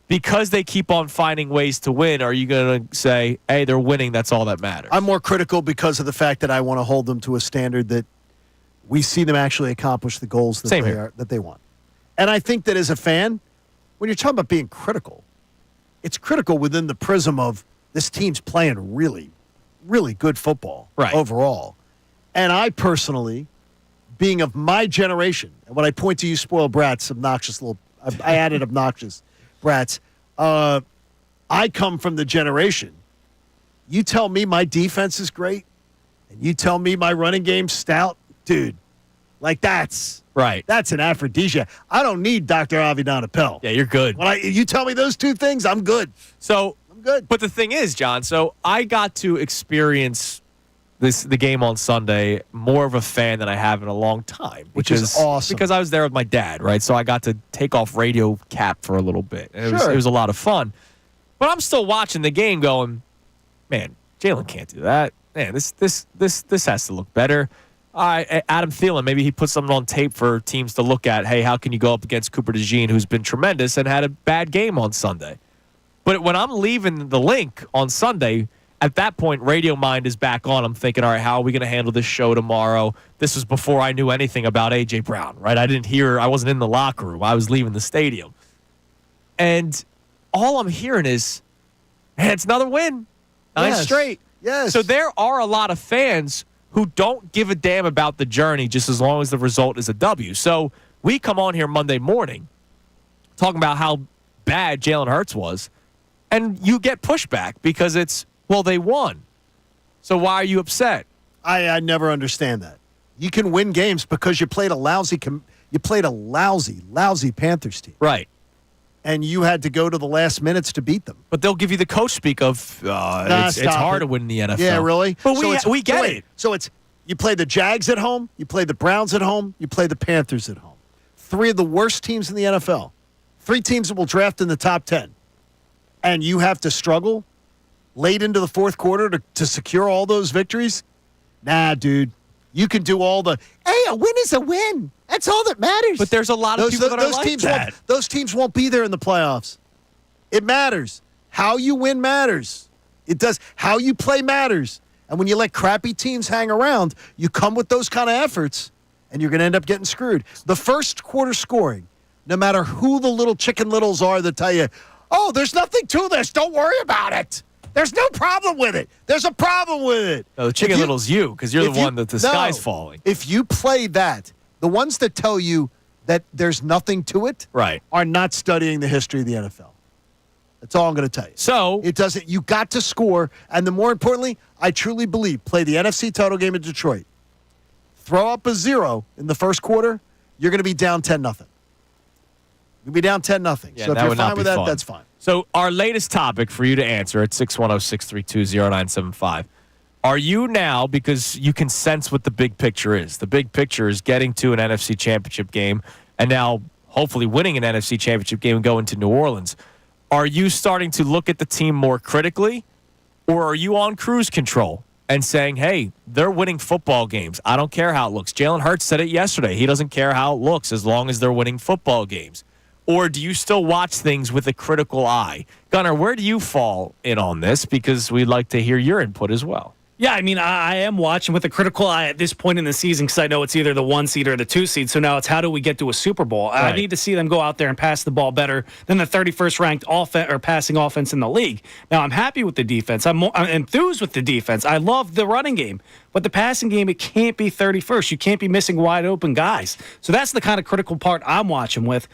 because they keep on finding ways to win, are you going to say, hey, they're winning, that's all that matters? I'm more critical because of the fact that I want to hold them to a standard that we see them actually accomplish the goals that they want. And I think that as a fan, when you're talking about being critical, it's critical within the prism of this team's playing really, really good football overall. And I personally, being of my generation, and when I point to you spoiled brats, I added obnoxious brats, I come from the generation. You tell me my defense is great, and you tell me my running game's stout, dude, like that's an aphrodisiac. I don't need Dr. Avi Donapel. Yeah, you're good. When you tell me those 2 things, I'm good. So I'm good. But the thing is, John, so I got to experience the game on Sunday more of a fan than I have in a long time, which is awesome because I was there with my dad, right? So I got to take off radio cap for a little bit, and it was a lot of fun. But I'm still watching the game, going, man, Jalen can't do that. Man, this has to look better. Adam Thielen, maybe he put something on tape for teams to look at. Hey, how can you go up against Cooper DeJean, who's been tremendous and had a bad game on Sunday? But when I'm leaving the link on Sunday, at that point, Radio Mind is back on. I'm thinking, all right, how are we going to handle this show tomorrow? This was before I knew anything about A.J. Brown, right? I wasn't in the locker room. I was leaving the stadium. And all I'm hearing is, man, it's another win. 9 straight. Yes. So there are a lot of fans who don't give a damn about the journey just as long as the result is a W. So we come on here Monday morning talking about how bad Jalen Hurts was, and you get pushback because it's, well, they won. So why are you upset? I never understand that. You can win games because you played a lousy Panthers team. Right. And you had to go to the last minutes to beat them. But they'll give you the coach speak of it's hard to win in the NFL. Yeah, really? But we get it. So it's you play the Jags at home, you play the Browns at home, you play the Panthers at home. 3 of the worst teams in the NFL. 3 teams that will draft in the top 10. And you have to struggle late into the fourth quarter to secure all those victories? Nah, dude. You can do all the, hey, a win is a win. That's all that matters. But there's a lot of people that are like that. Those teams won't be there in the playoffs. It matters. How you win matters. It does. How you play matters. And when you let crappy teams hang around, you come with those kind of efforts, and you're going to end up getting screwed. The first quarter scoring, no matter who the little chicken littles are that tell you, oh, there's nothing to this. Don't worry about it. There's no problem with it. There's a problem with it. No, the chicken little's you because you're the one that the sky's falling. If you play that, the ones that tell you that there's nothing to it are not studying the history of the NFL. That's all I'm going to tell you. So it doesn't. You got to score, and more importantly, I truly believe play the NFC title game in Detroit. Throw up a 0 in the first quarter, you're going to be down 10-0. You'll be down 10-0. Yeah, so if you're fine with that, that's fine. So our latest topic for you to answer at 610-632-0975. Are you now, because you can sense what the big picture is. The big picture is getting to an NFC championship game and now hopefully winning an NFC championship game and going to New Orleans. Are you starting to look at the team more critically, or are you on cruise control and saying, hey, they're winning football games. I don't care how it looks. Jalen Hurts said it yesterday. He doesn't care how it looks as long as they're winning football games. Or do you still watch things with a critical eye? Gunnar, where do you fall in on this? Because we'd like to hear your input as well. Yeah, I mean, I am watching with a critical eye at this point in the season because I know it's either the 1 seed or the 2 seed. So now it's how do we get to a Super Bowl? Right. I need to see them go out there and pass the ball better than the 31st ranked passing offense in the league. Now, I'm happy with the defense. I'm enthused with the defense. I love the running game. But the passing game, it can't be 31st. You can't be missing wide open guys. So that's the kind of critical part I'm watching with.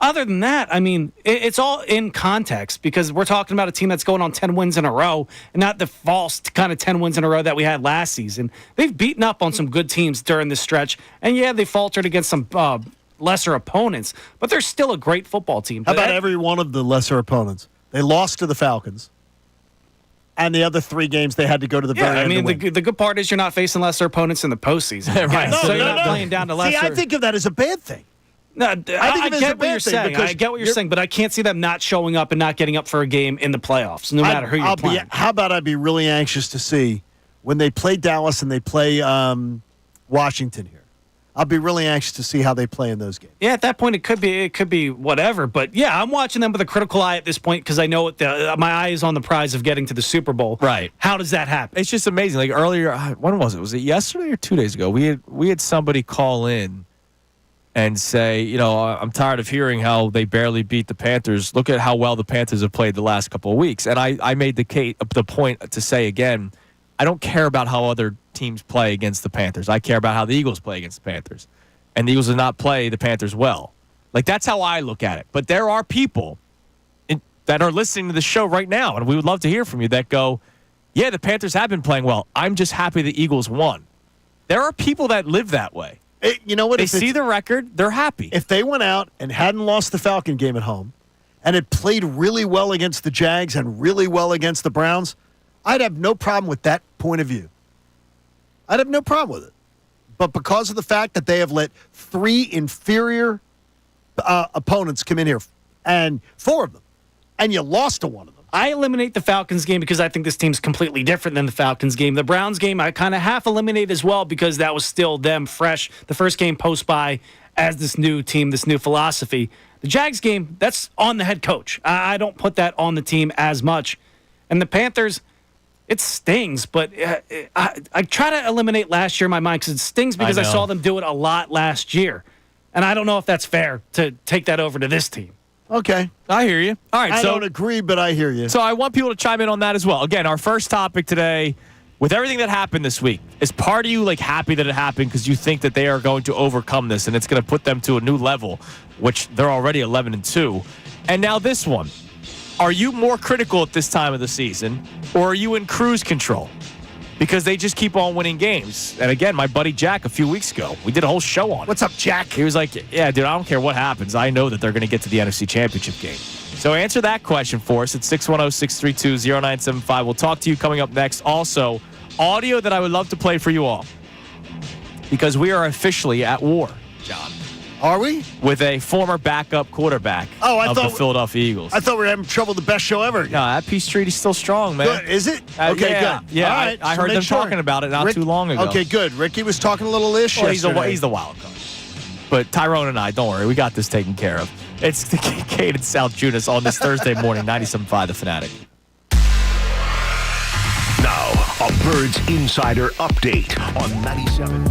Other than that, I mean, it's all in context because we're talking about a team that's going on 10 wins in a row and not the false kind of 10 wins in a row that we had last season. They've beaten up on some good teams during this stretch, and yeah, they faltered against some lesser opponents, but they're still a great football team. How about every one of the lesser opponents? They lost to the Falcons, and the other 3 games they had to go to the very end. I mean, the good part is you're not facing lesser opponents in the postseason. Right. So you're not playing down to lesser. See, I think of that as a bad thing. No, I get what you're saying. I get what you're saying, but I can't see them not showing up and not getting up for a game in the playoffs, no matter who you're playing. How about I'd be really anxious to see when they play Dallas and they play Washington here. I'll be really anxious to see how they play in those games. Yeah, at that point it could be whatever, but yeah, I'm watching them with a critical eye at this point because I know my eye is on the prize of getting to the Super Bowl. Right? How does that happen? It's just amazing. Like earlier, when was it? Was it yesterday or 2 days ago? We had somebody call in and say, you know, I'm tired of hearing how they barely beat the Panthers. Look at how well the Panthers have played the last couple of weeks. And I made the point to say again, I don't care about how other teams play against the Panthers. I care about how the Eagles play against the Panthers. And the Eagles do not play the Panthers well. Like, that's how I look at it. But there are people that are listening to the show right now, and we would love to hear from you, that go, yeah, the Panthers have been playing well. I'm just happy the Eagles won. There are people that live that way. You know what? They see the record, they're happy. If they went out and hadn't lost the Falcon game at home and had played really well against the Jags and really well against the Browns, I'd have no problem with that point of view. I'd have no problem with it. But because of the fact that they have let 3 inferior opponents come in here, and 4 of them, and you lost to one of them. I eliminate the Falcons game because I think this team's completely different than the Falcons game. The Browns game, I kind of half eliminate as well because that was still them fresh. The first game post-bye as this new team, this new philosophy. The Jags game, that's on the head coach. I don't put that on the team as much. And the Panthers, it stings, but I try to eliminate last year in my mind because it stings because I saw them do it a lot last year. And I don't know if that's fair to take that over to this team. Okay. I hear you. All right. I don't agree, but I hear you. So I want people to chime in on that as well. Again, our first topic today With everything that happened this week, is part of you like happy that it happened because you think that they are going to overcome this and it's going to put them to a new level, which they're already 11-2. And now this one. Are you more critical at this time of the season, or are you in cruise control? Because they just keep on winning games. And again, my buddy Jack a few weeks ago, we did a whole show on it. What's up, Jack? He was like, yeah, dude, I don't care what happens. I know that they're going to get to the NFC Championship game. So answer that question for us at 610-632-0975. We'll talk to you coming up next. Also, audio that I would love to play for you all. Because we are officially at war, John. Are we? With a former backup quarterback of the Philadelphia Eagles. I thought we were having trouble with the best show ever. No, that Peace Treaty's still strong, man. Good. Is it? Okay, yeah, good. Yeah, all right, I heard them talking about it not too long ago. Okay, good. Ricky was talking a little ish yesterday. He's the wild card. But Tyrone and I, don't worry, we got this taken care of. It's the Kincade Salciunas on this Thursday morning, 97.5 The Fanatic. Now, a Birds Insider update on 97.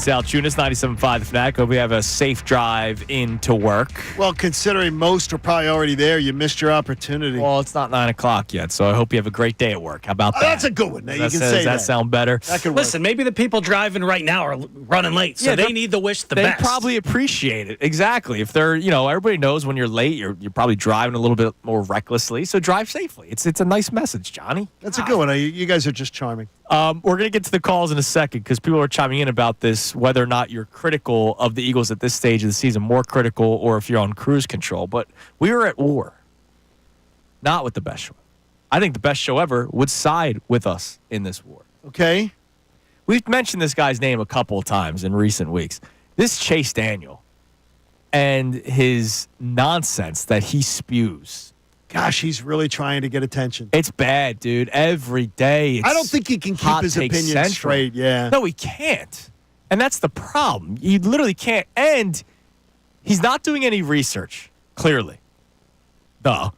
Salciunas, 97.5 The Fanatic. Hope we have a safe drive into work. Well, considering most are probably already there, you missed your opportunity. Well, it's not 9 o'clock yet, so I hope you have a great day at work. How about that? That's a good one. Now you can say does that sound better? That could work. Listen, maybe the people driving right now are running late, so they need to wish the best. They probably appreciate it. Exactly. If they're, everybody knows when you're late, you're probably driving a little bit more recklessly, so drive safely. It's a nice message, Johnny. That's a good one. You guys are just charming. We're going to get to the calls in a second because people are chiming in about this, whether or not you're critical of the Eagles at this stage of the season, more critical, or if you're on cruise control. But we are at war, not with the best show. I think the best show ever would side with us in this war. Okay. We've mentioned this guy's name a couple of times in recent weeks. This Chase Daniel and his nonsense that he spews. Gosh, he's really trying to get attention. It's bad, dude. Every day. I don't think he can keep his opinion straight. Yeah. No, he can't. And that's the problem. You literally can't. And he's not doing any research, clearly. Duh.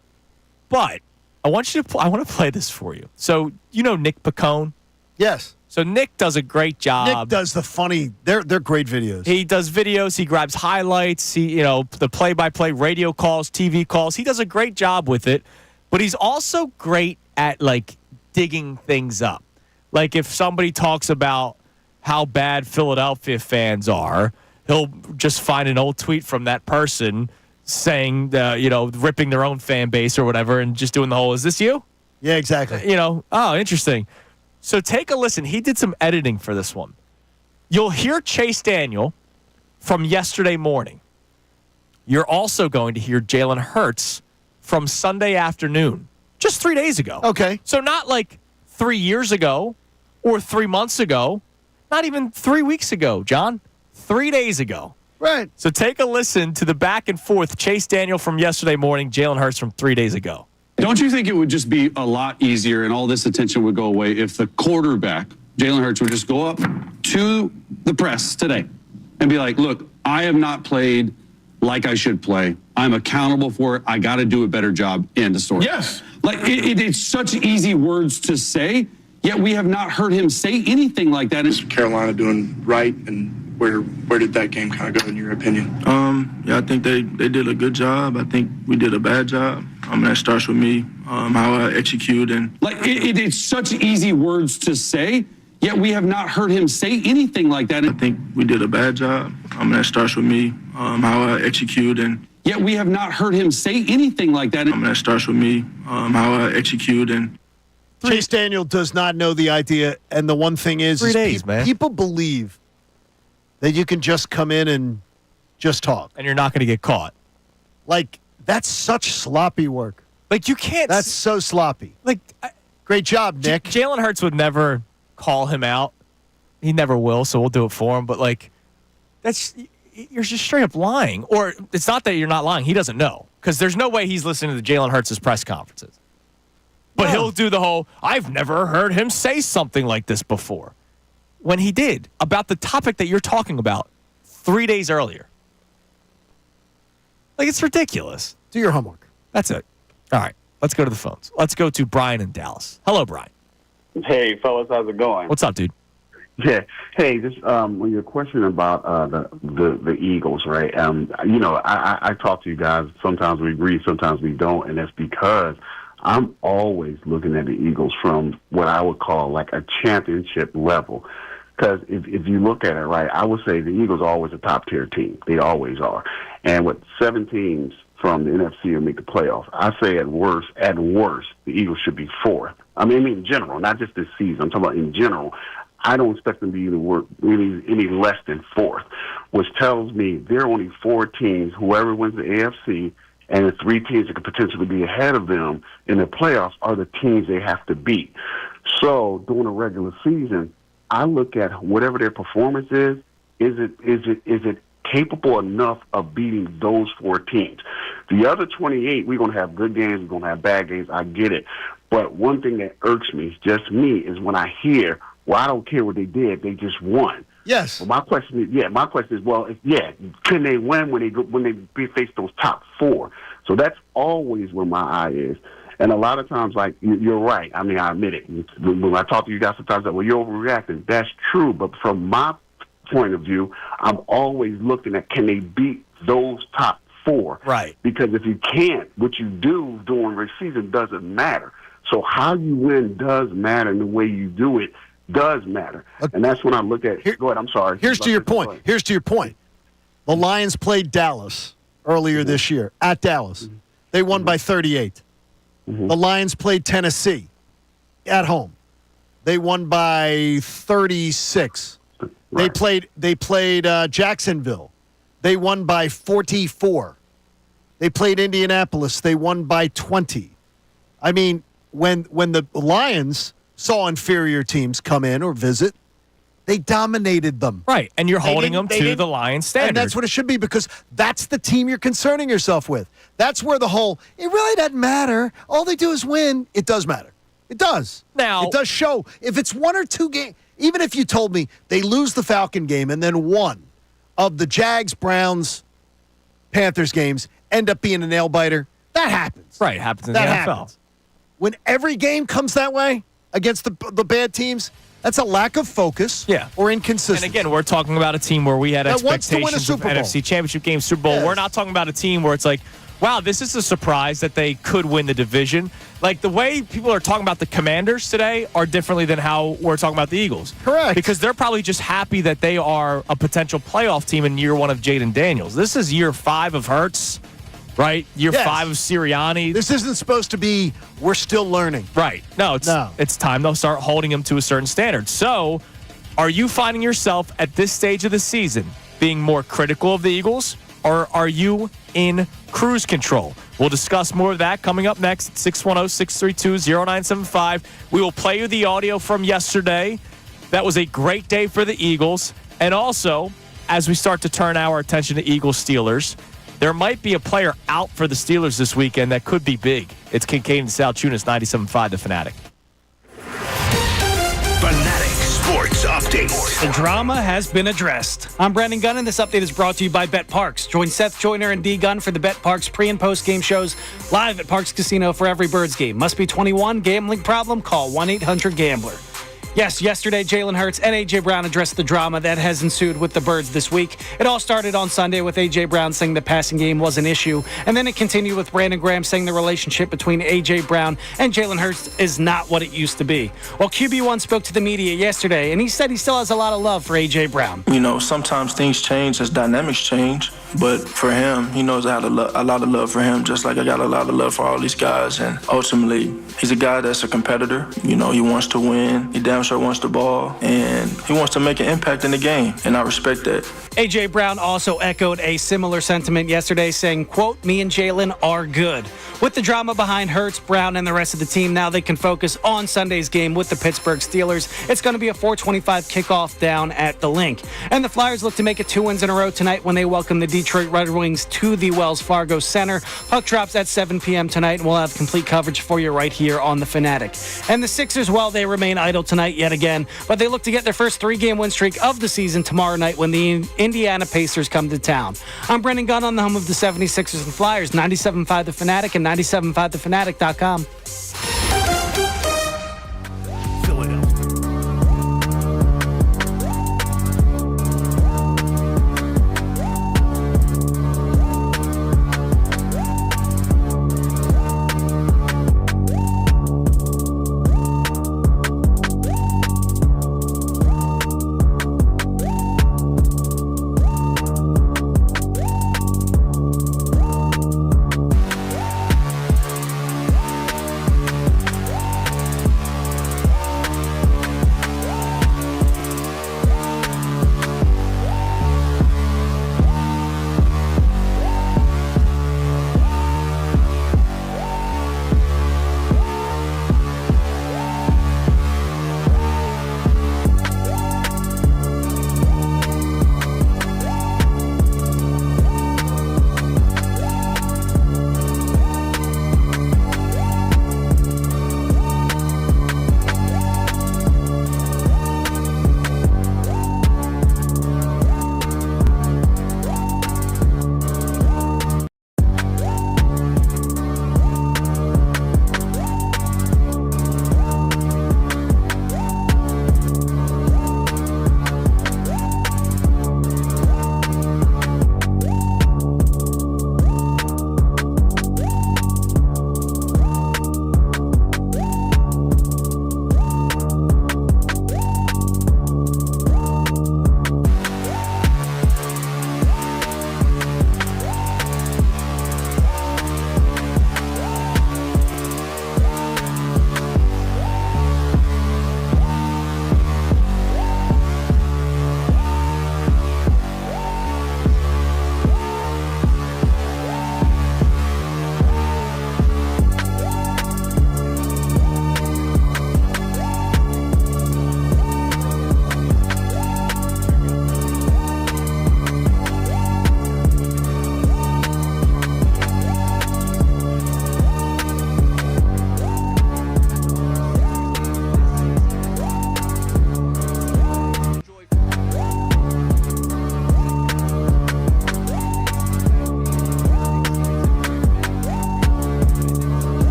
But I want to play this for you. So, Nick Picone? Yes. So Nick does a great job. Nick does the funny. They're great videos. He does videos. He grabs highlights. The play-by-play radio calls, TV calls. He does a great job with it. But he's also great at digging things up. Like if somebody talks about how bad Philadelphia fans are, he'll just find an old tweet from that person saying, ripping their own fan base or whatever, and just doing the whole, is this you? Yeah, exactly. Oh, interesting. So take a listen. He did some editing for this one. You'll hear Chase Daniel from yesterday morning. You're also going to hear Jalen Hurts from Sunday afternoon, just 3 days ago. Okay. So not 3 years ago or 3 months ago, not even 3 weeks ago, John. 3 days ago. Right. So take a listen to the back and forth. Chase Daniel from yesterday morning, Jalen Hurts from 3 days ago. Don't you think it would just be a lot easier and all this attention would go away if the quarterback, Jalen Hurts, would just go up to the press today and be like, look, I have not played like I should play. I'm accountable for it. I got to do a better job. End of story. Yes. It's such easy words to say, yet we have not heard him say anything like that. Is Carolina doing right, and where did that game kind of go in your opinion? I think they did a good job. I think we did a bad job. That starts with me, how I execute. And it's such easy words to say, yet we have not heard him say anything like that. I think we did a bad job. That starts with me, how I execute. And yet we have not heard him say anything like that. That starts with me, how I execute. And Chase Daniel does not know the idea. And the one thing is, 3 days, man. People believe that you can just come in and just talk. And you're not going to get caught. That's such sloppy work. You can't. That's so sloppy. Great job, Nick. Jalen Hurts would never call him out. He never will, so we'll do it for him. But, you're just straight up lying. Or it's not that you're not lying. He doesn't know. Because there's no way he's listening to Jalen Hurts' press conferences. But he'll do the whole, I've never heard him say something like this before. When he did, about the topic that you're talking about 3 days earlier. It's ridiculous. Do your homework. That's it. All right, let's go to the phones. Let's go to Brian in Dallas. Hello, Brian. Hey, fellas, how's it going? What's up, dude? Yeah. Hey, just on your question about the Eagles, right? I talk to you guys. Sometimes we agree, sometimes we don't, and that's because I'm always looking at the Eagles from what I would call a championship level. Because if you look at it, right, I would say the Eagles are always a top-tier team. They always are. And with 7 teams from the NFC will make the playoffs, I say at worst, the Eagles should be 4th. I mean in general, not just this season. I'm talking about in general. I don't expect them to be any less than 4th, which tells me there are only 4 teams, whoever wins the AFC, and the 3 teams that could potentially be ahead of them in the playoffs are the teams they have to beat. So during the regular season, I look at whatever their performance is it capable enough of beating those 4 teams? The other 28, we're going to have good games, we're going to have bad games, I get it. But one thing that irks me, just me, is when I hear, well, I don't care what they did, they just won. Yes. Well, my question is, can they win when they face those top 4? So that's always where my eye is. And a lot of times, you're right. I mean, I admit it. When I talk to you guys sometimes, you're overreacting. That's true. But from my point of view, I'm always looking at can they beat those top 4. Right. Because if you can't, what you do during the season doesn't matter. So how you win does matter, and the way you do it does matter. And that's when I look at go ahead, I'm sorry. Here's to your point. The Lions played Dallas earlier this year at Dallas. They won by 38. The Lions played Tennessee at home. They won by 36. Right. They played Jacksonville. They won by 44. They played Indianapolis. They won by 20. I mean, when the Lions saw inferior teams come in or visit, they dominated them. Right, and you're holding them to the Lions standard. And that's what it should be, because that's the team you're concerning yourself with. That's where the whole, it really doesn't matter. All they do is win. It does matter. It does. Now, it does show. If it's 1 or 2 games, even if you told me they lose the Falcon game and then one of the Jags, Browns, Panthers games end up being a nail-biter, that happens. Right, happens in the NFL. Happens. When every game comes that way against the bad teams, that's a lack of focus or inconsistency. And again, we're talking about a team where we had expectations of NFC Championship game, Super Bowl. Yes. We're not talking about a team where it's like, wow, this is a surprise that they could win the division. Like, the way people are talking about the Commanders today are differently than how we're talking about the Eagles. Correct. Because they're probably just happy that they are a potential playoff team in year 1 of Jaden Daniels. This is year 5 of Hurts, right? Year 5 of Sirianni. This isn't supposed to be, we're still learning. Right. No, it's time they'll start holding them to a certain standard. So, are you finding yourself at this stage of the season being more critical of the Eagles, or are you in cruise control? We'll discuss more of that coming up next at 610-632-0975. We will play you the audio from yesterday. That was a great day for the Eagles. And also, as we start to turn our attention to Eagles-Steelers, there might be a player out for the Steelers this weekend that could be big. It's Kincade and Salciunas, 97.5 The Fanatic. Fanatic Sports Update. The drama has been addressed. I'm Brandon Gunn, and this update is brought to you by Bet Parks. Join Seth Joyner and D. Gunn for the Bet Parks pre- and post-game shows live at Parks Casino for every Birds game. Must be 21. Gambling problem? Call 1-800-GAMBLER. Yes, yesterday, Jalen Hurts and A.J. Brown addressed the drama that has ensued with the Birds this week. It all started on Sunday with A.J. Brown saying the passing game was an issue, and then it continued with Brandon Graham saying the relationship between A.J. Brown and Jalen Hurts is not what it used to be. Well, QB1 spoke to the media yesterday, and he said he still has a lot of love for A.J. Brown. You know, sometimes things change as dynamics change, but for him, he knows I have a lot of love for him, just like I got a lot of love for all these guys, and ultimately, he's a guy that's a competitor. You know, he wants to win. He damn sure wants the ball, and he wants to make an impact in the game, and I respect that. A.J. Brown also echoed a similar sentiment yesterday, saying, quote, "Me and Jalen are good." With the drama behind Hurts, Brown, and the rest of the team, now they can focus on Sunday's game with the Pittsburgh Steelers. It's going to be a 4:25 kickoff down at the Link. And the Flyers look to make it 2 wins in a row tonight when they welcome the Detroit Red Wings to the Wells Fargo Center. Puck drops at 7 p.m. tonight, and we'll have complete coverage for you right here on The Fanatic. And the Sixers, well, they remain idle tonight yet again, but they look to get their first 3-game win streak of the season tomorrow night when the Indiana Pacers come to town. I'm Brendan Gunn on the home of the 76ers and Flyers, 97.5 The Fanatic and 97.5thefanatic.com.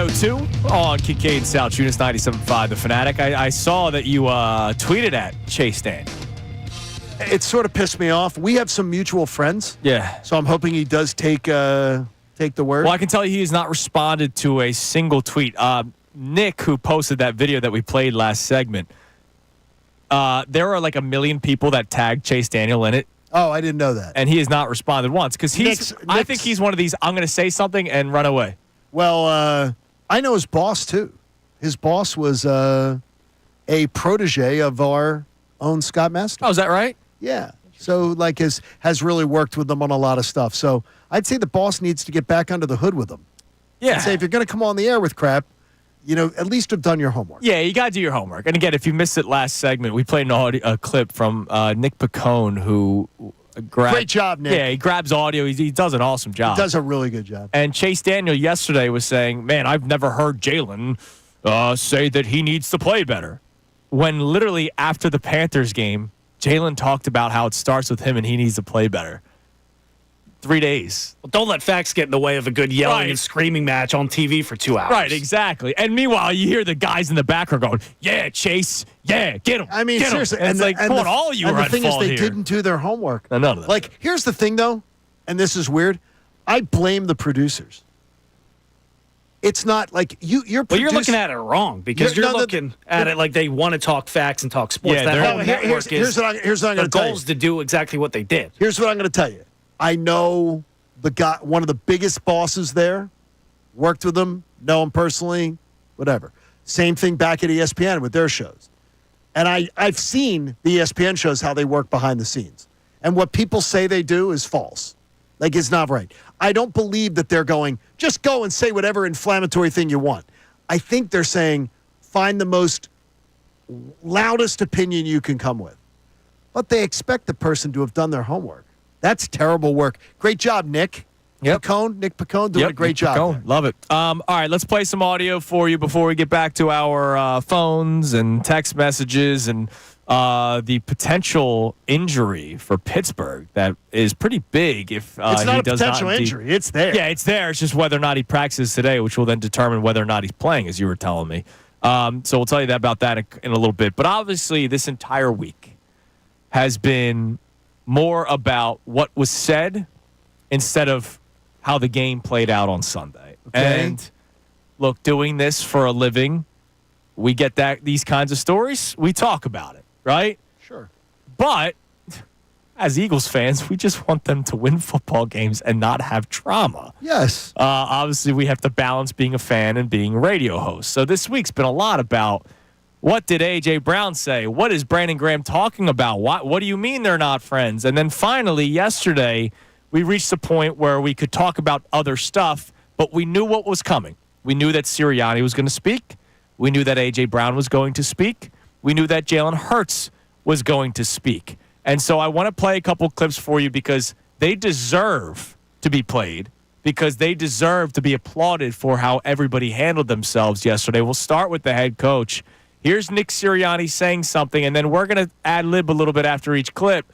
9:02 on Kincade Salciunas 97.5 The Fanatic. I saw that you tweeted at Chase Daniel. It sort of pissed me off. We have some mutual friends. Yeah. So I'm hoping he does take the word. Well, I can tell you he has not responded to a single tweet. Nick, who posted that video that we played last segment, there are like 1 million people that tagged Chase Daniel in it. Oh, I didn't know that. And he has not responded once because I think he's one of these, I'm going to say something and run away. Well, I know his boss, too. His boss was a protege of our own Scott Master. Oh, is that right? Yeah. So, has really worked with them on a lot of stuff. So, I'd say the boss needs to get back under the hood with them. Yeah. And say, if you're going to come on the air with crap, at least have done your homework. Yeah, you got to do your homework. And again, if you missed it last segment, we played a clip from Nick Picone, who great job, Nick. Yeah, he grabs audio. He does an awesome job. He does a really good job. And Chase Daniel yesterday was saying, man, I've never heard Jalen say that he needs to play better. When literally after the Panthers game, Jalen talked about how it starts with him and he needs to play better. 3 days. Well, don't let facts get in the way of a good yelling and screaming match on TV for 2 hours. Right, exactly. And meanwhile, you hear the guys in the background going, yeah, Chase, yeah, get him. I mean, seriously. And it's come on, all of you are at fault here. And the thing is, they didn't do their homework. None of that. Here's the thing, though, and this is weird. I blame the producers. It's not like you're. Well, you're looking at it wrong because you're looking at it like they want to talk facts and talk sports. Yeah, that whole network here's what I'm going to tell you. Their goal is to do exactly what they did. Here's what I'm going to tell you. I know the guy, one of the biggest bosses there, worked with him, know him personally, whatever. Same thing back at ESPN with their shows. And I've seen the ESPN shows, how they work behind the scenes. And what people say they do is false. It's not right. I don't believe that they're going, just go and say whatever inflammatory thing you want. I think they're saying, find the most loudest opinion you can come with. But they expect the person to have done their homework. That's terrible work. Great job, Nick. Yep. Nick Picone doing a great job. There. Love it. All right, let's play some audio for you before we get back to our phones and text messages and the potential injury for Pittsburgh that is pretty big if it's not he a does potential not injury. It's there. Yeah, it's there. It's just whether or not he practices today, which will then determine whether or not he's playing, as you were telling me. So we'll tell you about that in a little bit. But obviously, this entire week has been more about what was said instead of how the game played out on Sunday. Okay. And look, doing this for a living, we get these kinds of stories, we talk about it, right? Sure. But as Eagles fans, we just want them to win football games and not have trauma. Yes. Obviously, we have to balance being a fan and being a radio host. So this week's been a lot about what did A.J. Brown say? What is Brandon Graham talking about? What do you mean they're not friends? And then finally, yesterday, we reached a point where we could talk about other stuff, but we knew what was coming. We knew that Sirianni was going to speak. We knew that A.J. Brown was going to speak. We knew that Jalen Hurts was going to speak. And so I want to play a couple clips for you because they deserve to be played, because they deserve to be applauded for how everybody handled themselves yesterday. We'll start with the head coach. Here's Nick Sirianni saying something, and then we're going to ad-lib a little bit after each clip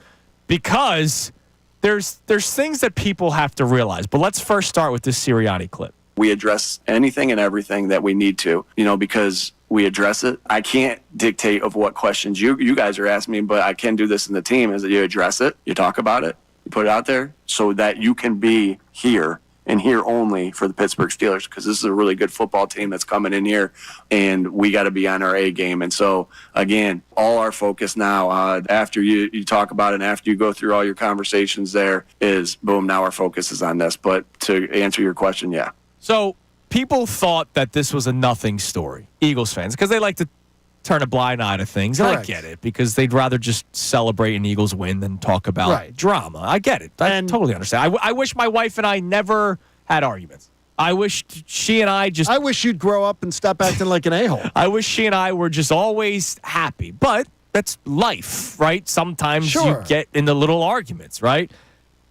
because there's things that people have to realize. But let's first start with this Sirianni clip. We address anything and everything that we need to, because we address it. I can't dictate of what questions you guys are asking me, but I can do this in the team, is that you address it, you talk about it, you put it out there so that you can be here and here only for the Pittsburgh Steelers, because this is a really good football team that's coming in here, and we got to be on our A game. And so, again, all our focus now, after you talk about it and after you go through all your conversations there, is, boom, now our focus is on this. But to answer your question, yeah. So people thought that this was a nothing story, Eagles fans, because they like to turn a blind eye to things. And I get it, because they'd rather just celebrate an Eagles win than talk about drama. I get it. I totally understand. I wish my wife and I never had arguments. I wish she and I just... I wish you'd grow up and stop acting like an a-hole. I wish she and I were just always happy. But that's life, right? Sometimes you get into little arguments, right?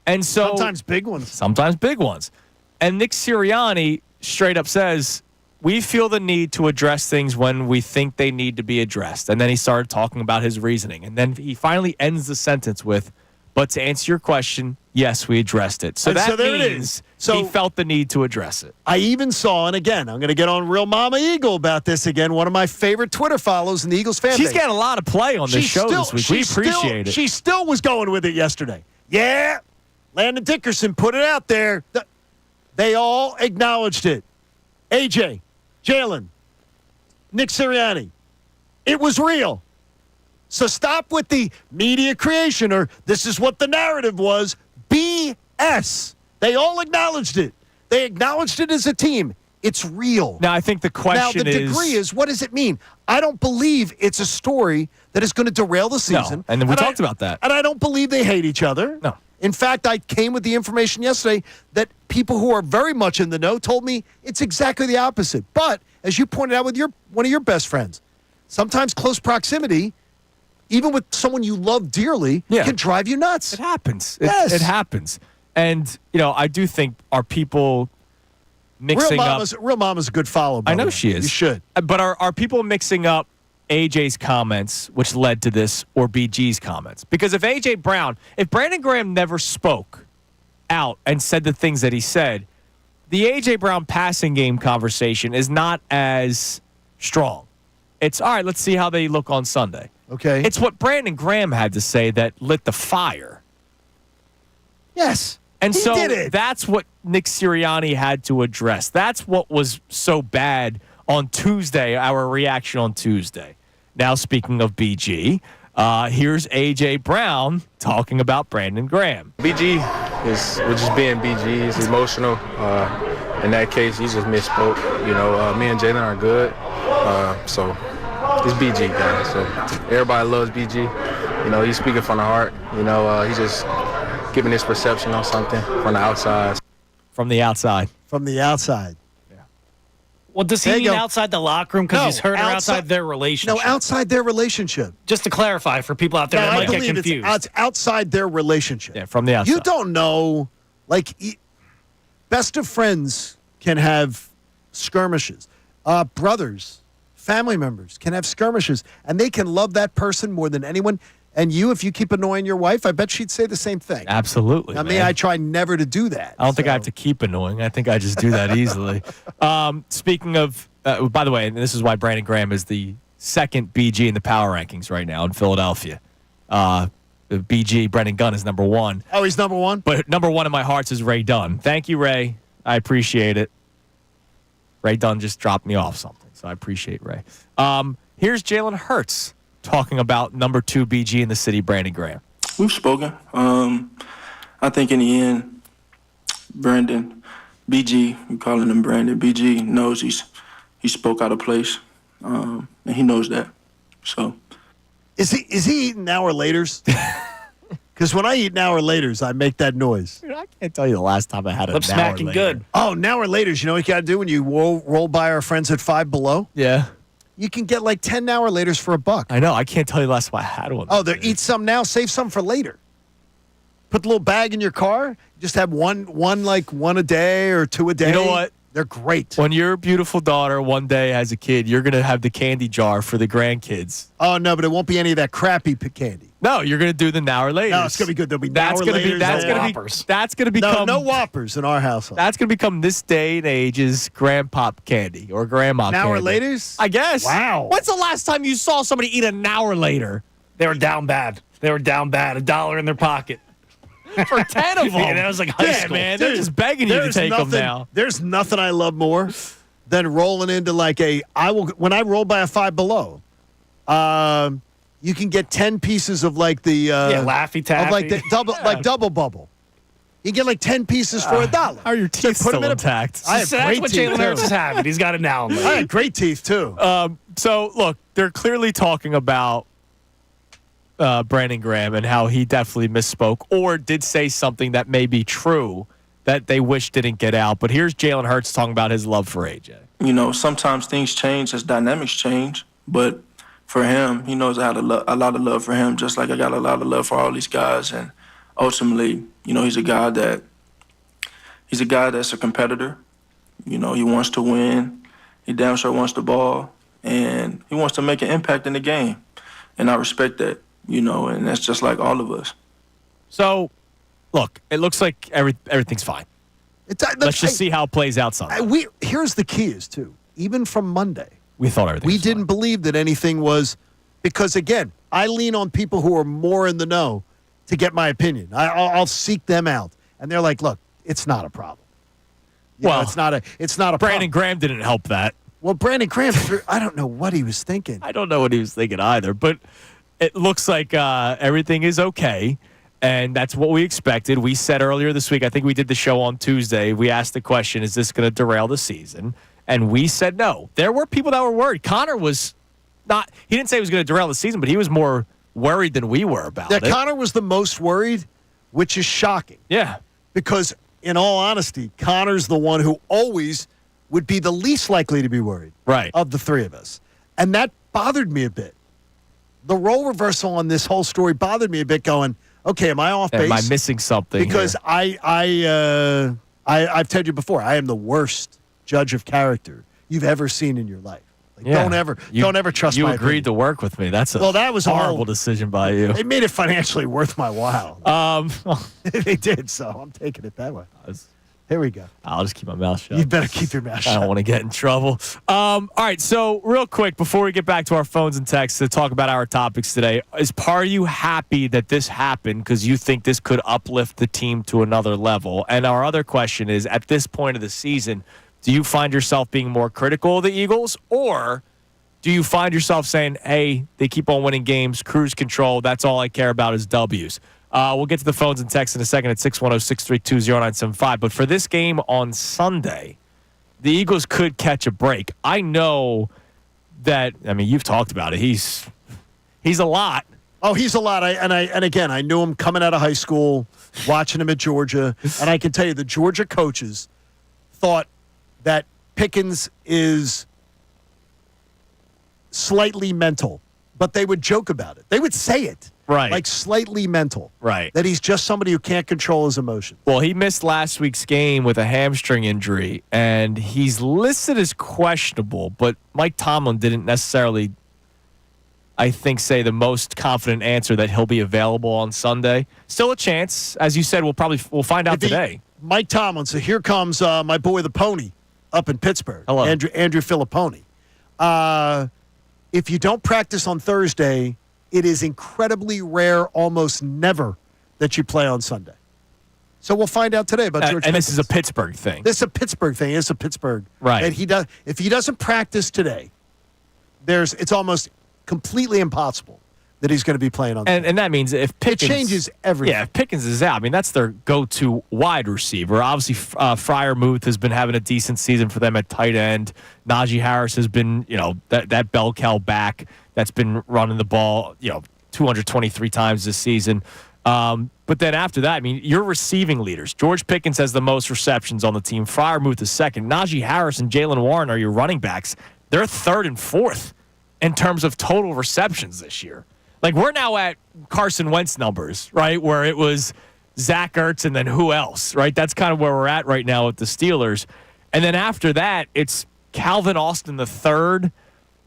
And so... Sometimes big ones. Sometimes big ones. And Nick Sirianni straight up says, we feel the need to address things when we think they need to be addressed. And then he started talking about his reasoning. And then he finally ends the sentence with, but to answer your question, yes, we addressed it. So that means So he felt the need to address it. I even saw, and again, I'm going to get on Real Mama Eagle about this again, one of my favorite Twitter follows in the Eagles fan She's base. getting a lot of play on this show this week. We appreciate it. She still was going with it yesterday. Yeah, Landon Dickerson put it out there. They all acknowledged it. AJ, Jalen, Nick Sirianni. It was real. So stop with the media creation or this is what the narrative was. BS. They all acknowledged it. They acknowledged it as a team. It's real. Now, I think the question Now, the degree is, what does it mean? I don't believe it's a story that is going to derail the season. No, and then we talked about that. And I don't believe they hate each other. No. In fact, I came with the information yesterday that people who are very much in the know told me it's exactly the opposite. But, as you pointed out with one of your best friends, sometimes close proximity, even with someone you love dearly, can drive you nuts. It happens. Yes. It happens. And, I do think are people mixing up. Real Mama's a good follow. I know she is. You should. But are people mixing up AJ's comments, which led to this, or BG's comments? Because if Brandon Graham never spoke out and said the things that he said, the AJ Brown passing game conversation is not as strong. It's, all right, let's see how they look on Sunday. Okay. It's what Brandon Graham had to say that lit the fire. Yes. And he so did it. that's what Nick Sirianni had to address. That's what was so bad on Tuesday, our reaction on Tuesday. Now, speaking of BG, here's A.J. Brown talking about Brandon Graham. BG we're just being BG. He's emotional. In that case, he just misspoke. Me and Jalen are good. So it's BG, guys. So everybody loves BG. He's speaking from the heart. He's just giving his perception on something from the outside. From the outside. From the outside. Well, does he mean outside the locker room because he's hurt or outside their relationship? No, outside their relationship. Just to clarify for people out there that might get confused. It's outside their relationship. Yeah, from the outside. You don't know, best of friends can have skirmishes. Brothers, family members can have skirmishes, and they can love that person more than anyone. And if you keep annoying your wife, I bet she'd say the same thing. Absolutely. I try never to do that. I don't think I have to keep annoying. I think I just do that easily. Speaking of, by the way, and this is why Brandon Graham is the second BG in the power rankings right now in Philadelphia. BG, Brendan Gunn, is number one. Oh, he's number one? But number one in my hearts is Ray Dunn. Thank you, Ray. I appreciate it. Ray Dunn just dropped me off something, so I appreciate Ray. Here's Jalen Hurts talking about number 2 BG in the city, Brandon Graham. We've spoken. I think in the end, Brandon, BG, we're calling him Brandon, BG knows he spoke out of place, and he knows that. So, is he eating Now or Laters? Because when I eat Now or Laters, I make that noise. I can't tell you the last time I had a Lip smacking good. Oh, Now or Laters. You know what you got to do when you roll by our friends at Five Below? Yeah. You can get like 10 Now or Laters for $1. I know. I can't tell you the last time I had one. Oh, eat some now, save some for later. Put the little bag in your car. Just have one a day or 2 a day. You know what? They're great. When your beautiful daughter one day has a kid, you're going to have the candy jar for the grandkids. Oh, no, but it won't be any of that crappy candy. No, you're going to do the Now or Laters. No, it's going to be good. There'll be Now or Laters. That's going to become... No Whoppers in our household. That's going to become this day and age's grandpop candy or grandma Now candy. or Laters? I guess. Wow. When's the last time you saw somebody eat a Now or Later? They were down bad. $1 in their pocket. For 10 of them. Yeah, that was like high school. Man, they're just begging you to take them now. There's nothing I love more than rolling into when I roll by a Five Below, you can get 10 pieces of the Laffy Taffy. Of double bubble. You get 10 pieces for $1. How are your teeth still intact? I have that's great what teeth, Jalen Hurts is having. He's got it now. I had great teeth too. So look, they're clearly talking about Brandon Graham and how he definitely misspoke or did say something that may be true that they wish didn't get out. But here's Jalen Hurts talking about his love for AJ. Sometimes things change as dynamics change, but for him, he knows I had a lot of love for him, just like I got a lot of love for all these guys. And ultimately, he's a guy that's a competitor. He wants to win. He damn sure wants the ball, and he wants to make an impact in the game. And I respect that, and that's just like all of us. So, look, it looks like everything's fine. Let's just see how it plays out Sunday. Here's the key is, too, even from Monday, we thought everything we didn't believe that anything was, because, again, I lean on people who are more in the know to get my opinion. I'll seek them out. And they're like, look, it's not a problem. It's not a problem. Brandon Graham didn't help that. Well, Brandon Graham, I don't know what he was thinking. I don't know what he was thinking either, but it looks like everything is okay, and that's what we expected. We said earlier this week, I think we did the show on Tuesday, we asked the question, is this going to derail the season? And we said no. There were people that were worried. Connor was not – he didn't say it was going to derail the season, but he was more worried than we were about it. Connor was the most worried, which is shocking. Yeah. Because, in all honesty, Connor's the one who always – would be the least likely to be worried of the three of us. And that bothered me a bit. The role reversal on this whole story bothered me a bit going, okay, am I off base? Am I missing something Because here? I've told you before, I am the worst judge of character you've ever seen in your life. Like, don't ever trust my You agreed opinion. to work with me. That's that was horrible decision by you. They made it financially worth my while. They did, so I'm taking it that way. Here we go. I'll just keep my mouth shut. You better keep your mouth shut. I don't want to get in trouble. All right, so real quick, before we get back to our phones and texts to talk about our topics today, is part of you happy that this happened because you think this could uplift the team to another level? And our other question is, at this point of the season, do you find yourself being more critical of the Eagles, or do you find yourself saying, hey, they keep on winning games, cruise control, that's all I care about is W's? We'll get to the phones and texts in a second at 610-632-0975. But for this game on Sunday, the Eagles could catch a break. I know that, I mean, you've talked about it. He's a lot. Oh, he's a lot. And again, I knew him coming out of high school, watching him at Georgia. And I can tell you the Georgia coaches thought that Pickens is slightly mental, but they would joke about it. They would say it. Right. Like slightly mental. Right. That he's just somebody who can't control his emotions. Well, he missed last week's game with a hamstring injury, and he's listed as questionable, but Mike Tomlin didn't necessarily, I think, say the most confident answer that he'll be available on Sunday. Still a chance. As you said, we'll find out today. Mike Tomlin. So here comes my boy the Pony up in Pittsburgh. Hello. Andrew Filipponi. If you don't practice on Thursday, it is incredibly rare, almost never, that you play on Sunday. So we'll find out today about George. And this is a Pittsburgh thing. This is a Pittsburgh thing. It's a Pittsburgh. Right. And if he doesn't practice today, it's almost completely impossible that he's going to be playing on Sunday. And that means if Pickens... It changes everything. Yeah, if Pickens is out, I mean, that's their go-to wide receiver. Obviously, Freiermuth has been having a decent season for them at tight end. Najee Harris has been, that bell cow back that's been running the ball, 223 times this season. But then after that, I mean, your receiving leaders. George Pickens has the most receptions on the team. Freiermuth is second. Najee Harris and Jalen Warren are your running backs. They're third and fourth in terms of total receptions this year. Like, we're now at Carson Wentz numbers, right, where it was Zach Ertz and then who else, right? That's kind of where we're at right now with the Steelers. And then after that, it's Calvin Austin III,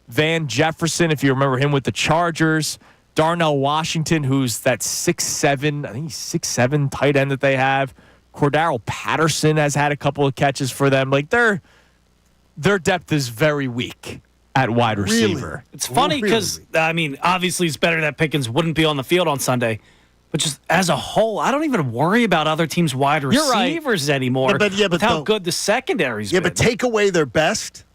Van Jefferson, if you remember him with the Chargers, Darnell Washington, who's that 6'7", I think he's 6'7" tight end that they have. Cordero Patterson has had a couple of catches for them. Like, their depth is very weak at wide receiver. Really? It's funny because, I mean, obviously it's better that Pickens wouldn't be on the field on Sunday. But just as a whole, I don't even worry about other teams' wide receivers anymore. But how good the secondary's been. But take away their best.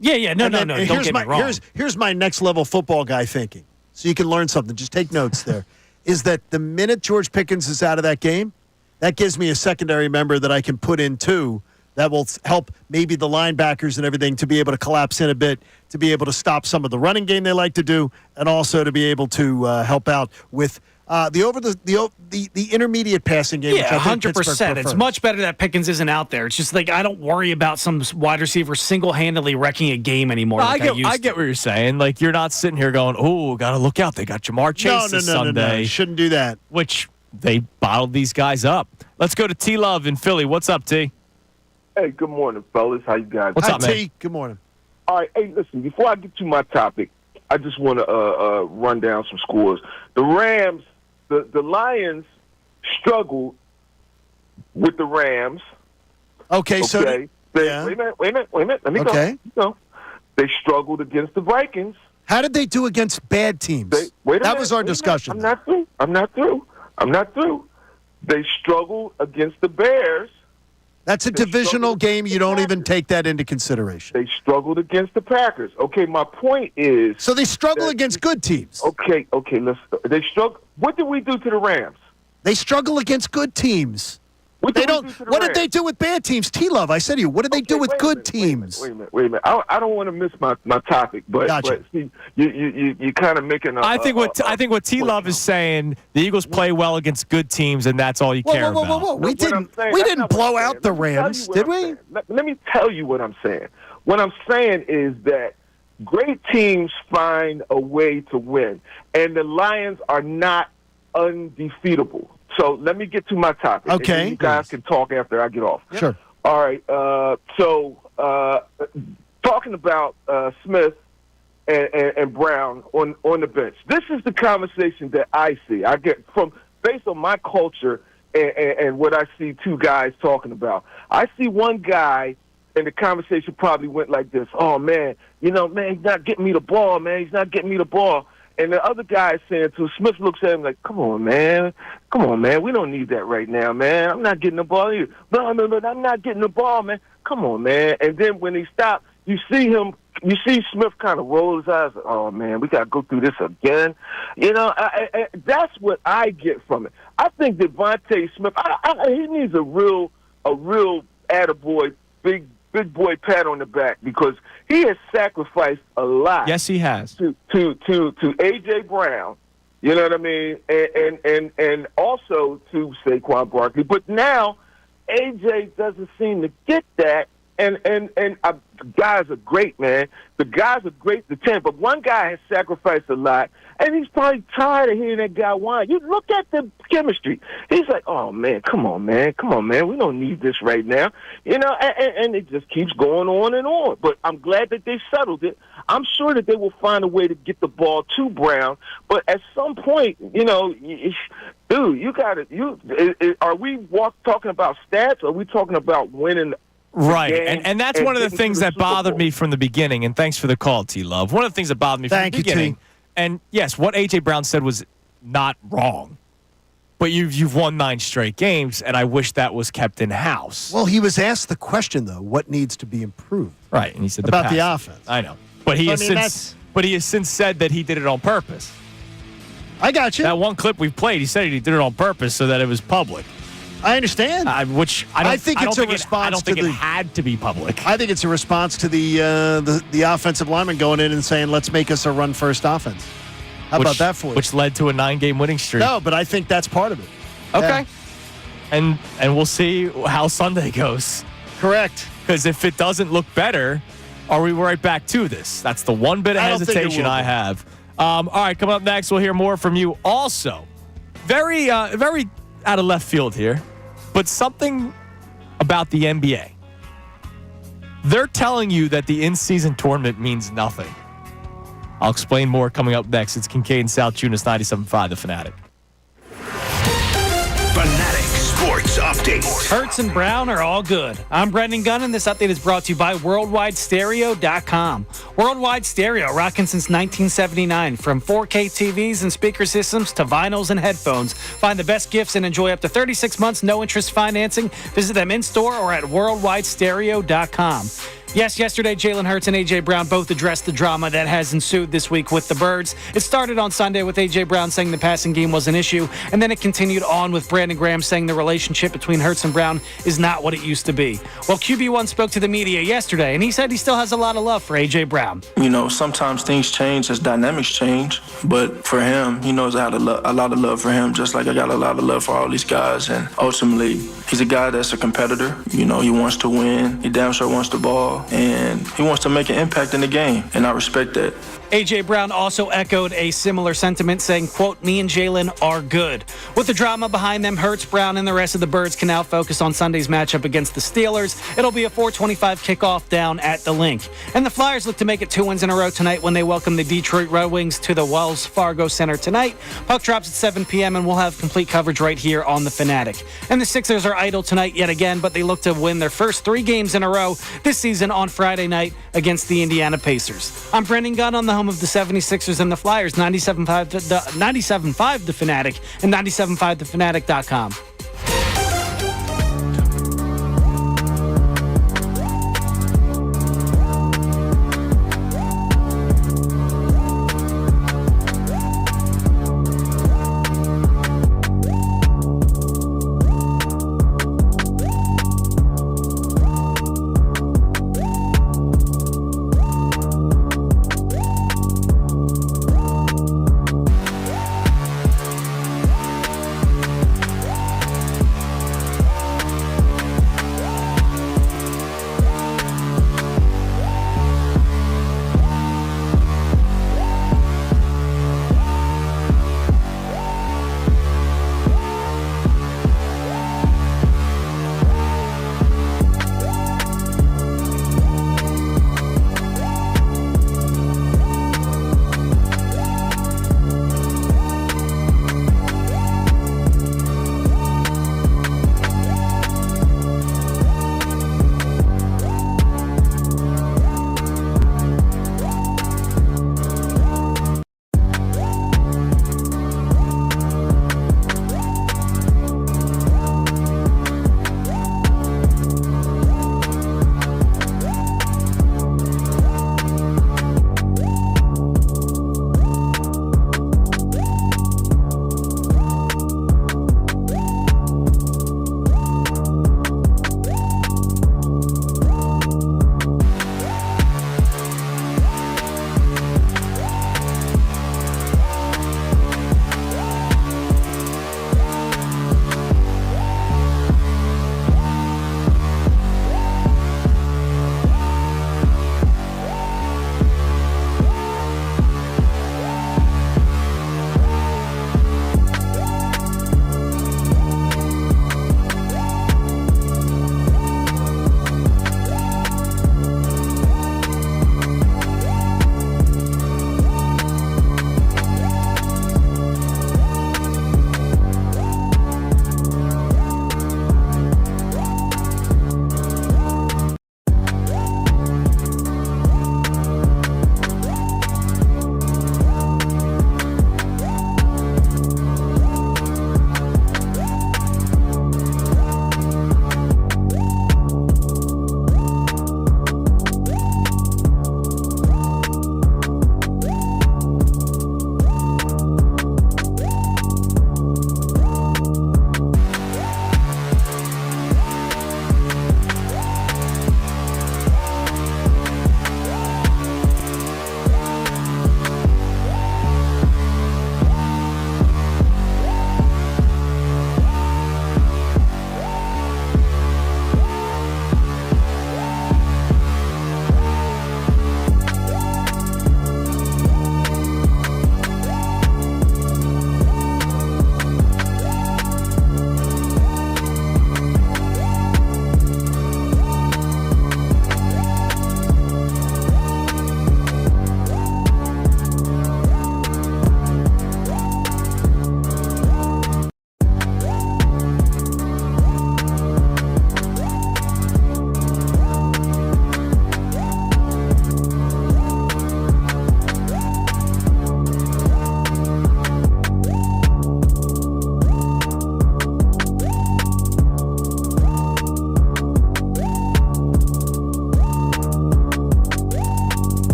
Yeah, no. Don't get me wrong. Here's my next level football guy thinking, so you can learn something. Just take notes there. Is that the minute George Pickens is out of that game, that gives me a secondary member that I can put in too. That will help maybe the linebackers and everything to be able to collapse in a bit, to be able to stop some of the running game they like to do, and also to be able to help out with the intermediate passing game. Yeah, 100%. It's much better that Pickens isn't out there. It's just like I don't worry about some wide receiver single-handedly wrecking a game anymore. I get what you're saying. Like, you're not sitting here going, "Oh, got to look out. They got Jamar Chase this Sunday." No. Shouldn't do that. Which they bottled these guys up. Let's go to T Love in Philly. What's up, T? Hey, good morning, fellas. How you guys? What's up, man? T? Good morning. All right. Hey, listen. Before I get to my topic, I just want to run down some scores. The Rams, the Lions struggled with the Rams. Okay, so Wait a minute. Let me Okay. go. They struggled against the Vikings. how did they do against bad teams? That was our discussion. I'm not through. They struggled against the Bears. That's a divisional game. You don't even take that into consideration. They struggled against the Packers. Okay, my point is. So they struggle against good teams. Okay. They struggle. What did we do to the Rams? They struggle against good teams. What did they do with bad teams? T-Love, I said to you, what did they do with good teams? Wait a minute. I don't want to miss my topic, but see, you kind of making. I think what T-Love is saying, the Eagles play well against good teams, and that's all you care about. Whoa. We didn't blow out the Rams, did we? Let me tell you what I'm saying. What I'm saying is that great teams find a way to win, and the Lions are not undefeatable. So let me get to my topic. Okay. And then you guys can talk after I get off. Sure. All right. Talking about Smith and Brown on the bench. This is the conversation that I see. I get based on my culture and what I see two guys talking about. I see one guy, and the conversation probably went like this. Oh, man, he's not getting me the ball, man. He's not getting me the ball. And the other guy is saying to Smith looks at him like, come on, man. We don't need that right now, man. I'm not getting the ball either. No, I'm not getting the ball, man. Come on, man. And then when he stopped, you see Smith kind of roll his eyes. Like, oh, man, we got to go through this again. That's what I get from it. I think that Devontae Smith, he needs a real attaboy, big boy pat on the back, because he has sacrificed a lot. Yes, he has. To A.J. Brown, you know what I mean, and also to Saquon Barkley. But now A.J. doesn't seem to get that. And guys are great, man. The guys are great, the 10. But one guy has sacrificed a lot, and he's probably tired of hearing that guy whine. You look at the chemistry. He's like, oh, man, come on, man. We don't need this right now. And it just keeps going on and on. But I'm glad that they settled it. I'm sure that they will find a way to get the ball to Brown. But at some point, dude, you got to – are we talking about stats, or are we talking about winning – Right, and that's one of the things that bothered me from the beginning, and thanks for the call, T-Love. One of the things that bothered me from the beginning, and yes, what A.J. Brown said was not wrong, but you've won 9 straight games, and I wish that was kept in-house. Well, he was asked the question, though, what needs to be improved? Right, and he said about the offense. I know, but he has since said that he did it on purpose. I got you. That one clip we played, he said he did it on purpose so that it was public. I understand. Which I think it's a response. I don't think it had to be public. I think it's a response to the offensive lineman going in and saying, "Let's make us a run-first offense." How about that for you? Which led to a 9-game winning streak. No, but I think that's part of it. Okay. Yeah. And we'll see how Sunday goes. Correct. Because if it doesn't look better, are we right back to this? That's the one bit of hesitation I have. All right, coming up next, we'll hear more from you. Also, very out of left field here. But something about the NBA. They're telling you that the in-season tournament means nothing. I'll explain more coming up next. It's Kincade Salciunas, 97.5 The Fanatic. Fanatic Sports Update. Hurts and Brown are all good. I'm Brendan Gunn, and this update is brought to you by WorldwideStereo.com. Worldwide Stereo, rocking since 1979. From 4K TVs and speaker systems to vinyls and headphones. Find the best gifts and enjoy up to 36 months no-interest financing. Visit them in-store or at WorldwideStereo.com. Yes, yesterday, Jalen Hurts and A.J. Brown both addressed the drama that has ensued this week with the Birds. It started on Sunday with A.J. Brown saying the passing game was an issue, and then it continued on with Brandon Graham saying the relationship between Hurts and Brown is not what it used to be. Well, QB1 spoke to the media yesterday, and he said he still has a lot of love for A.J. Brown. Sometimes things change as dynamics change, but for him, he knows I have a lot of love for him, just like I got a lot of love for all these guys, and ultimately, he's a guy that's a competitor. He wants to win. He damn sure wants the ball. ball, and he wants to make an impact in the game, and I respect that. A.J. Brown also echoed a similar sentiment, saying, quote, me and Jalen are good. With the drama behind them, Hurts, Brown, and the rest of the Birds can now focus on Sunday's matchup against the Steelers. It'll be a 4:25 kickoff down at the Link. And the Flyers look to make it 2 wins in a row tonight when they welcome the Detroit Red Wings to the Wells Fargo Center tonight. Puck drops at 7 p.m., and we'll have complete coverage right here on The Fanatic. And the Sixers are idle tonight yet again, but they look to win their first 3 games in a row this season on Friday night against the Indiana Pacers. I'm Brendan Gunn on the home of the 76ers and the Flyers, 97.5 The Fanatic and 97.5thefanatic.com.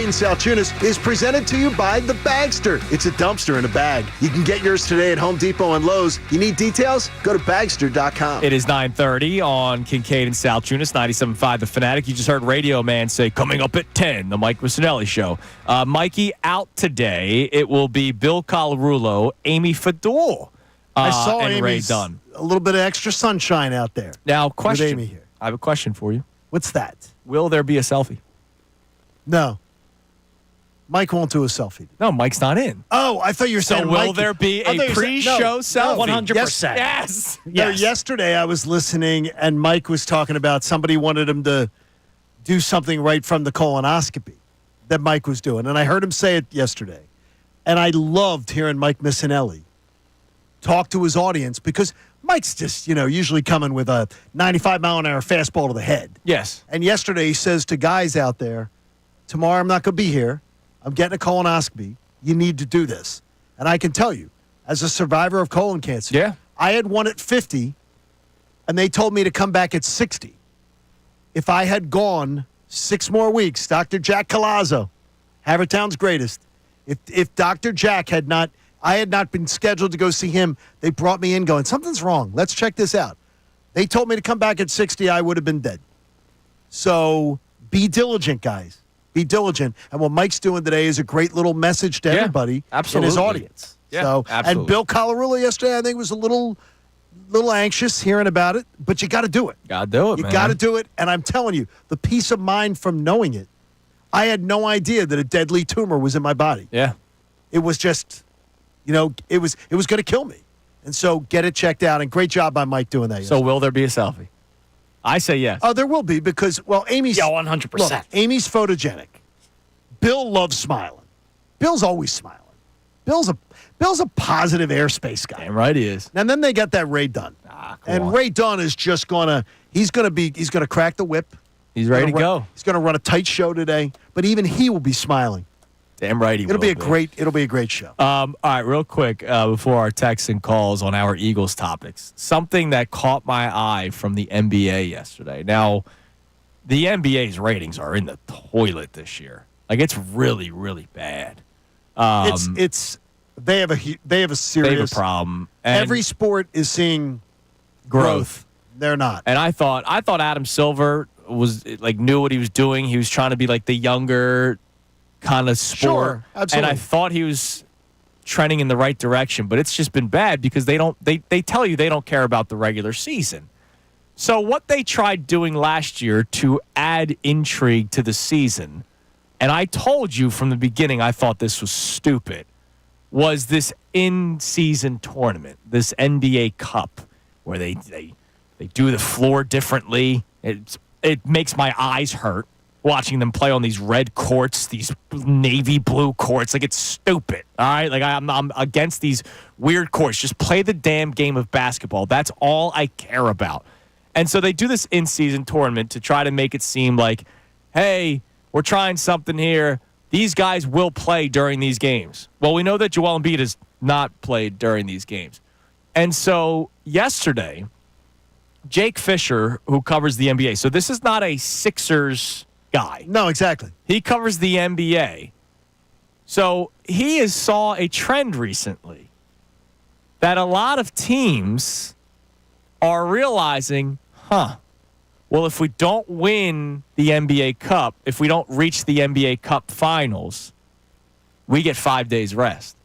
and Salciunas is presented to you by The Bagster. It's a dumpster in a bag. You can get yours today at Home Depot and Lowe's. You need details? Go to Bagster.com. It is 9:30 on Kincade and Salciunas, 97.5 The Fanatic. You just heard Radio Man say, coming up at 10, the Mike Missanelli Show. Mikey out today. It will be Bill Colarulo, Amy Fedor, I saw and Ray Amy's Dunn. a little bit of extra sunshine out there. Now, question. With Amy here. I have a question for you. What's that? Will there be a selfie? No. Mike won't do a selfie. No, Mike's not in. Oh, I thought you were saying So will Mikey. there be I thought a you were saying- pre-show selfie? 100%. Yes. No, yesterday I was listening and Mike was talking about somebody wanted him to do something right from the colonoscopy that Mike was doing. And I heard him say it yesterday. And I loved hearing Mike Missanelli talk to his audience because Mike's just, usually coming with a 95-mile-an-hour fastball to the head. Yes. And yesterday he says to guys out there, tomorrow I'm not going to be here. I'm getting a colonoscopy. You need to do this. And I can tell you, as a survivor of colon cancer, I had one at 50, and they told me to come back at 60. If I had gone 6 more weeks, Dr. Jack Colazzo, Havertown's greatest, if Dr. Jack had not, I had not been scheduled to go see him, they brought me in going, something's wrong. Let's check this out. They told me to come back at 60, I would have been dead. So be diligent, guys. Be diligent. And what Mike's doing today is a great little message to everybody in his audience. Yeah, So, absolutely. And Bill Colarulo yesterday, I think, was a little anxious hearing about it, but you got to do it. Got to do it, You man. got to do it. And I'm telling you, the peace of mind from knowing it, I had no idea that a deadly tumor was in my body. Yeah. It was just, it was going to kill me. And so get it checked out. And great job by Mike doing that. So will there be a selfie? I say yes. Oh, there will be because, Amy's... Yeah, 100%. Look, Amy's photogenic. Bill loves smiling. Bill's always smiling. Bill's a positive airspace guy. Damn right he is. And then they got that Ray Dunn. And Ray Dunn is just he's gonna crack the whip. He's ready to go. He's gonna run a tight show today. But even he will be smiling. Damn right he will. It'll be a great show. All right, real quick before our texts and calls on our Eagles topics, something that caught my eye from the NBA yesterday. Now, the NBA's ratings are in the toilet this year. Like it's really, really bad. They have a serious problem. And every sport is seeing growth. They're not. And I thought Adam Silver was knew what he was doing. He was trying to be like the younger kind of sport. Sure, absolutely. And I thought he was trending in the right direction, but it's just been bad because they tell you they don't care about the regular season. So what they tried doing last year to add intrigue to the season, and I told you from the beginning I thought this was stupid, was this in-season tournament, this NBA Cup, where they do the floor differently. It makes my eyes hurt watching them play on these red courts, these navy blue courts. Like, it's stupid, all right? Like, I'm against these weird courts. Just play the damn game of basketball. That's all I care about. And so they do this in-season tournament to try to make it seem like, hey, we're trying something here. These guys will play during these games. Well, we know that Joel Embiid has not played during these games. And so yesterday, Jake Fisher, who covers the NBA, so this is not a Sixers guy. No, exactly. He covers the NBA. So he saw a trend recently that a lot of teams are realizing, well, if we don't win the NBA Cup, if we don't reach the NBA Cup finals, we get 5 days rest.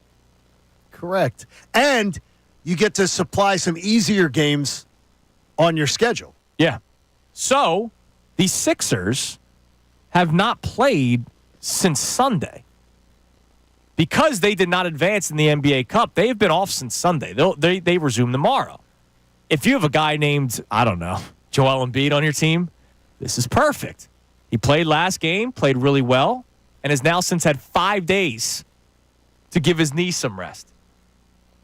Correct. And you get to supply some easier games on your schedule. Yeah. So the Sixers have not played since Sunday. Because they did not advance in the NBA Cup, they've been off since Sunday. They resume tomorrow. If you have a guy named, I don't know, Joel Embiid on your team, this is perfect. He played last game, played really well, and has now since had 5 days to give his knee some rest.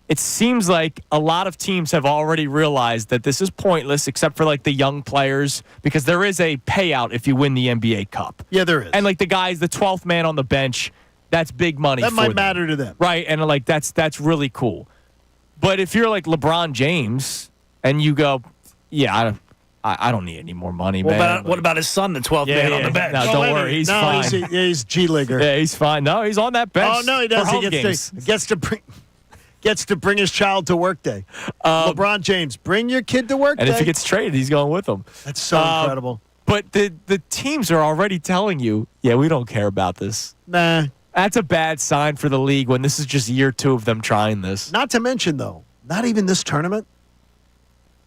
It seems like a lot of teams have already realized that this is pointless, except for like the young players, because there is a payout if you win the NBA Cup. Yeah, there is. And like the guys, the 12th man on the bench, that's big money. That for might them. matter to them. Right, and like that's really cool. But if you're like LeBron James and you go, yeah, I don't need any more money, What man. what about his son, the 12th man on the bench? No, don't worry. He's fine. He's G-Leaguer. Yeah, he's fine. No, he's on that bench. Oh, no, he does. For home He games. gets to bring his child to work day. LeBron James, bring your kid to work day. And if he gets traded, he's going with him. That's so incredible. But the teams are already telling you, yeah, we don't care about this. Nah. That's a bad sign for the league when this is just year 2 of them trying this. Not to mention, though, not even this tournament.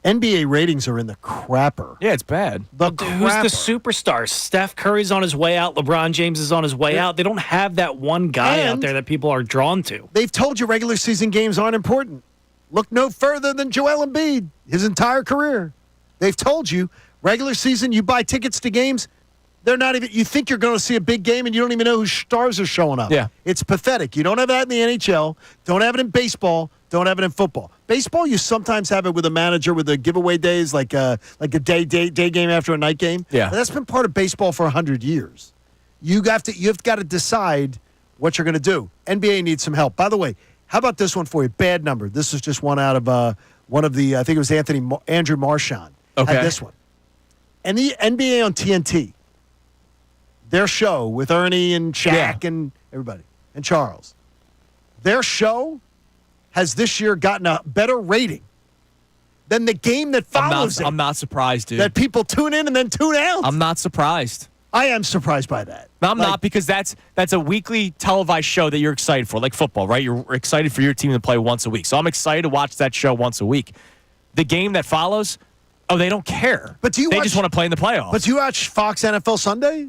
NBA ratings are in the crapper. Yeah, it's bad. Who's the superstar? Steph Curry's on his way out. LeBron James is on his way out. They don't have that one guy out there that people are drawn to. They've told you regular season games aren't important. Look no further than Joel Embiid, his entire career. They've told you regular season, you buy tickets to games, they're not even, you think you're going to see a big game and you don't even know who stars are showing up. Yeah. It's pathetic. You don't have that in the NHL, don't have it in baseball, don't have it in football. Baseball, you sometimes have it with a manager with the giveaway days, like a day game after a night game. Yeah. But that's been part of baseball for 100 years. You've got to decide what you're going to do. NBA needs some help. By the way, how about this one for you? Bad number. This is just one out of one of the, I think it was Andrew Marchand. Okay. Had this one. And the NBA on TNT, their show with Ernie and Shaq and everybody, and Charles, their show has this year gotten a better rating than the game that follows it. I'm not surprised, dude. That people tune in and then tune out. I'm not surprised. I am surprised by that. No, I'm not, because that's a weekly televised show that you're excited for, like football, right? You're excited for your team to play once a week. So I'm excited to watch that show once a week. The game that follows, they don't care. But they just want to play in the playoffs. But do you watch Fox NFL Sunday?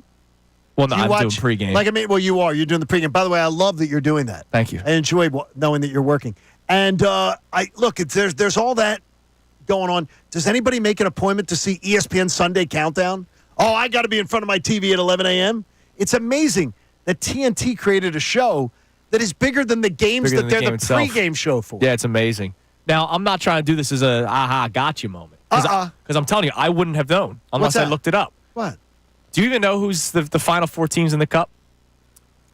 Well, no, I'm doing pregame. You are. You're doing the pregame. By the way, I love that you're doing that. Thank you. I enjoy knowing that you're working. And there's all that going on. Does anybody make an appointment to see ESPN Sunday Countdown? Oh, I got to be in front of my TV at 11 a.m. It's amazing that TNT created a show that is bigger than the games that they're the pregame show for. Yeah, it's amazing. Now, I'm not trying to do this as a aha, got you moment. Because I'm telling you, I wouldn't have known unless I looked it up. What? Do you even know who's the final 4 teams in the Cup?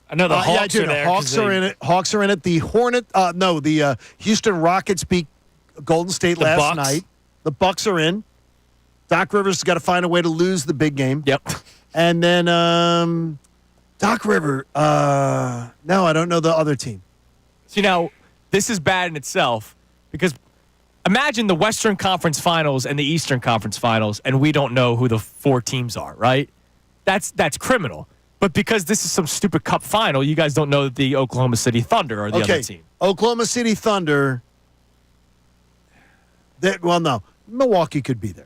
I know the Hawks are there. Hawks are in it. Hawks are in it. The the Houston Rockets beat Golden State last night. The Bucks are in. Doc Rivers has got to find a way to lose the big game. Yep. And then Doc Rivers. No, I don't know the other team. See, now, this is bad in itself because imagine the Western Conference Finals and the Eastern Conference Finals, and we don't know who the 4 teams are, right? That's criminal. But because this is some stupid Cup final, you guys don't know that the Oklahoma City Thunder are the other team. Oklahoma City Thunder. No, Milwaukee could be there.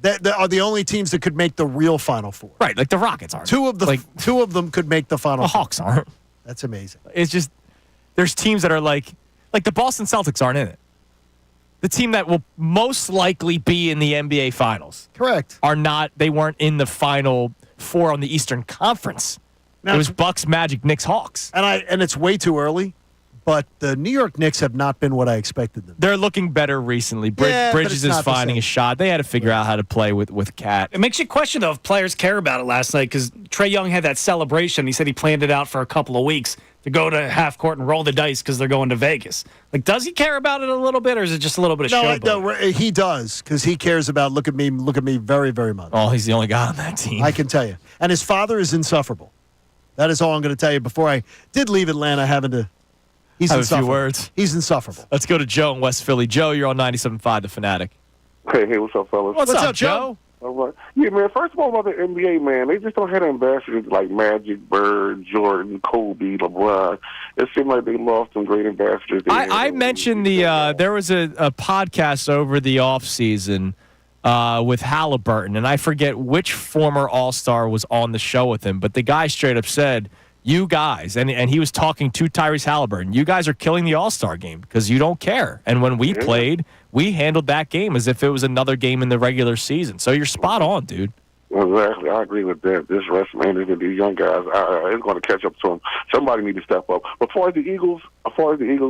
They are the only teams that could make the real Final Four. Right, like the Rockets aren't. Two of them could make the Final Four. The Hawks aren't. That's amazing. It's just there's teams that are like the Boston Celtics aren't in it. The team that will most likely be in the NBA Finals. Correct. Are not. They weren't in the Final Four on the Eastern Conference. Now, it was Bucks, Magic, Knicks, Hawks. And it's way too early. But the New York Knicks have not been what I expected them. They're looking better recently. Bridges is finding a shot. They had to figure out how to play with Cat. It makes you question, though, if players care about it last night, because Trae Young had that celebration. He said he planned it out for a couple of weeks to go to half court and roll the dice because they're going to Vegas. Like, does he care about it a little bit, or is it just a little bit of showboat? No, he does, because he cares about look at me very, very much. Oh, he's the only guy on that team. I can tell you. And his father is insufferable. That is all I'm going to tell you. Before I did leave Atlanta having to... He's have insufferable. A few words. He's insufferable. Let's go to Joe in West Philly. Joe, you're on 97.5 The Fanatic. Hey, what's up, fellas? What's up, Joe? All right. Yeah, man, first of all, about the NBA, man, they just don't have ambassadors like Magic, Bird, Jordan, Kobe, LeBron. It seemed like they lost some great ambassadors. I mentioned there was a podcast over the offseason with Halliburton, and I forget which former All-Star was on the show with him, but the guy straight up said, you guys, and he was talking to Tyrese Halliburton, you guys are killing the All-Star game because you don't care. And when we played, we handled that game as if it was another game in the regular season. So you're spot on, dude. Exactly. I agree with that. This rest man, these young guys, it's going to catch up to them. Somebody need to step up. But as far as the Eagles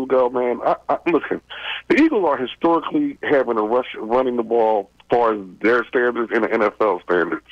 go, man, listen, the Eagles are historically having a rush running the ball as far as their standards and the NFL standards.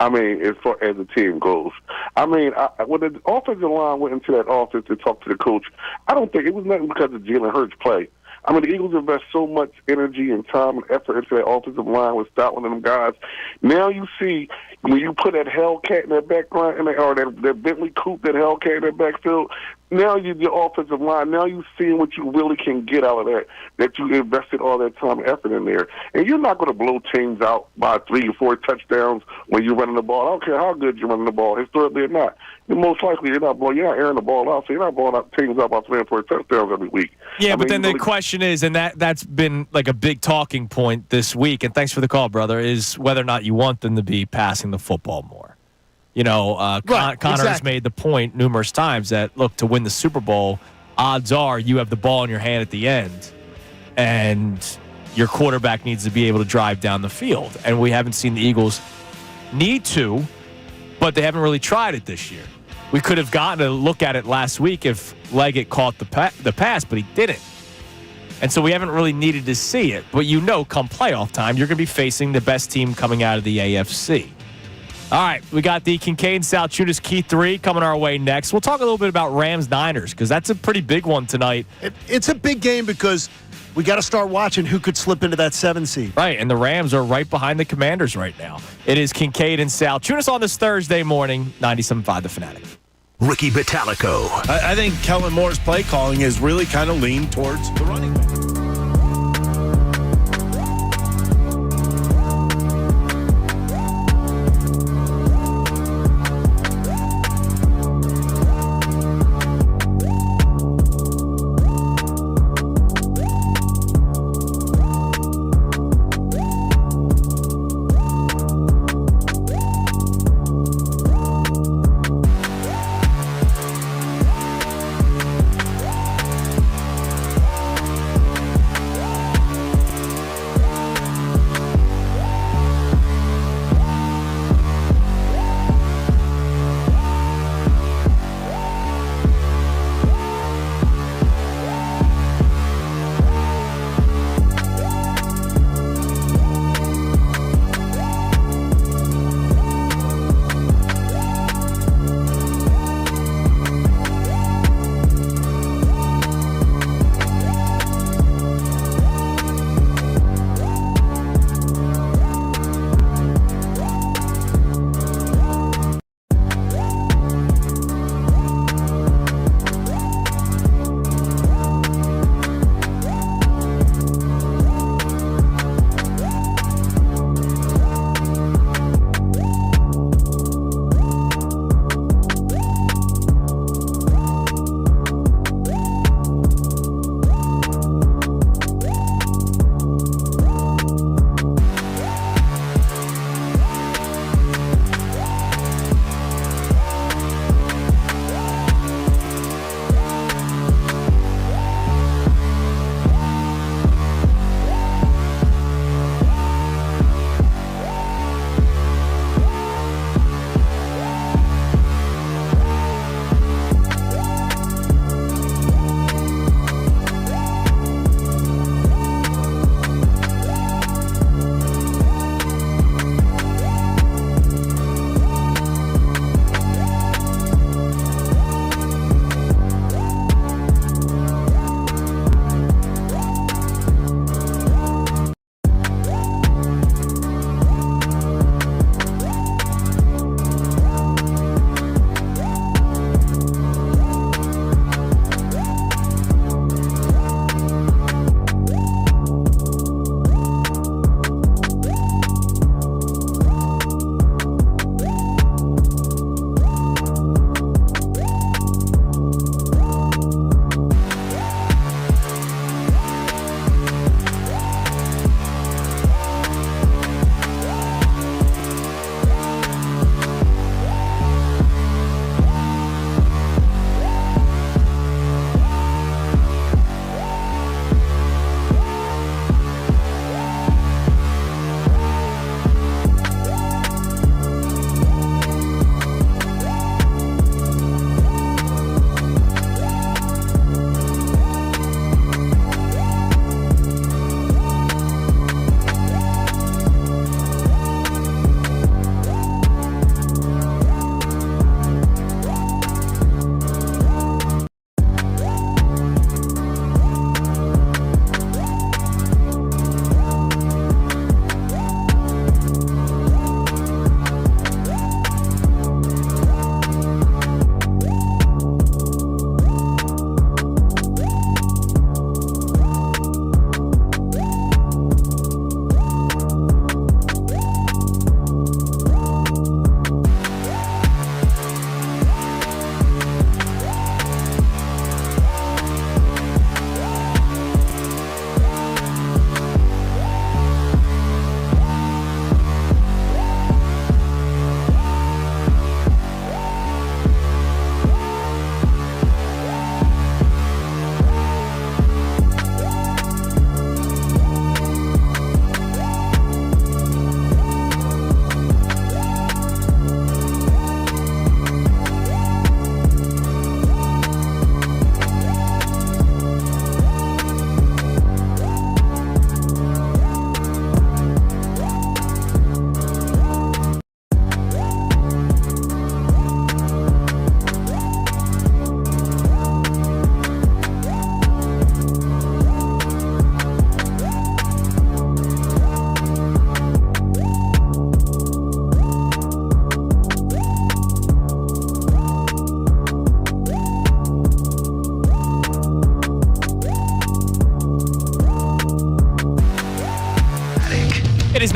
I mean, as far as the team goes. I mean, when the offensive line went into that office to talk to the coach, I don't think it was nothing because of Jalen Hurts' play. I mean, the Eagles invest so much energy and time and effort into that offensive line with Stoutland and them guys. Now you see when you put that Hellcat in that background, or that Bentley Coupe, that Hellcat in that backfield, now your offensive line, now you're seeing what you really can get out of that you invested all that time and effort in there. And you're not going to blow teams out by 3 or 4 touchdowns when you're running the ball. I don't care how good you're running the ball, historically or not. Most likely you're not airing the ball out, so you're not blowing out teams out by 3 or 4 touchdowns every week. Yeah, but then the question is, and that's been like a big talking point this week, and thanks for the call, brother, is whether or not you want them to be passing the football more. You know, Connor has made the point numerous times that, look, to win the Super Bowl, odds are you have the ball in your hand at the end, and your quarterback needs to be able to drive down the field. And we haven't seen the Eagles need to, but they haven't really tried it this year. We could have gotten a look at it last week if Leggett caught the pass, but he didn't. And so we haven't really needed to see it. But you know, come playoff time, you're going to be facing the best team coming out of the AFC. All right, we got the Kincade Salciunas Key 3 coming our way next. We'll talk a little bit about Rams-Niners because that's a pretty big one tonight. It's a big game because we got to start watching who could slip into that 7 seed. Right, and the Rams are right behind the Commanders right now. It is Kincade and Salciunas on this Thursday morning, 97.5 The Fanatic. Ricky Batalico. I think Kellen Moore's play calling has really kind of leaned towards the running back.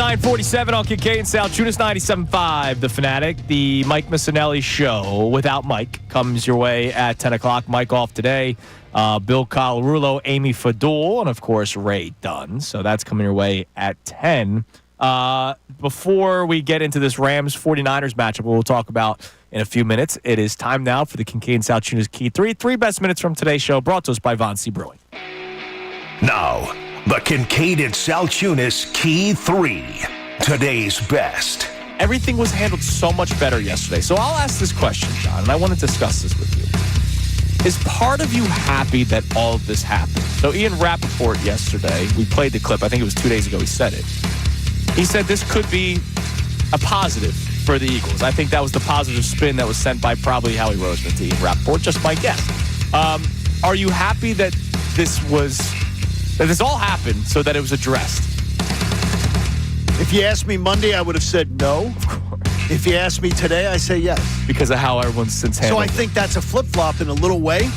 9:47 on Kincade Salciunas, 97.5 The Fanatic. The Mike Missanelli Show without Mike comes your way at 10 o'clock. Mike off today. Bill Colarulo, Amy Fadul, and, of course, Ray Dunn. So that's coming your way at 10. Before we get into this Rams-49ers matchup, we'll talk about in a few minutes, it is time now for the Kincade Salciunas Key 3. 3 best minutes from today's show, brought to us by Von C. Brewing. Now, the Kincade Salciunas Key 3. Today's best. Everything was handled so much better yesterday. So I'll ask this question, John, and I want to discuss this with you. Is part of you happy that all of this happened? So Ian Rappaport yesterday, we played the clip. I think it was 2 days ago he said it. He said this could be a positive for the Eagles. I think that was the positive spin that was sent by probably Howie Roseman to Ian Rappaport, just my guess. Are you happy that this all happened so that it was addressed? If you asked me Monday, I would have said no. Of course. If you asked me today, I say yes. Because of how everyone's since handled it. So I think that's a flip-flop in a little way,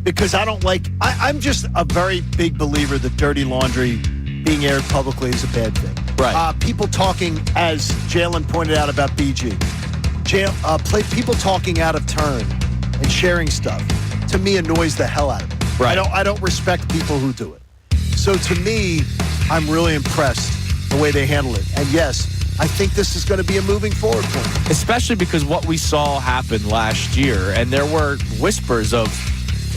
because I don't like... I'm just a very big believer that dirty laundry being aired publicly is a bad thing. Right. People talking, as Jalen pointed out about BG, people talking out of turn and sharing stuff, to me, annoys the hell out of me. Right. I don't respect people who do it. So to me, I'm really impressed the way they handle it. And yes, I think this is going to be a moving forward point. Especially because what we saw happen last year, and there were whispers of,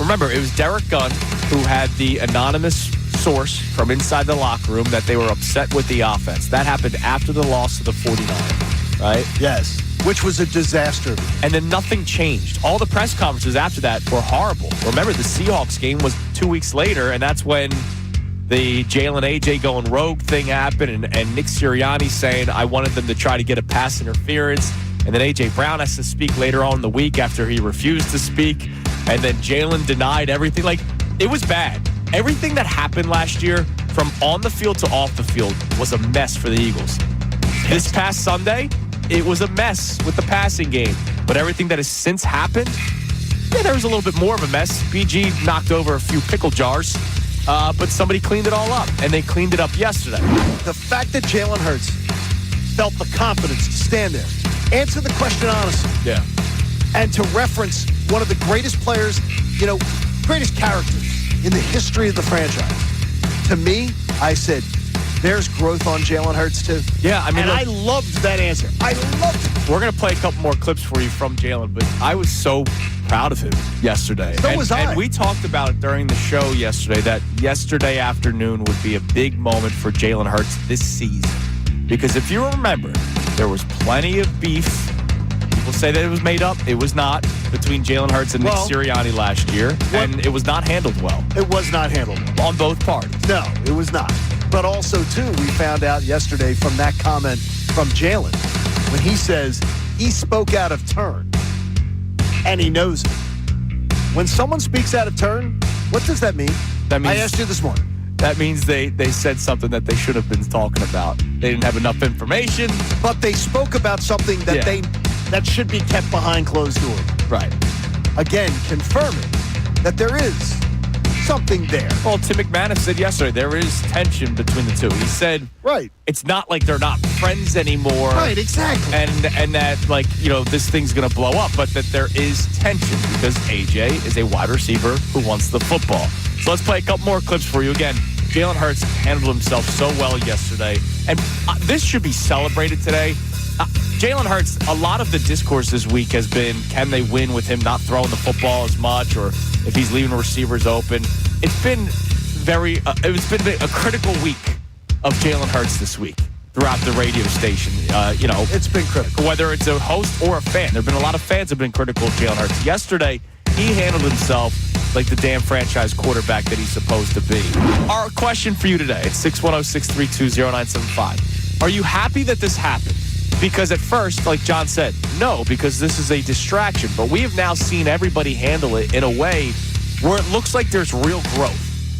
remember, it was Derek Gunn who had the anonymous source from inside the locker room that they were upset with the offense. That happened after the loss to the 49ers, right? Yes, which was a disaster. And then nothing changed. All the press conferences after that were horrible. Remember, the Seahawks game was 2 weeks later, and that's when the Jalen AJ going rogue thing happened, and Nick Sirianni saying, I wanted them to try to get a pass interference. And then AJ Brown has to speak later on in the week after he refused to speak. And then Jalen denied everything. Like, it was bad. Everything that happened last year, from on the field to off the field, was a mess for the Eagles. This past Sunday, it was a mess with the passing game. But everything that has since happened, yeah, there was a little bit more of a mess. BG knocked over a few pickle jars. But somebody cleaned it all up, and they cleaned it up yesterday. The fact that Jalen Hurts felt the confidence to stand there, answer the question honestly, yeah, and to reference one of the greatest players, greatest characters in the history of the franchise. To me, I said, there's growth on Jalen Hurts too. Yeah, I mean, I loved that answer. I loved it. We're going to play a couple more clips for you from Jalen, but I was so proud of him yesterday. So was I. And we talked about it during the show yesterday, that yesterday afternoon would be a big moment for Jalen Hurts this season. Because if you remember, there was plenty of beef. People say that it was made up. It was not, between Jalen Hurts and Nick Sirianni last year. And it was not handled well. It was not handled well. On both parties. No, it was not. But also, too, we found out yesterday from that comment from Jalen, when he says he spoke out of turn, and he knows it. When someone speaks out of turn, what does that mean? That means, I asked you this morning. That means they said something that they should have been talking about. They didn't have enough information. But they spoke about something that that should be kept behind closed doors. Right. Again, confirming that there is something there. Well, Tim McManus said yesterday there is tension between the two. He said, right, it's not like they're not friends anymore. Right, exactly. And that, this thing's going to blow up, but that there is tension because AJ is a wide receiver who wants the football. So let's play a couple more clips for you. Again, Jalen Hurts handled himself so well yesterday, and this should be celebrated today. Jalen Hurts, a lot of the discourse this week has been, can they win with him not throwing the football as much, or if he's leaving receivers open. It's been a critical week of Jalen Hurts this week throughout the radio station. It's been critical. Whether it's a host or a fan. There have been a lot of fans have been critical of Jalen Hurts. Yesterday, he handled himself like the damn franchise quarterback that he's supposed to be. Our question for you today, it's 610-632-0975. Are you happy that this happened? Because at first, like John said, no, because this is a distraction. But we have now seen everybody handle it in a way where it looks like there's real growth.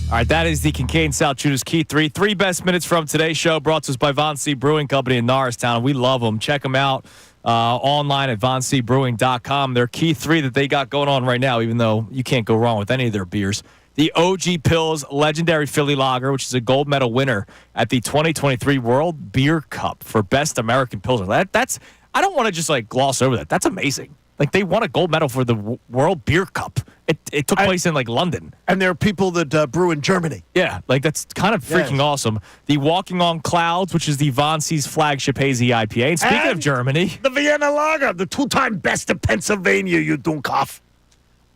All right, that is the Kincade Salciunas Key 3. 3 best minutes from today's show brought to us by Von C. Brewing Company in Norristown. We love them. Check them out online at VonCBrewing.com. Their Key 3 that they got going on right now, even though you can't go wrong with any of their beers. the OG Pills Legendary Philly Lager, which is a gold medal winner at the 2023 World Beer Cup for Best American Pilsner. That's I don't want to just like gloss over that. That's amazing. Like they won a gold medal for the World Beer Cup. It took place in like London. And there are people that brew in Germany. Yeah, like that's kind of freaking awesome. The Walking on Clouds, which is the Von C's flagship hazy IPA. And speaking of Germany, the Vienna Lager, the 2-time best of Pennsylvania, you Dunkopf.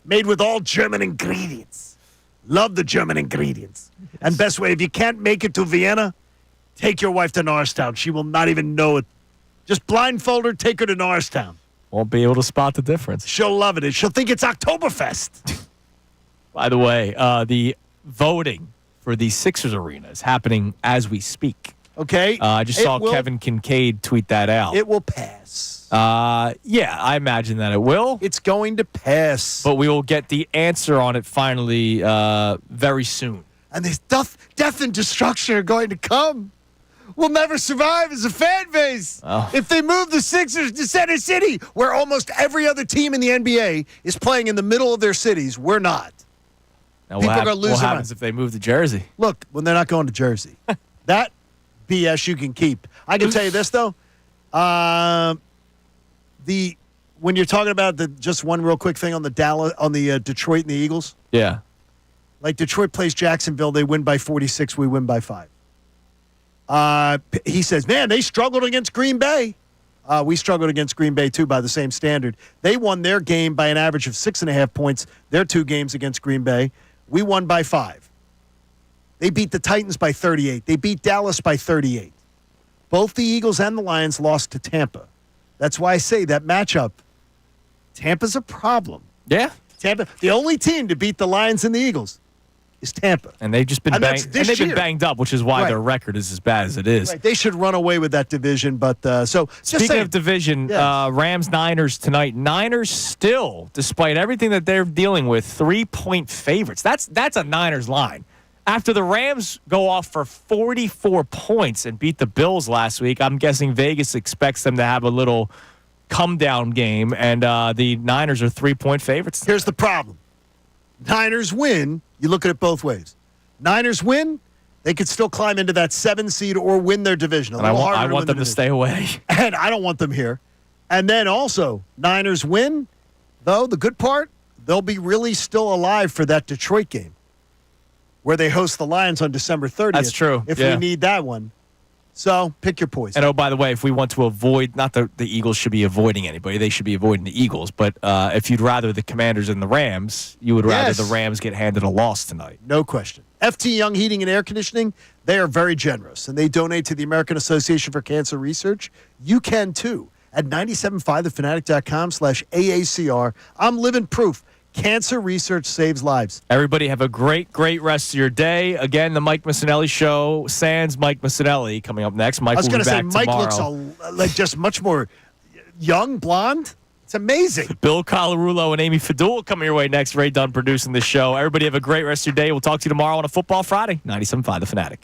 Made with all German ingredients. Love the German ingredients. And best way, if you can't make it to Vienna, take your wife to Norristown. She will not even know it. Just blindfold her, take her to Norristown. Won't be able to spot the difference. She'll love it. She'll think it's Oktoberfest. By the way, the voting for the Sixers arena is happening as we speak. Okay. I just saw Kevin Kincade tweet that out. It will pass. Yeah, I imagine that it will. It's going to pass. But we will get the answer on it finally very soon. And this death and destruction are going to come. We'll never survive as a fan base. Oh. If they move the Sixers to Center City, where almost every other team in the NBA is playing in the middle of their cities, we're not. Now, People are going to lose what their happens mind. if they move to Jersey? Look, when they're not going to Jersey. That BS you can keep. I can tell you this, though. When you're talking about just one real quick thing on the Detroit and the Eagles. Yeah. Like Detroit plays Jacksonville, they win by 46, we win by 5. He says, man, they struggled against Green Bay. We struggled against Green Bay, too, by the same standard. They won their game by an average of 6.5 points, their 2 games against Green Bay. We won by 5. They beat the Titans by 38. They beat Dallas by 38. Both the Eagles and the Lions lost to Tampa. That's why I say that matchup, Tampa's a problem. Yeah. Tampa, the only team to beat the Lions and the Eagles is Tampa. And they've just been been banged up, which is why their record is as bad as it is. Right. They should run away with that division. But speaking of division, Rams-Niners tonight. Niners still, despite everything that they're dealing with, 3-point favorites. That's a Niners line. After the Rams go off for 44 points and beat the Bills last week, I'm guessing Vegas expects them to have a little come-down game, and the Niners are 3-point favorites. Here's the problem. Niners win, you look at it both ways. Niners win, they could still climb into that 7 seed or win their division. I want them to stay away. And I don't want them here. And then also, Niners win, though, the good part, they'll be really still alive for that Detroit game where they host the Lions on December 30th. That's true. If we need that one. So, pick your poison. And oh, by the way, if we want to avoid, not that the Eagles should be avoiding anybody, they should be avoiding the Eagles, but if you'd rather the Commanders and the Rams, you would rather the Rams get handed a loss tonight. No question. FT Young Heating and Air Conditioning, they are very generous, and they donate to the American Association for Cancer Research. You can, too, at 975thefanatic.com/AACR. I'm living proof. Cancer research saves lives. Everybody have a great, great rest of your day. Again, the Mike Missanelli Show, sans Mike Missanelli, coming up next. Mike will be back tomorrow. Mike looks like just much more young, blonde. It's amazing. Bill Colarulo and Amy Fadul coming your way next. Ray Dunn producing the show. Everybody have a great rest of your day. We'll talk to you tomorrow on a Football Friday. 97.5 The Fanatic.